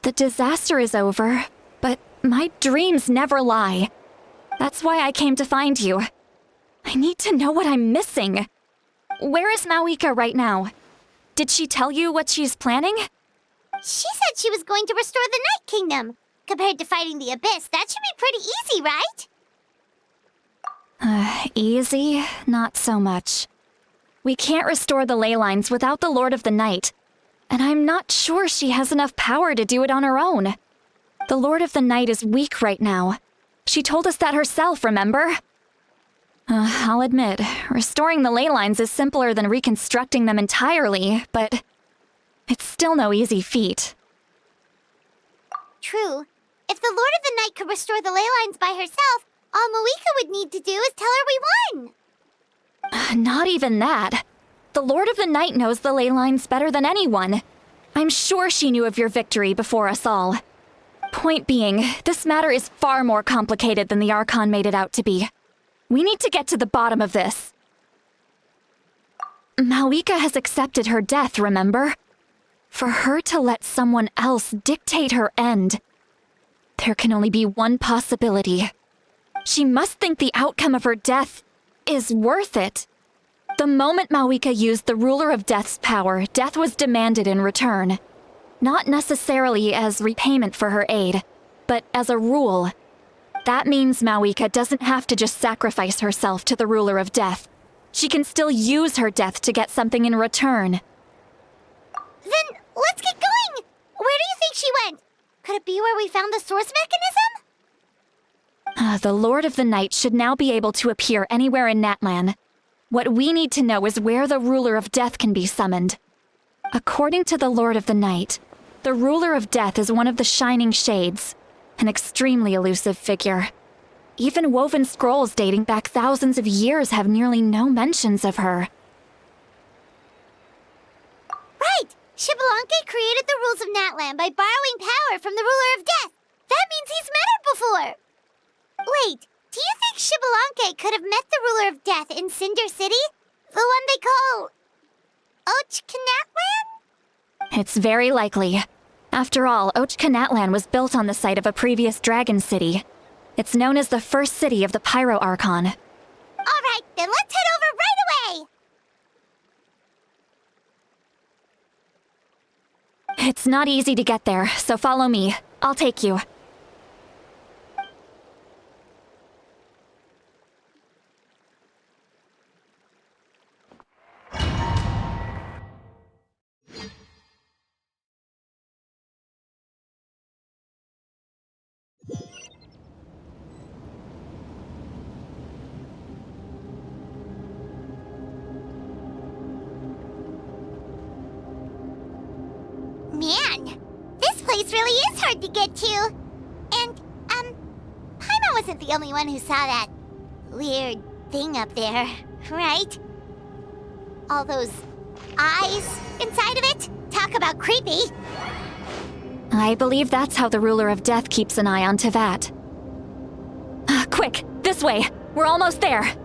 The disaster is over, but my dreams never lie. That's why I came to find you. I need to know what I'm missing. Where is Mawika right now? Did she tell you what she's planning? She said she was going to restore the Night Kingdom. Compared to fighting the Abyss, that should be pretty easy, right? Easy? Not so much. We can't restore the ley lines without the Lord of the Night, and I'm not sure she has enough power to do it on her own. The Lord of the Night is weak right now. She told us that herself, remember? I'll admit, restoring the ley lines is simpler than reconstructing them entirely, but it's still no easy feat. True. If the Lord of the Night could restore the ley lines by herself, all Moika would need to do is tell her we won. Not even that. The Lord of the Night knows the ley lines better than anyone. I'm sure she knew of your victory before us all. Point being, this matter is far more complicated than the Archon made it out to be. We need to get to the bottom of this. Mawika has accepted her death, remember? For her to let someone else dictate her end, there can only be one possibility. She must think the outcome of her death is worth it. The moment Mawika used the Ruler of Death's power, death was demanded in return. Not necessarily as repayment for her aid, but as a rule. That means Mawika doesn't have to just sacrifice herself to the Ruler of Death. She can still use her death to get something in return. Then let's get going! Where do you think she went? Could it be where we found the source mechanism? The Lord of the Night should now be able to appear anywhere in Natlan. What we need to know is where the Ruler of Death can be summoned. According to the Lord of the Night, the Ruler of Death is one of the Shining Shades, an extremely elusive figure. Even woven scrolls dating back thousands of years have nearly no mentions of her. Right! Xbalanque created the rules of Natlan by borrowing power from the Ruler of Death. That means he's met her before! Wait, do you think Xbalanque could have met the Ruler of Death in Cinder City? The one they call... Ochkanatlan? It's very likely. After all, Ochkanatlan was built on the site of a previous dragon city. It's known as the first city of the Pyro Archon. Alright, then let's head over right away! It's not easy to get there, so follow me. I'll take you. Man, this place really is hard to get to. And, Paimon wasn't the only one who saw that weird thing up there, right? All those eyes inside of it? Talk about creepy. I believe that's how the Ruler of Death keeps an eye on Tevat. Quick, this way! We're almost there!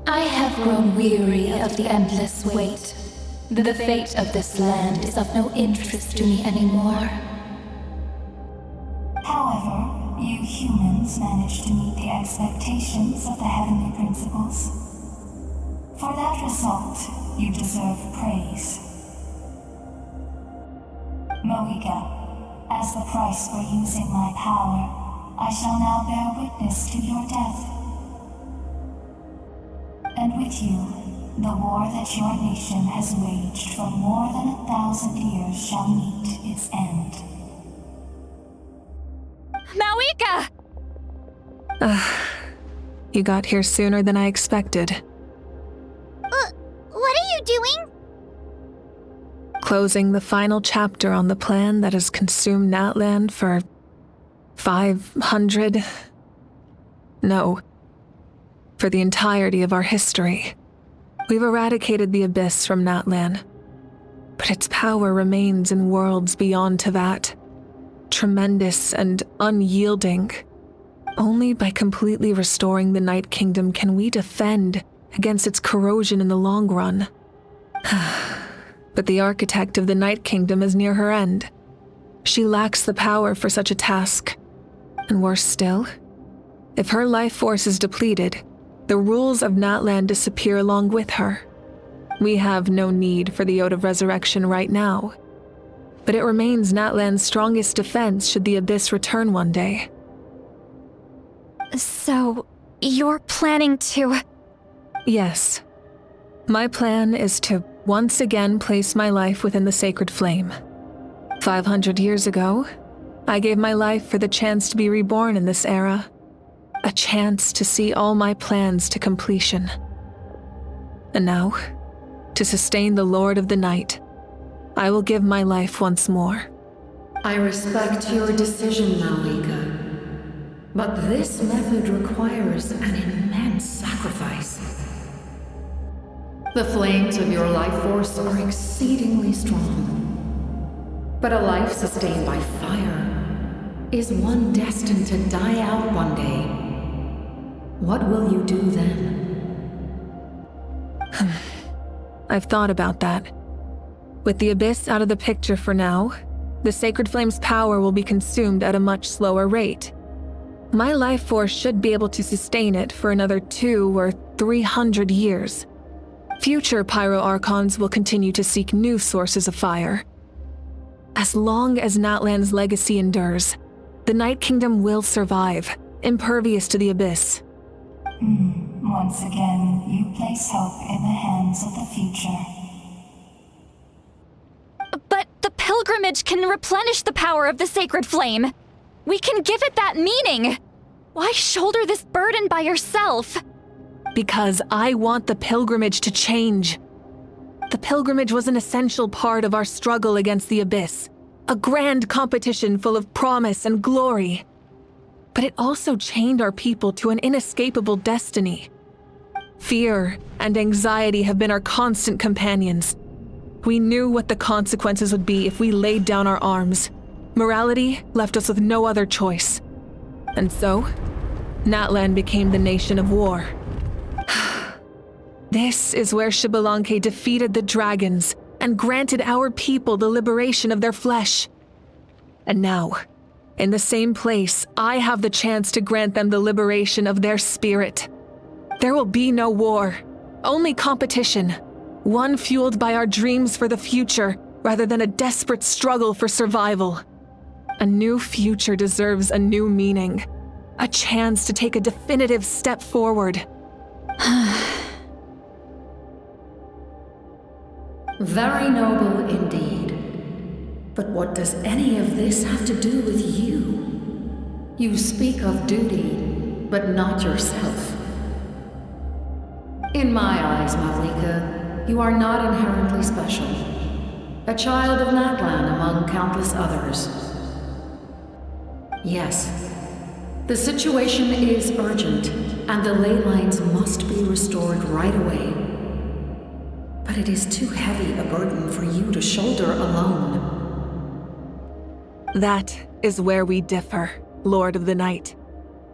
I have grown weary of the endless wait. The fate of this land is of no interest to me anymore. However, you humans managed to meet the expectations of the heavenly principles. For that result, you deserve praise. Mawika, as the price for using my power, I shall now bear witness to your death. And with you, the war that your nation has waged for more than 1,000 years shall meet its end. Mawika! You got here sooner than I expected. What are you doing? Closing the final chapter on the plan that has consumed Natlan for 500... No. For the entirety of our history. We've eradicated the Abyss from Natlan, but its power remains in worlds beyond to that. Tremendous and unyielding. Only by completely restoring the Night Kingdom can we defend against its corrosion in the long run. But the architect of the Night Kingdom is near her end. She lacks the power for such a task. And worse still, if her life force is depleted, the rules of Natlan disappear along with her. We have no need for the Ode of Resurrection right now, but it remains Natlan's strongest defense should the Abyss return one day. So, you're planning to... Yes. My plan is to once again place my life within the sacred flame. 500 years ago, I gave my life for the chance to be reborn in this era. A chance to see all my plans to completion. And now, to sustain the Lord of the Night, I will give my life once more. I respect your decision, Malika. But this method requires an immense sacrifice. The flames of your life force are exceedingly strong. But a life sustained by fire is one destined to die out one day. What will you do then? I've thought about that. With the Abyss out of the picture for now, the Sacred Flame's power will be consumed at a much slower rate. My life force should be able to sustain it for another 200 or 300 years. Future Pyro Archons will continue to seek new sources of fire. As long as Natlan's legacy endures, the Night Kingdom will survive, impervious to the Abyss. Once again, you place hope in the hands of the future. But the pilgrimage can replenish the power of the sacred flame. We can give it that meaning. Why shoulder this burden by yourself? Because I want the pilgrimage to change. The pilgrimage was an essential part of our struggle against the Abyss, a grand competition full of promise and glory. But it also chained our people to an inescapable destiny. Fear and anxiety have been our constant companions. We knew what the consequences would be if we laid down our arms. Morality left us with no other choice. And so, Natlan became the nation of war. This is where Xbalanque defeated the dragons and granted our people the liberation of their flesh. And now, in the same place, I have the chance to grant them the liberation of their spirit. There will be no war, only competition, one fueled by our dreams for the future rather than a desperate struggle for survival. A new future deserves a new meaning, a chance to take a definitive step forward. Very noble indeed. But what does any of this have to do with you? You speak of duty, but not yourself. In my eyes, Malika, you are not inherently special. A child of Natlan among countless others. Yes, the situation is urgent, and the ley lines must be restored right away. But it is too heavy a burden for you to shoulder alone. That is where we differ, Lord of the Night.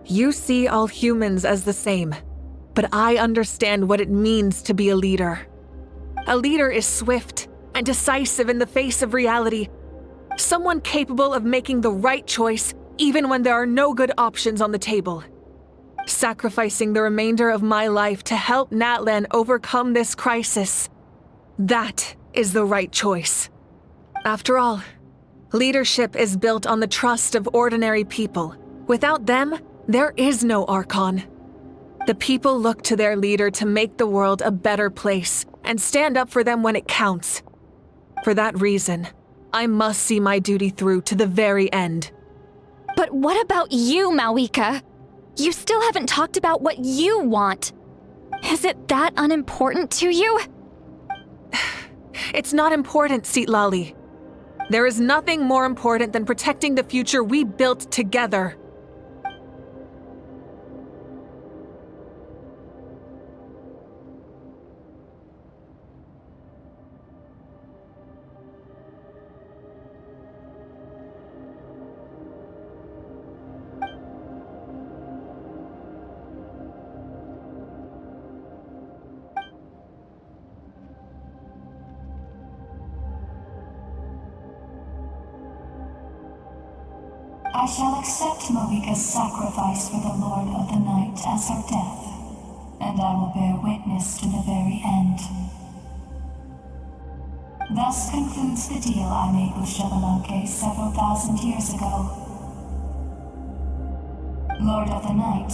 You see all humans as the same, but I understand what it means to be a leader. A leader is swift and decisive in the face of reality. Someone capable of making the right choice even when there are no good options on the table. Sacrificing the remainder of my life to help Natlan overcome this crisis. That is the right choice. After all, leadership is built on the trust of ordinary people. Without them, there is no Archon. The people look to their leader to make the world a better place and stand up for them when it counts. For that reason, I must see my duty through to the very end. But what about you, Malika? You still haven't talked about what you want. Is it that unimportant to you? It's not important, Citlali. There is nothing more important than protecting the future we built together. I shall accept Marika's sacrifice for the Lord of the Night as her death, and I will bear witness to the very end. Thus concludes the deal I made with Xbalanque several thousand years ago. Lord of the Night,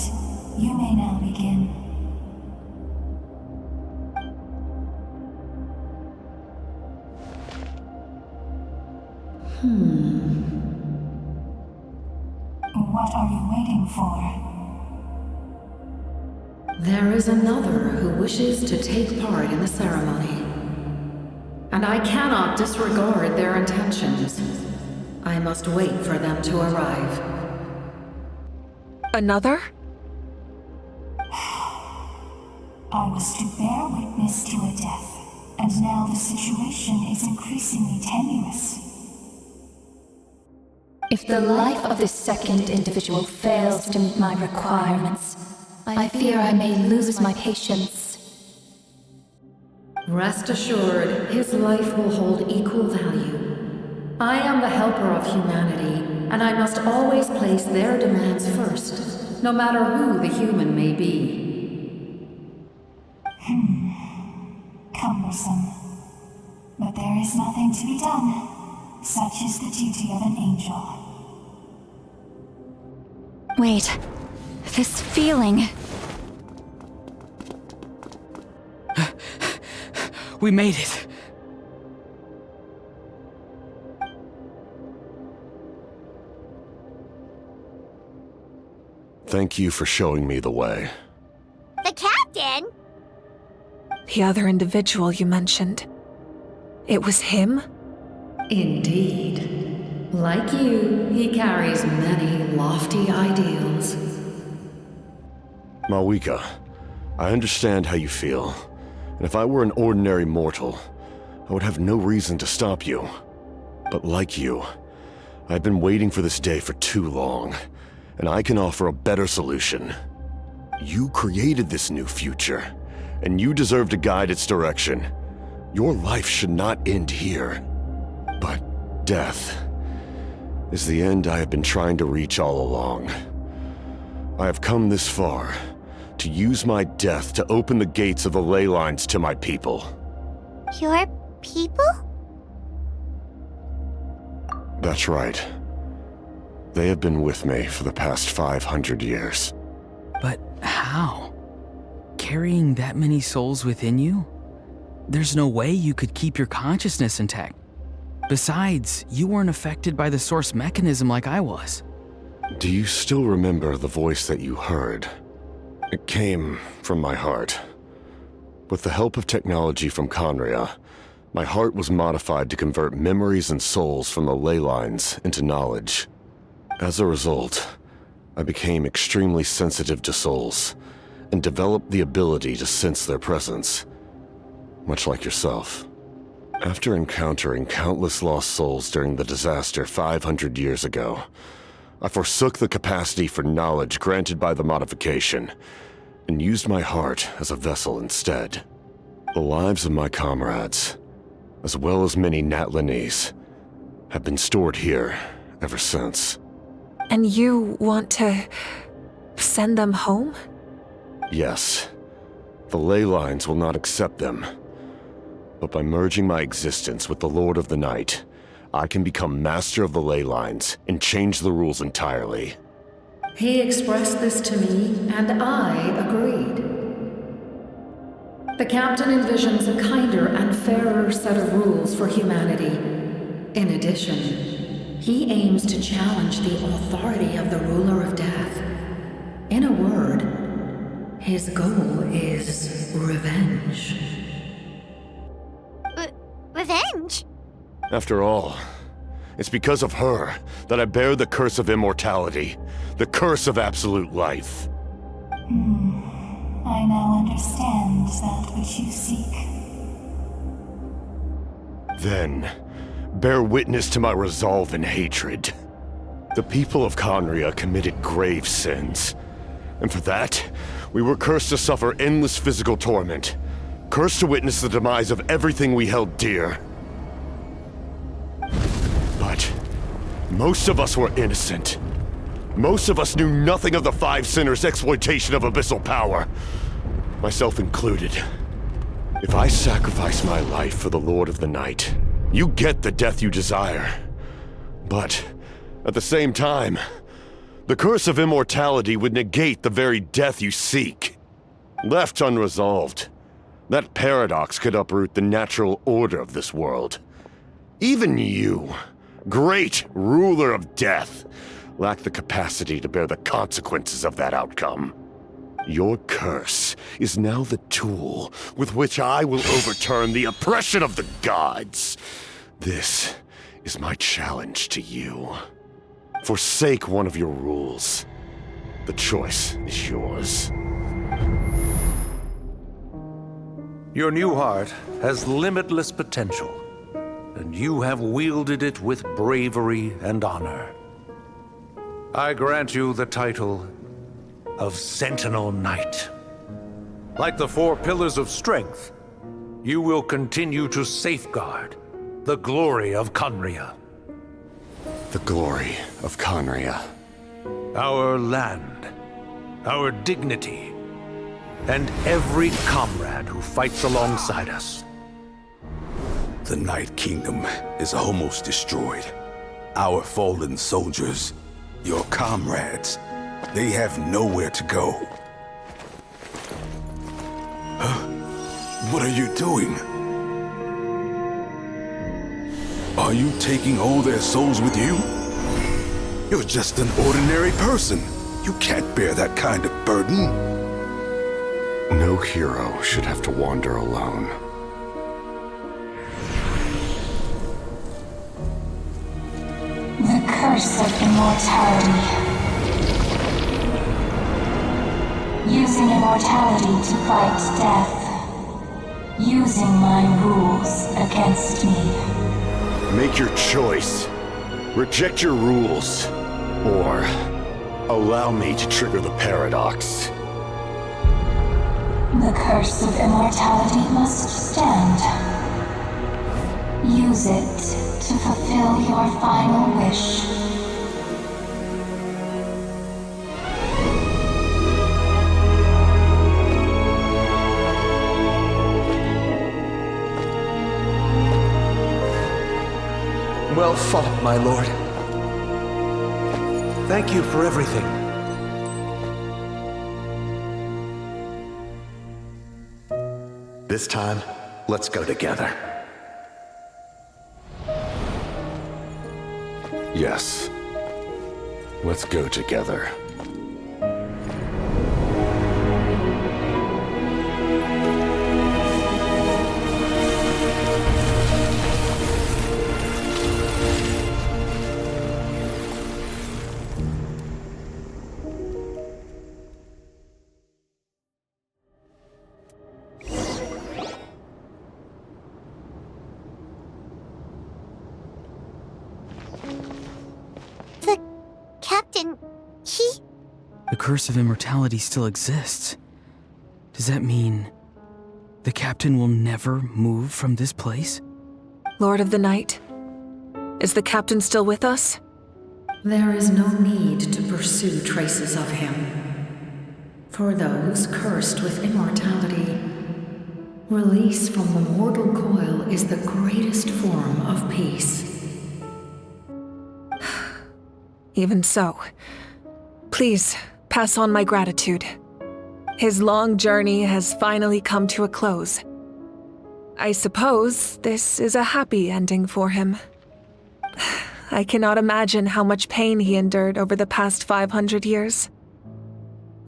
you may now begin. What are you waiting for? There is another who wishes to take part in the ceremony. And I cannot disregard their intentions. I must wait for them to arrive. Another? I was to bear witness to a death, and now the situation is increasingly tenuous. If the life of this second individual fails to meet my requirements, I fear I may lose my patience. Rest assured, his life will hold equal value. I am the helper of humanity, and I must always place their demands first, no matter who the human may be. Cumbersome. But there is nothing to be done. Such is the duty of an angel. Wait, this feeling. We made it. Thank you for showing me the way. The captain? The other individual you mentioned. It was him? Indeed. Like you, he carries many lofty ideals. Marika, I understand how you feel. And if I were an ordinary mortal, I would have no reason to stop you. But like you, I've been waiting for this day for too long, and I can offer a better solution. You created this new future, and you deserve to guide its direction. Your life should not end here. But death is the end I have been trying to reach all along. I have come this far to use my death to open the gates of the ley lines to my people. Your people? That's right. They have been with me for the past 500 years. But how? Carrying that many souls within you? There's no way you could keep your consciousness intact. Besides, you weren't affected by the source mechanism like I was. Do you still remember the voice that you heard? It came from my heart. With the help of technology from Conria, my heart was modified to convert memories and souls from the ley lines into knowledge. As a result, I became extremely sensitive to souls, and developed the ability to sense their presence, much like yourself. After encountering countless lost souls during the disaster 500 years ago, I forsook the capacity for knowledge granted by the modification, and used my heart as a vessel instead. The lives of my comrades, as well as many Natlanese, have been stored here ever since. And you want to send them home? Yes. The ley lines will not accept them. But by merging my existence with the Lord of the Night, I can become master of the ley lines and change the rules entirely. He expressed this to me, and I agreed. The captain envisions a kinder and fairer set of rules for humanity. In addition, he aims to challenge the authority of the ruler of death. In a word, his goal is revenge. Revenge? After all, it's because of her that I bear the curse of immortality, the curse of absolute life. I now understand that which you seek. Then, bear witness to my resolve and hatred. The people of Conria committed grave sins, and for that, we were cursed to suffer endless physical torment, cursed to witness the demise of everything we held dear. But most of us were innocent, Most of us knew nothing of the Five Sinners' exploitation of abyssal power, myself included. If I sacrifice my life for the Lord of the Night, you get the death you desire. But, at the same time, the curse of immortality would negate the very death you seek. Left unresolved, that paradox could uproot the natural order of this world. Even you, great ruler of death, lack the capacity to bear the consequences of that outcome. Your curse is now the tool with which I will overturn the oppression of the gods. This is my challenge to you. Forsake one of your rules. The choice is yours. Your new heart has limitless potential, and you have wielded it with bravery and honor. I grant you the title of Sentinel Knight. Like the 4 pillars of strength, you will continue to safeguard the glory of Khaenri'ah. The glory of Khaenri'ah. Our land, our dignity, and every comrade who fights alongside us. The Night Kingdom is almost destroyed. Our fallen soldiers, your comrades, they have nowhere to go. Huh? What are you doing? Are you taking all their souls with you? You're just an ordinary person. You can't bear that kind of burden. No hero should have to wander alone. The curse of immortality. Using immortality to fight death. Using my rules against me. Make your choice. Reject your rules. Or allow me to trigger the paradox. The curse of immortality must stand. Use it to fulfill your final wish. Well fought, my lord. Thank you for everything. This time, let's go together. Yes. Let's go together. The curse of immortality still exists. Does that mean the captain will never move from this place? Lord of the Night, is the captain still with us? There is no need to pursue traces of him. For those cursed with immortality, release from the mortal coil is the greatest form of peace. Even so, please pass on my gratitude. His long journey has finally come to a close. I suppose this is a happy ending for him. I cannot imagine how much pain he endured over the past 500 years,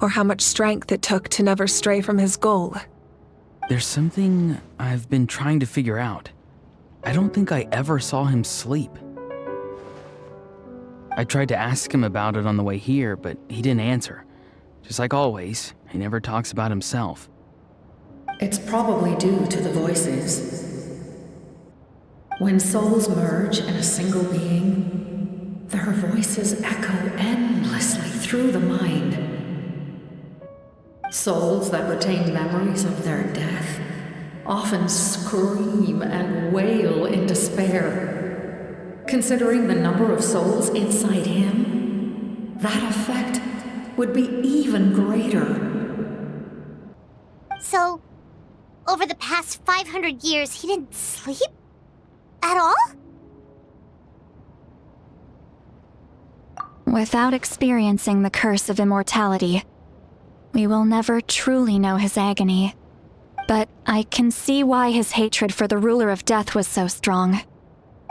or how much strength it took to never stray from his goal. There's something I've been trying to figure out. I don't think I ever saw him sleep. I tried to ask him about it on the way here, but he didn't answer. Just like always, he never talks about himself. It's probably due to the voices. When souls merge in a single being, their voices echo endlessly through the mind. Souls that retain memories of their death often scream and wail in despair. Considering the number of souls inside him, that effect would be even greater. So, over the past 500 years, he didn't sleep? At all? Without experiencing the curse of immortality, we will never truly know his agony. But I can see why his hatred for the ruler of death was so strong.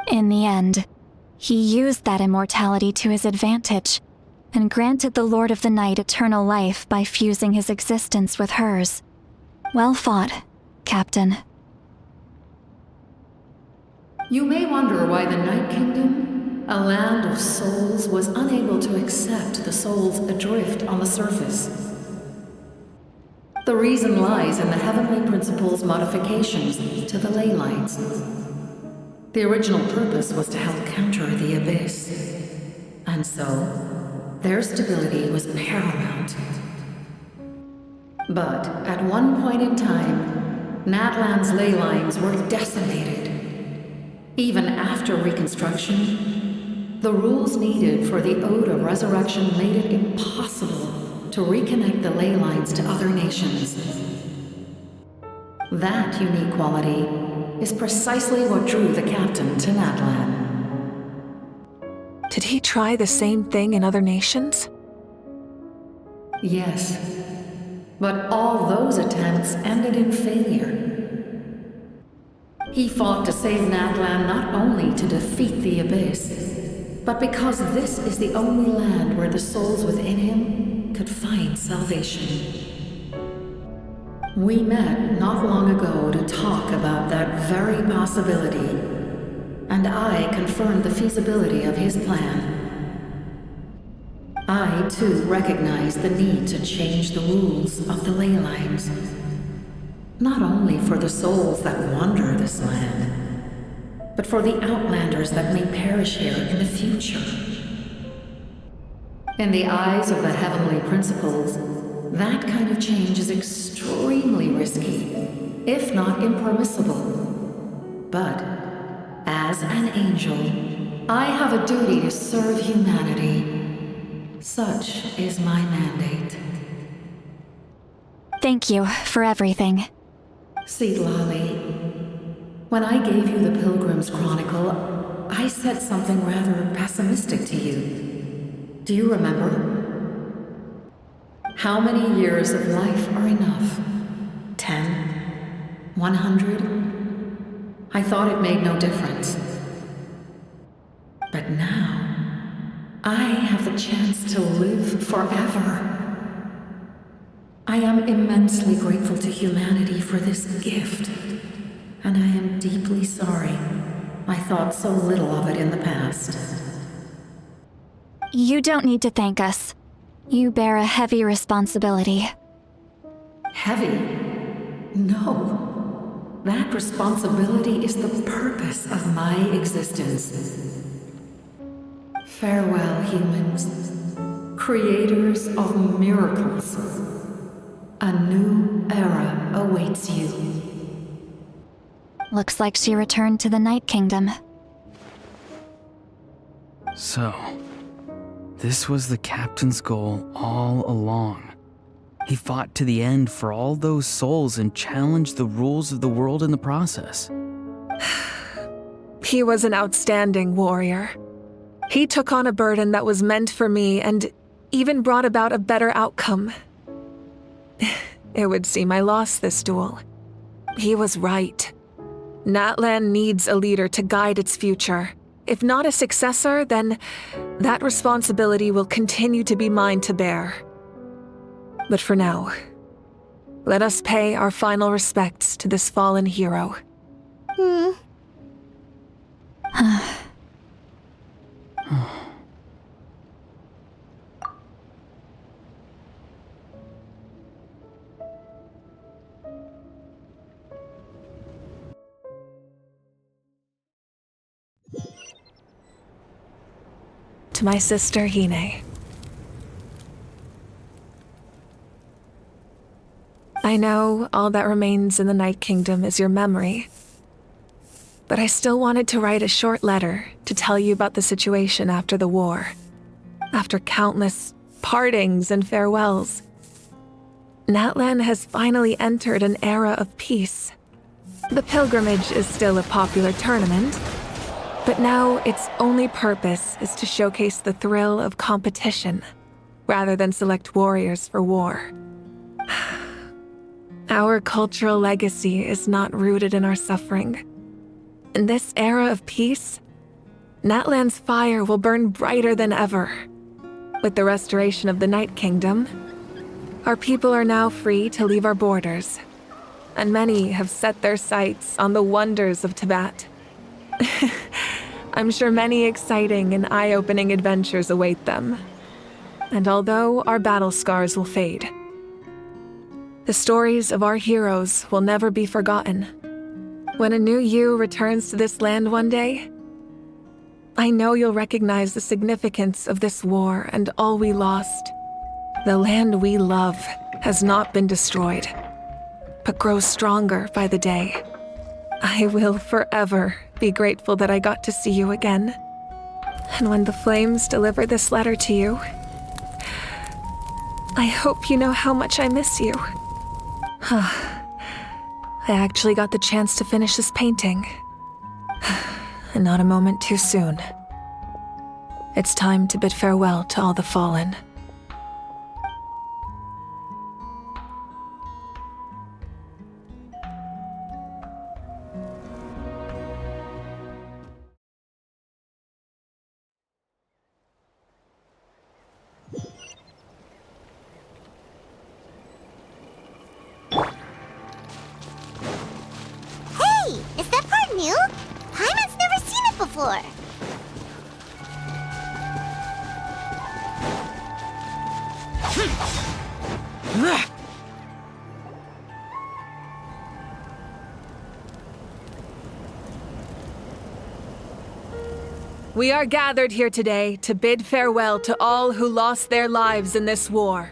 In the end, he used that immortality to his advantage, and granted the Lord of the Night eternal life by fusing his existence with hers. Well fought, Captain. You may wonder why the Night Kingdom, a land of souls, was unable to accept the souls adrift on the surface. The reason lies in the Heavenly Principle's modifications to the ley lines. The original purpose was to help counter the Abyss, and so their stability was paramount. But at one point in time, Natlan's ley lines were decimated. Even after reconstruction, the rules needed for the Ode of Resurrection made it impossible to reconnect the ley lines to other nations. That unique quality is precisely what drew the captain to Natlan. Did he try the same thing in other nations? Yes, but all those attempts ended in failure. He fought to save Natlan not only to defeat the Abyss, but because this is the only land where the souls within him could find salvation. We met not long ago to talk about that very possibility, and I confirmed the feasibility of his plan. I, too, recognized the need to change the rules of the ley lines, not only for the souls that wander this land, but for the outlanders that may perish here in the future. In the eyes of the Heavenly Principles, that kind of change is extremely risky, if not impermissible. But, as an angel, I have a duty to serve humanity. Such is my mandate. Thank you for everything. Seedlolly, when I gave you the Pilgrim's Chronicle, I said something rather pessimistic to you. Do you remember? How many years of life are enough? 10? 100? I thought it made no difference. But now, I have the chance to live forever. I am immensely grateful to humanity for this gift, and I am deeply sorry I thought so little of it in the past. You don't need to thank us. You bear a heavy responsibility. Heavy? No. That responsibility is the purpose of my existence. Farewell, humans. Creators of miracles. A new era awaits you. Looks like she returned to the Night Kingdom. So, this was the captain's goal all along. He fought to the end for all those souls and challenged the rules of the world in the process. He was an outstanding warrior. He took on a burden that was meant for me and even brought about a better outcome. It would seem I lost this duel. He was right. Natlan needs a leader to guide its future. If not a successor, then that responsibility will continue to be mine to bear. But for now, let us pay our final respects to this fallen hero. To my sister, Hine. I know all that remains in the Night Kingdom is your memory, but I still wanted to write a short letter to tell you about the situation after the war. After countless partings and farewells, Natlan has finally entered an era of peace. The pilgrimage is still a popular tournament, but now its only purpose is to showcase the thrill of competition, rather than select warriors for war. Our cultural legacy is not rooted in our suffering. In this era of peace, Natlan's fire will burn brighter than ever. With the restoration of the Night Kingdom, our people are now free to leave our borders, and many have set their sights on the wonders of Tibet. I'm sure many exciting and eye-opening adventures await them. And although our battle scars will fade, the stories of our heroes will never be forgotten. When a new you returns to this land one day, I know you'll recognize the significance of this war and all we lost. The land we love has not been destroyed, but grows stronger by the day. I will forever be grateful that I got to see you again. And when the flames deliver this letter to you, I hope you know how much I miss you. I actually got the chance to finish this painting. And not a moment too soon. It's time to bid farewell to all the fallen. Hey! Is that part new? Paimon's never seen it before. We are gathered here today to bid farewell to all who lost their lives in this war.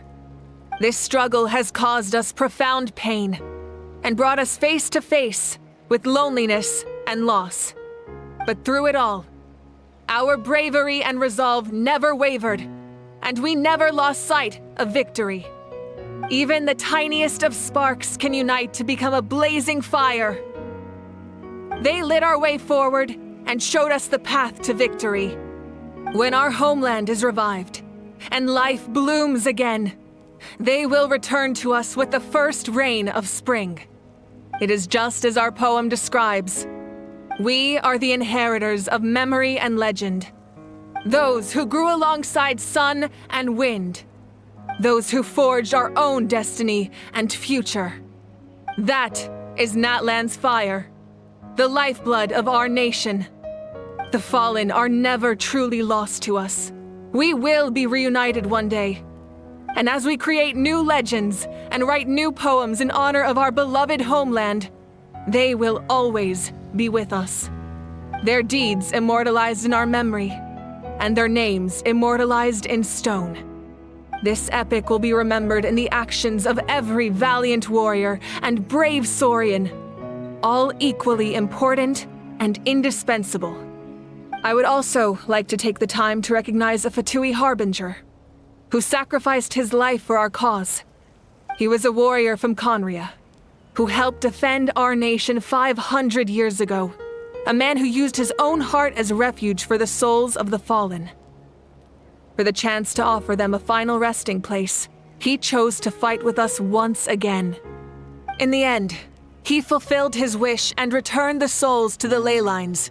This struggle has caused us profound pain and brought us face to face with loneliness and loss. But through it all, our bravery and resolve never wavered, and we never lost sight of victory. Even the tiniest of sparks can unite to become a blazing fire. They lit our way forward and showed us the path to victory. When our homeland is revived and life blooms again, they will return to us with the first rain of spring. It is just as our poem describes. We are the inheritors of memory and legend. Those who grew alongside sun and wind. Those who forged our own destiny and future. That is Natlan's fire, the lifeblood of our nation. The fallen are never truly lost to us. We will be reunited one day. And as we create new legends and write new poems in honor of our beloved homeland, they will always be with us. Their deeds immortalized in our memory, and their names immortalized in stone. This epic will be remembered in the actions of every valiant warrior and brave Saurian, all equally important and indispensable. I would also like to take the time to recognize a Fatui Harbinger, who sacrificed his life for our cause. He was a warrior from Conria, who helped defend our nation 500 years ago, a man who used his own heart as refuge for the souls of the fallen. For the chance to offer them a final resting place, he chose to fight with us once again. In the end, he fulfilled his wish and returned the souls to the ley lines.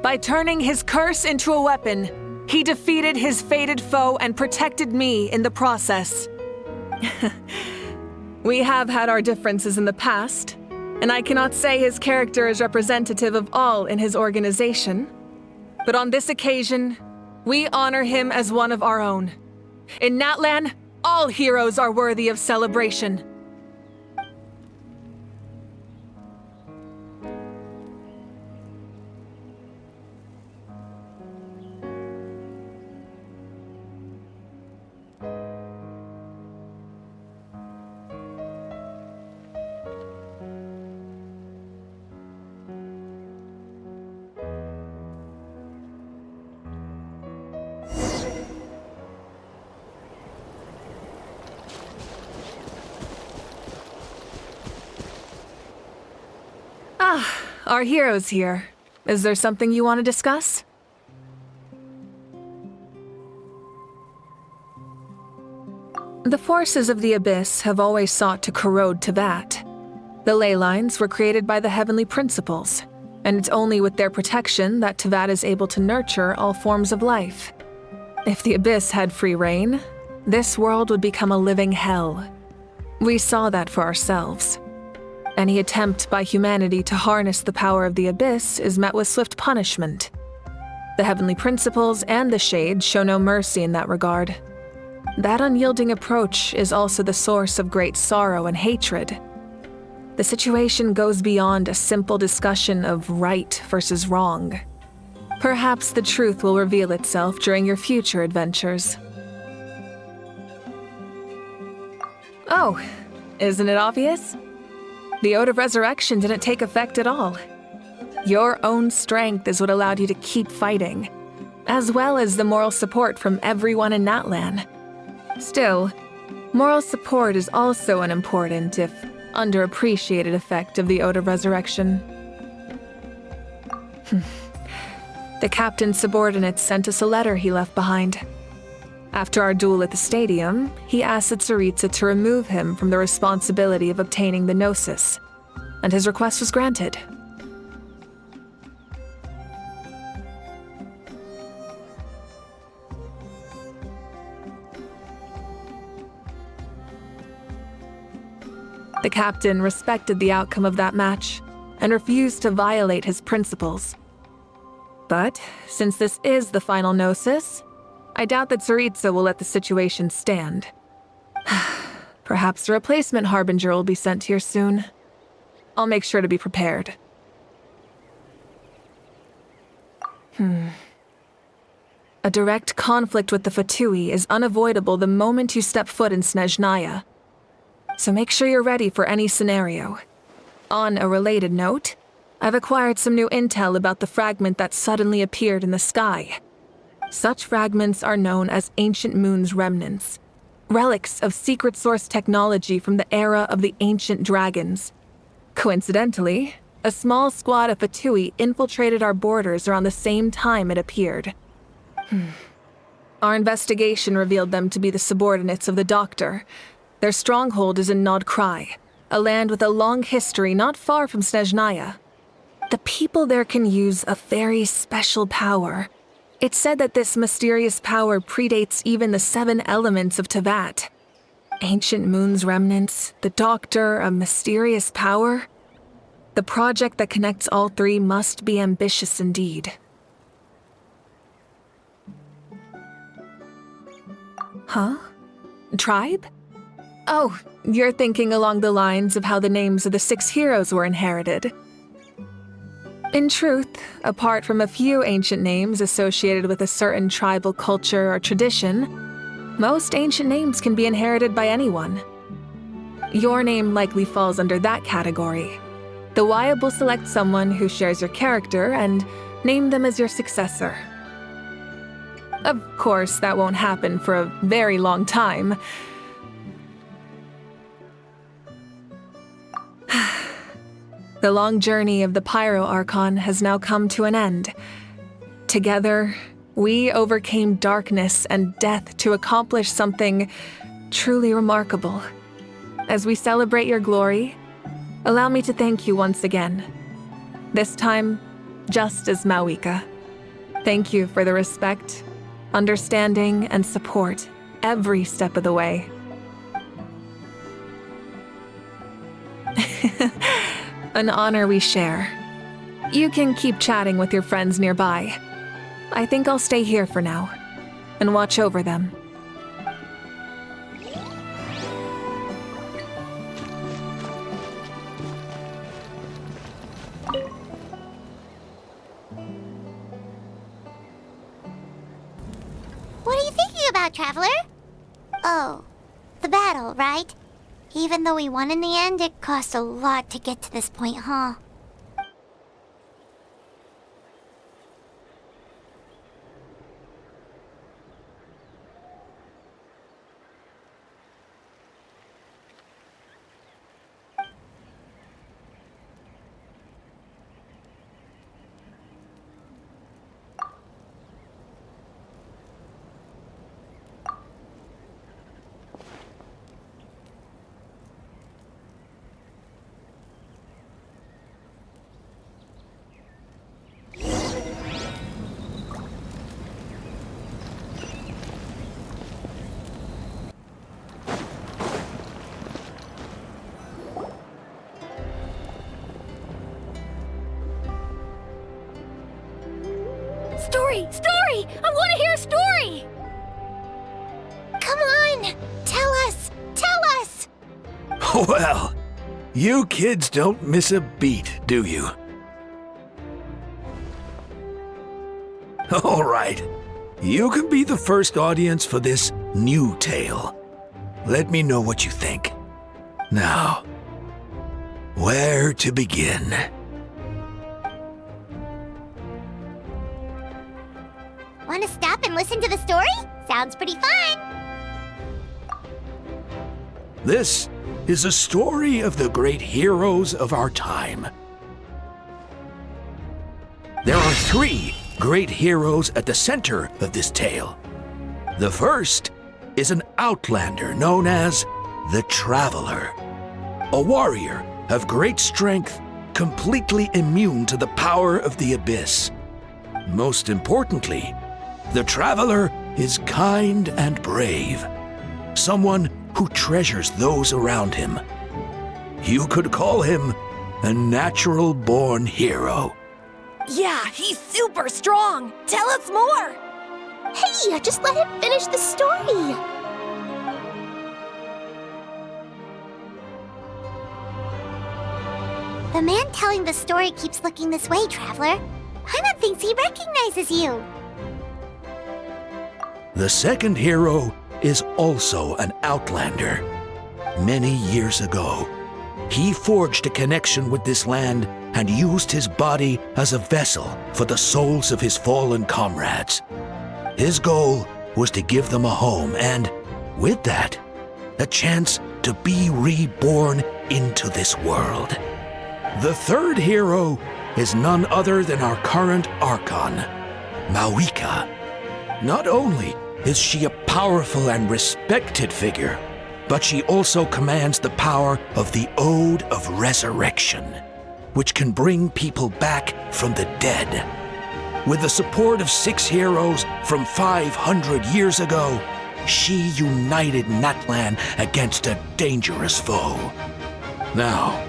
By turning his curse into a weapon, he defeated his fated foe and protected me in the process. We have had our differences in the past, and I cannot say his character is representative of all in his organization. But on this occasion, we honor him as one of our own. In Natlan, all heroes are worthy of celebration. our hero's here. Is there something you want to discuss? The forces of the Abyss have always sought to corrode Teyvat. The ley lines were created by the Heavenly Principles, and it's only with their protection that Teyvat is able to nurture all forms of life. If the Abyss had free reign, this world would become a living hell. We saw that for ourselves. Any attempt by humanity to harness the power of the Abyss is met with swift punishment. The Heavenly Principles and the Shade show no mercy in that regard. That unyielding approach is also the source of great sorrow and hatred. The situation goes beyond a simple discussion of right versus wrong. Perhaps the truth will reveal itself during your future adventures. Oh, isn't it obvious? The Ode of Resurrection didn't take effect at all. Your own strength is what allowed you to keep fighting, as well as the moral support from everyone in Natlan. Still, moral support is also an important, if underappreciated, effect of the Ode of Resurrection. The captain's subordinates sent us a letter he left behind. After our duel at the stadium, he asked Tsaritsa to remove him from the responsibility of obtaining the Gnosis, and his request was granted. The captain respected the outcome of that match and refused to violate his principles. But since this is the final Gnosis, I doubt that Tsaritsa will let the situation stand. Perhaps a replacement Harbinger will be sent here soon. I'll make sure to be prepared. A direct conflict with the Fatui is unavoidable the moment you step foot in Snezhnaya. So make sure you're ready for any scenario. On a related note, I've acquired some new intel about the fragment that suddenly appeared in the sky. Such fragments are known as Ancient Moon's remnants, relics of secret source technology from the era of the ancient dragons. Coincidentally, a small squad of Fatui infiltrated our borders around the same time it appeared. Our investigation revealed them to be the subordinates of the Doctor. Their stronghold is in Nod Krai, a land with a long history not far from Snezhnaya. The people there can use a very special power. It's said that this mysterious power predates even the 7 elements of Teyvat. Ancient Moon's remnants, the Doctor, a mysterious power. The project that connects all 3 must be ambitious indeed. Huh? Tribe? Oh, you're thinking along the lines of how the names of the 6 heroes were inherited. In truth, apart from a few ancient names associated with a certain tribal culture or tradition, most ancient names can be inherited by anyone. Your name likely falls under that category. The Wyab will select someone who shares your character and name them as your successor. Of course, that won't happen for a very long time. The long journey of the Pyro Archon has now come to an end. Together, we overcame darkness and death to accomplish something truly remarkable. As we celebrate your glory, allow me to thank you once again. This time, just as Mawika. Thank you for the respect, understanding, and support every step of the way. An honor we share. You can keep chatting with your friends nearby. I think I'll stay here for now and watch over them. What are you thinking about, Traveler? Oh, the battle, right? Even though we won in the end, it cost a lot to get to this point, huh? Story! Story! I want to hear a story! Come on! Tell us! Tell us! Well, you kids don't miss a beat, do you? All right. You can be the first audience for this new tale. Let me know what you think. Now, where to begin? Want to stop and listen to the story? Sounds pretty fun. This is a story of the great heroes of our time. There are 3 great heroes at the center of this tale. The first is an outlander known as the Traveler, a warrior of great strength, completely immune to the power of the abyss. Most importantly, the Traveler is kind and brave, someone who treasures those around him. You could call him a natural-born hero. Yeah, he's super strong! Tell us more! Hey, just let him finish the story! The man telling the story keeps looking this way, Traveler. Paimon thinks he recognizes you. The second hero is also an outlander. Many years ago, he forged a connection with this land and used his body as a vessel for the souls of his fallen comrades. His goal was to give them a home and, with that, a chance to be reborn into this world. The third hero is none other than our current Archon, Mawika. Not only is she a powerful and respected figure, but she also commands the power of the Ode of Resurrection, which can bring people back from the dead. With the support of 6 heroes from 500 years ago, she united Natlan against a dangerous foe. Now,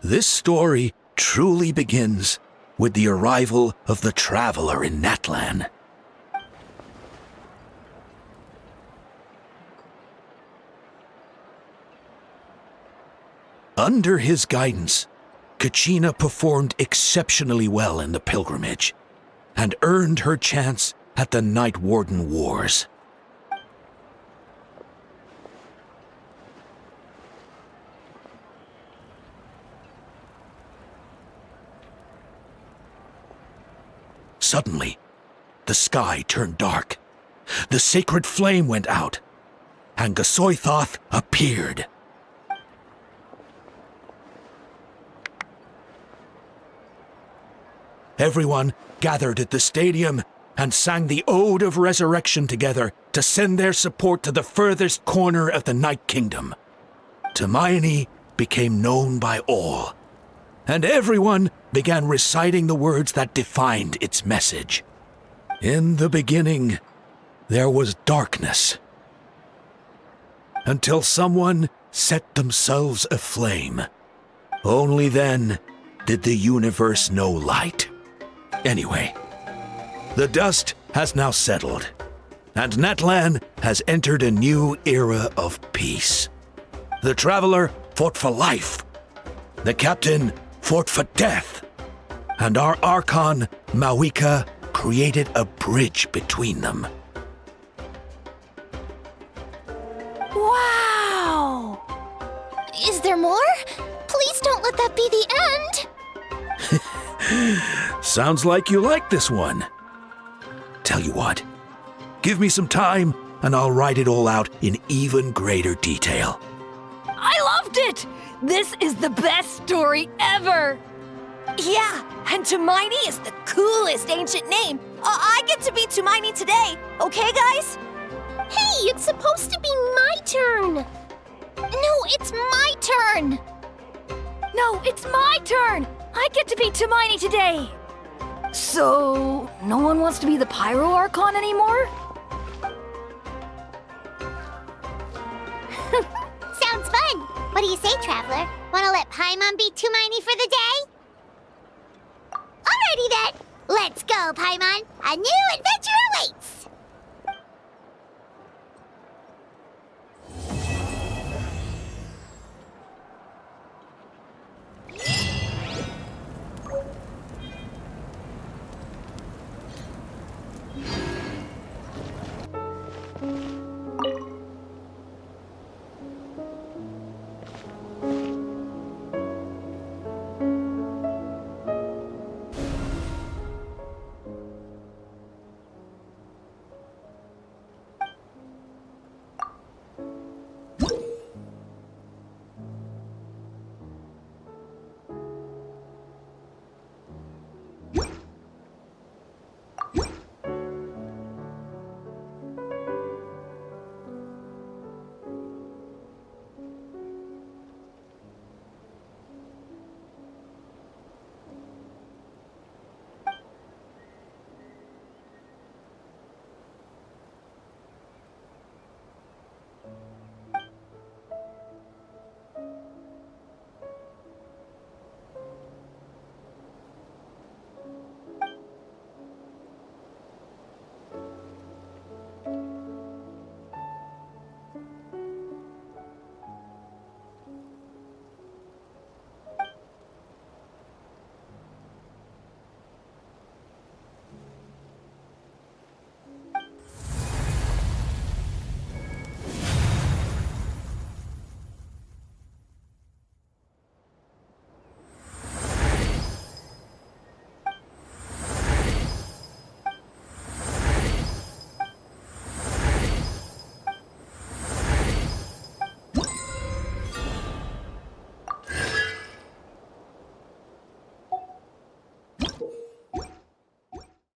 this story truly begins with the arrival of the Traveler in Natlan. Under his guidance, Kachina performed exceptionally well in the pilgrimage and earned her chance at the Night Warden Wars. Suddenly, the sky turned dark. The sacred flame went out, and Gasoithoth appeared. Everyone gathered at the stadium and sang the Ode of Resurrection together to send their support to the furthest corner of the Night Kingdom. Hermione became known by all, and everyone began reciting the words that defined its message. In the beginning, there was darkness, until someone set themselves aflame. Only then did the universe know light. Anyway, the dust has now settled, and Natlan has entered a new era of peace. The Traveler fought for life, the Captain fought for death, and our Archon, Mawika, created a bridge between them. Wow! Is there more? Please don't let that be the end! Sounds like you like this one. Tell you what, give me some time and I'll write it all out in even greater detail. I loved it! This is the best story ever! Yeah, and Hermione is the coolest ancient name. I get to be Hermione today, okay guys? Hey, it's supposed to be my turn! No, it's my turn! No, it's my turn! I get to be Hermione today! So, no one wants to be the Pyro Archon anymore? Sounds fun! What do you say, Traveler? Wanna let Paimon be Hermione for the day? Alrighty then! Let's go, Paimon! A new adventure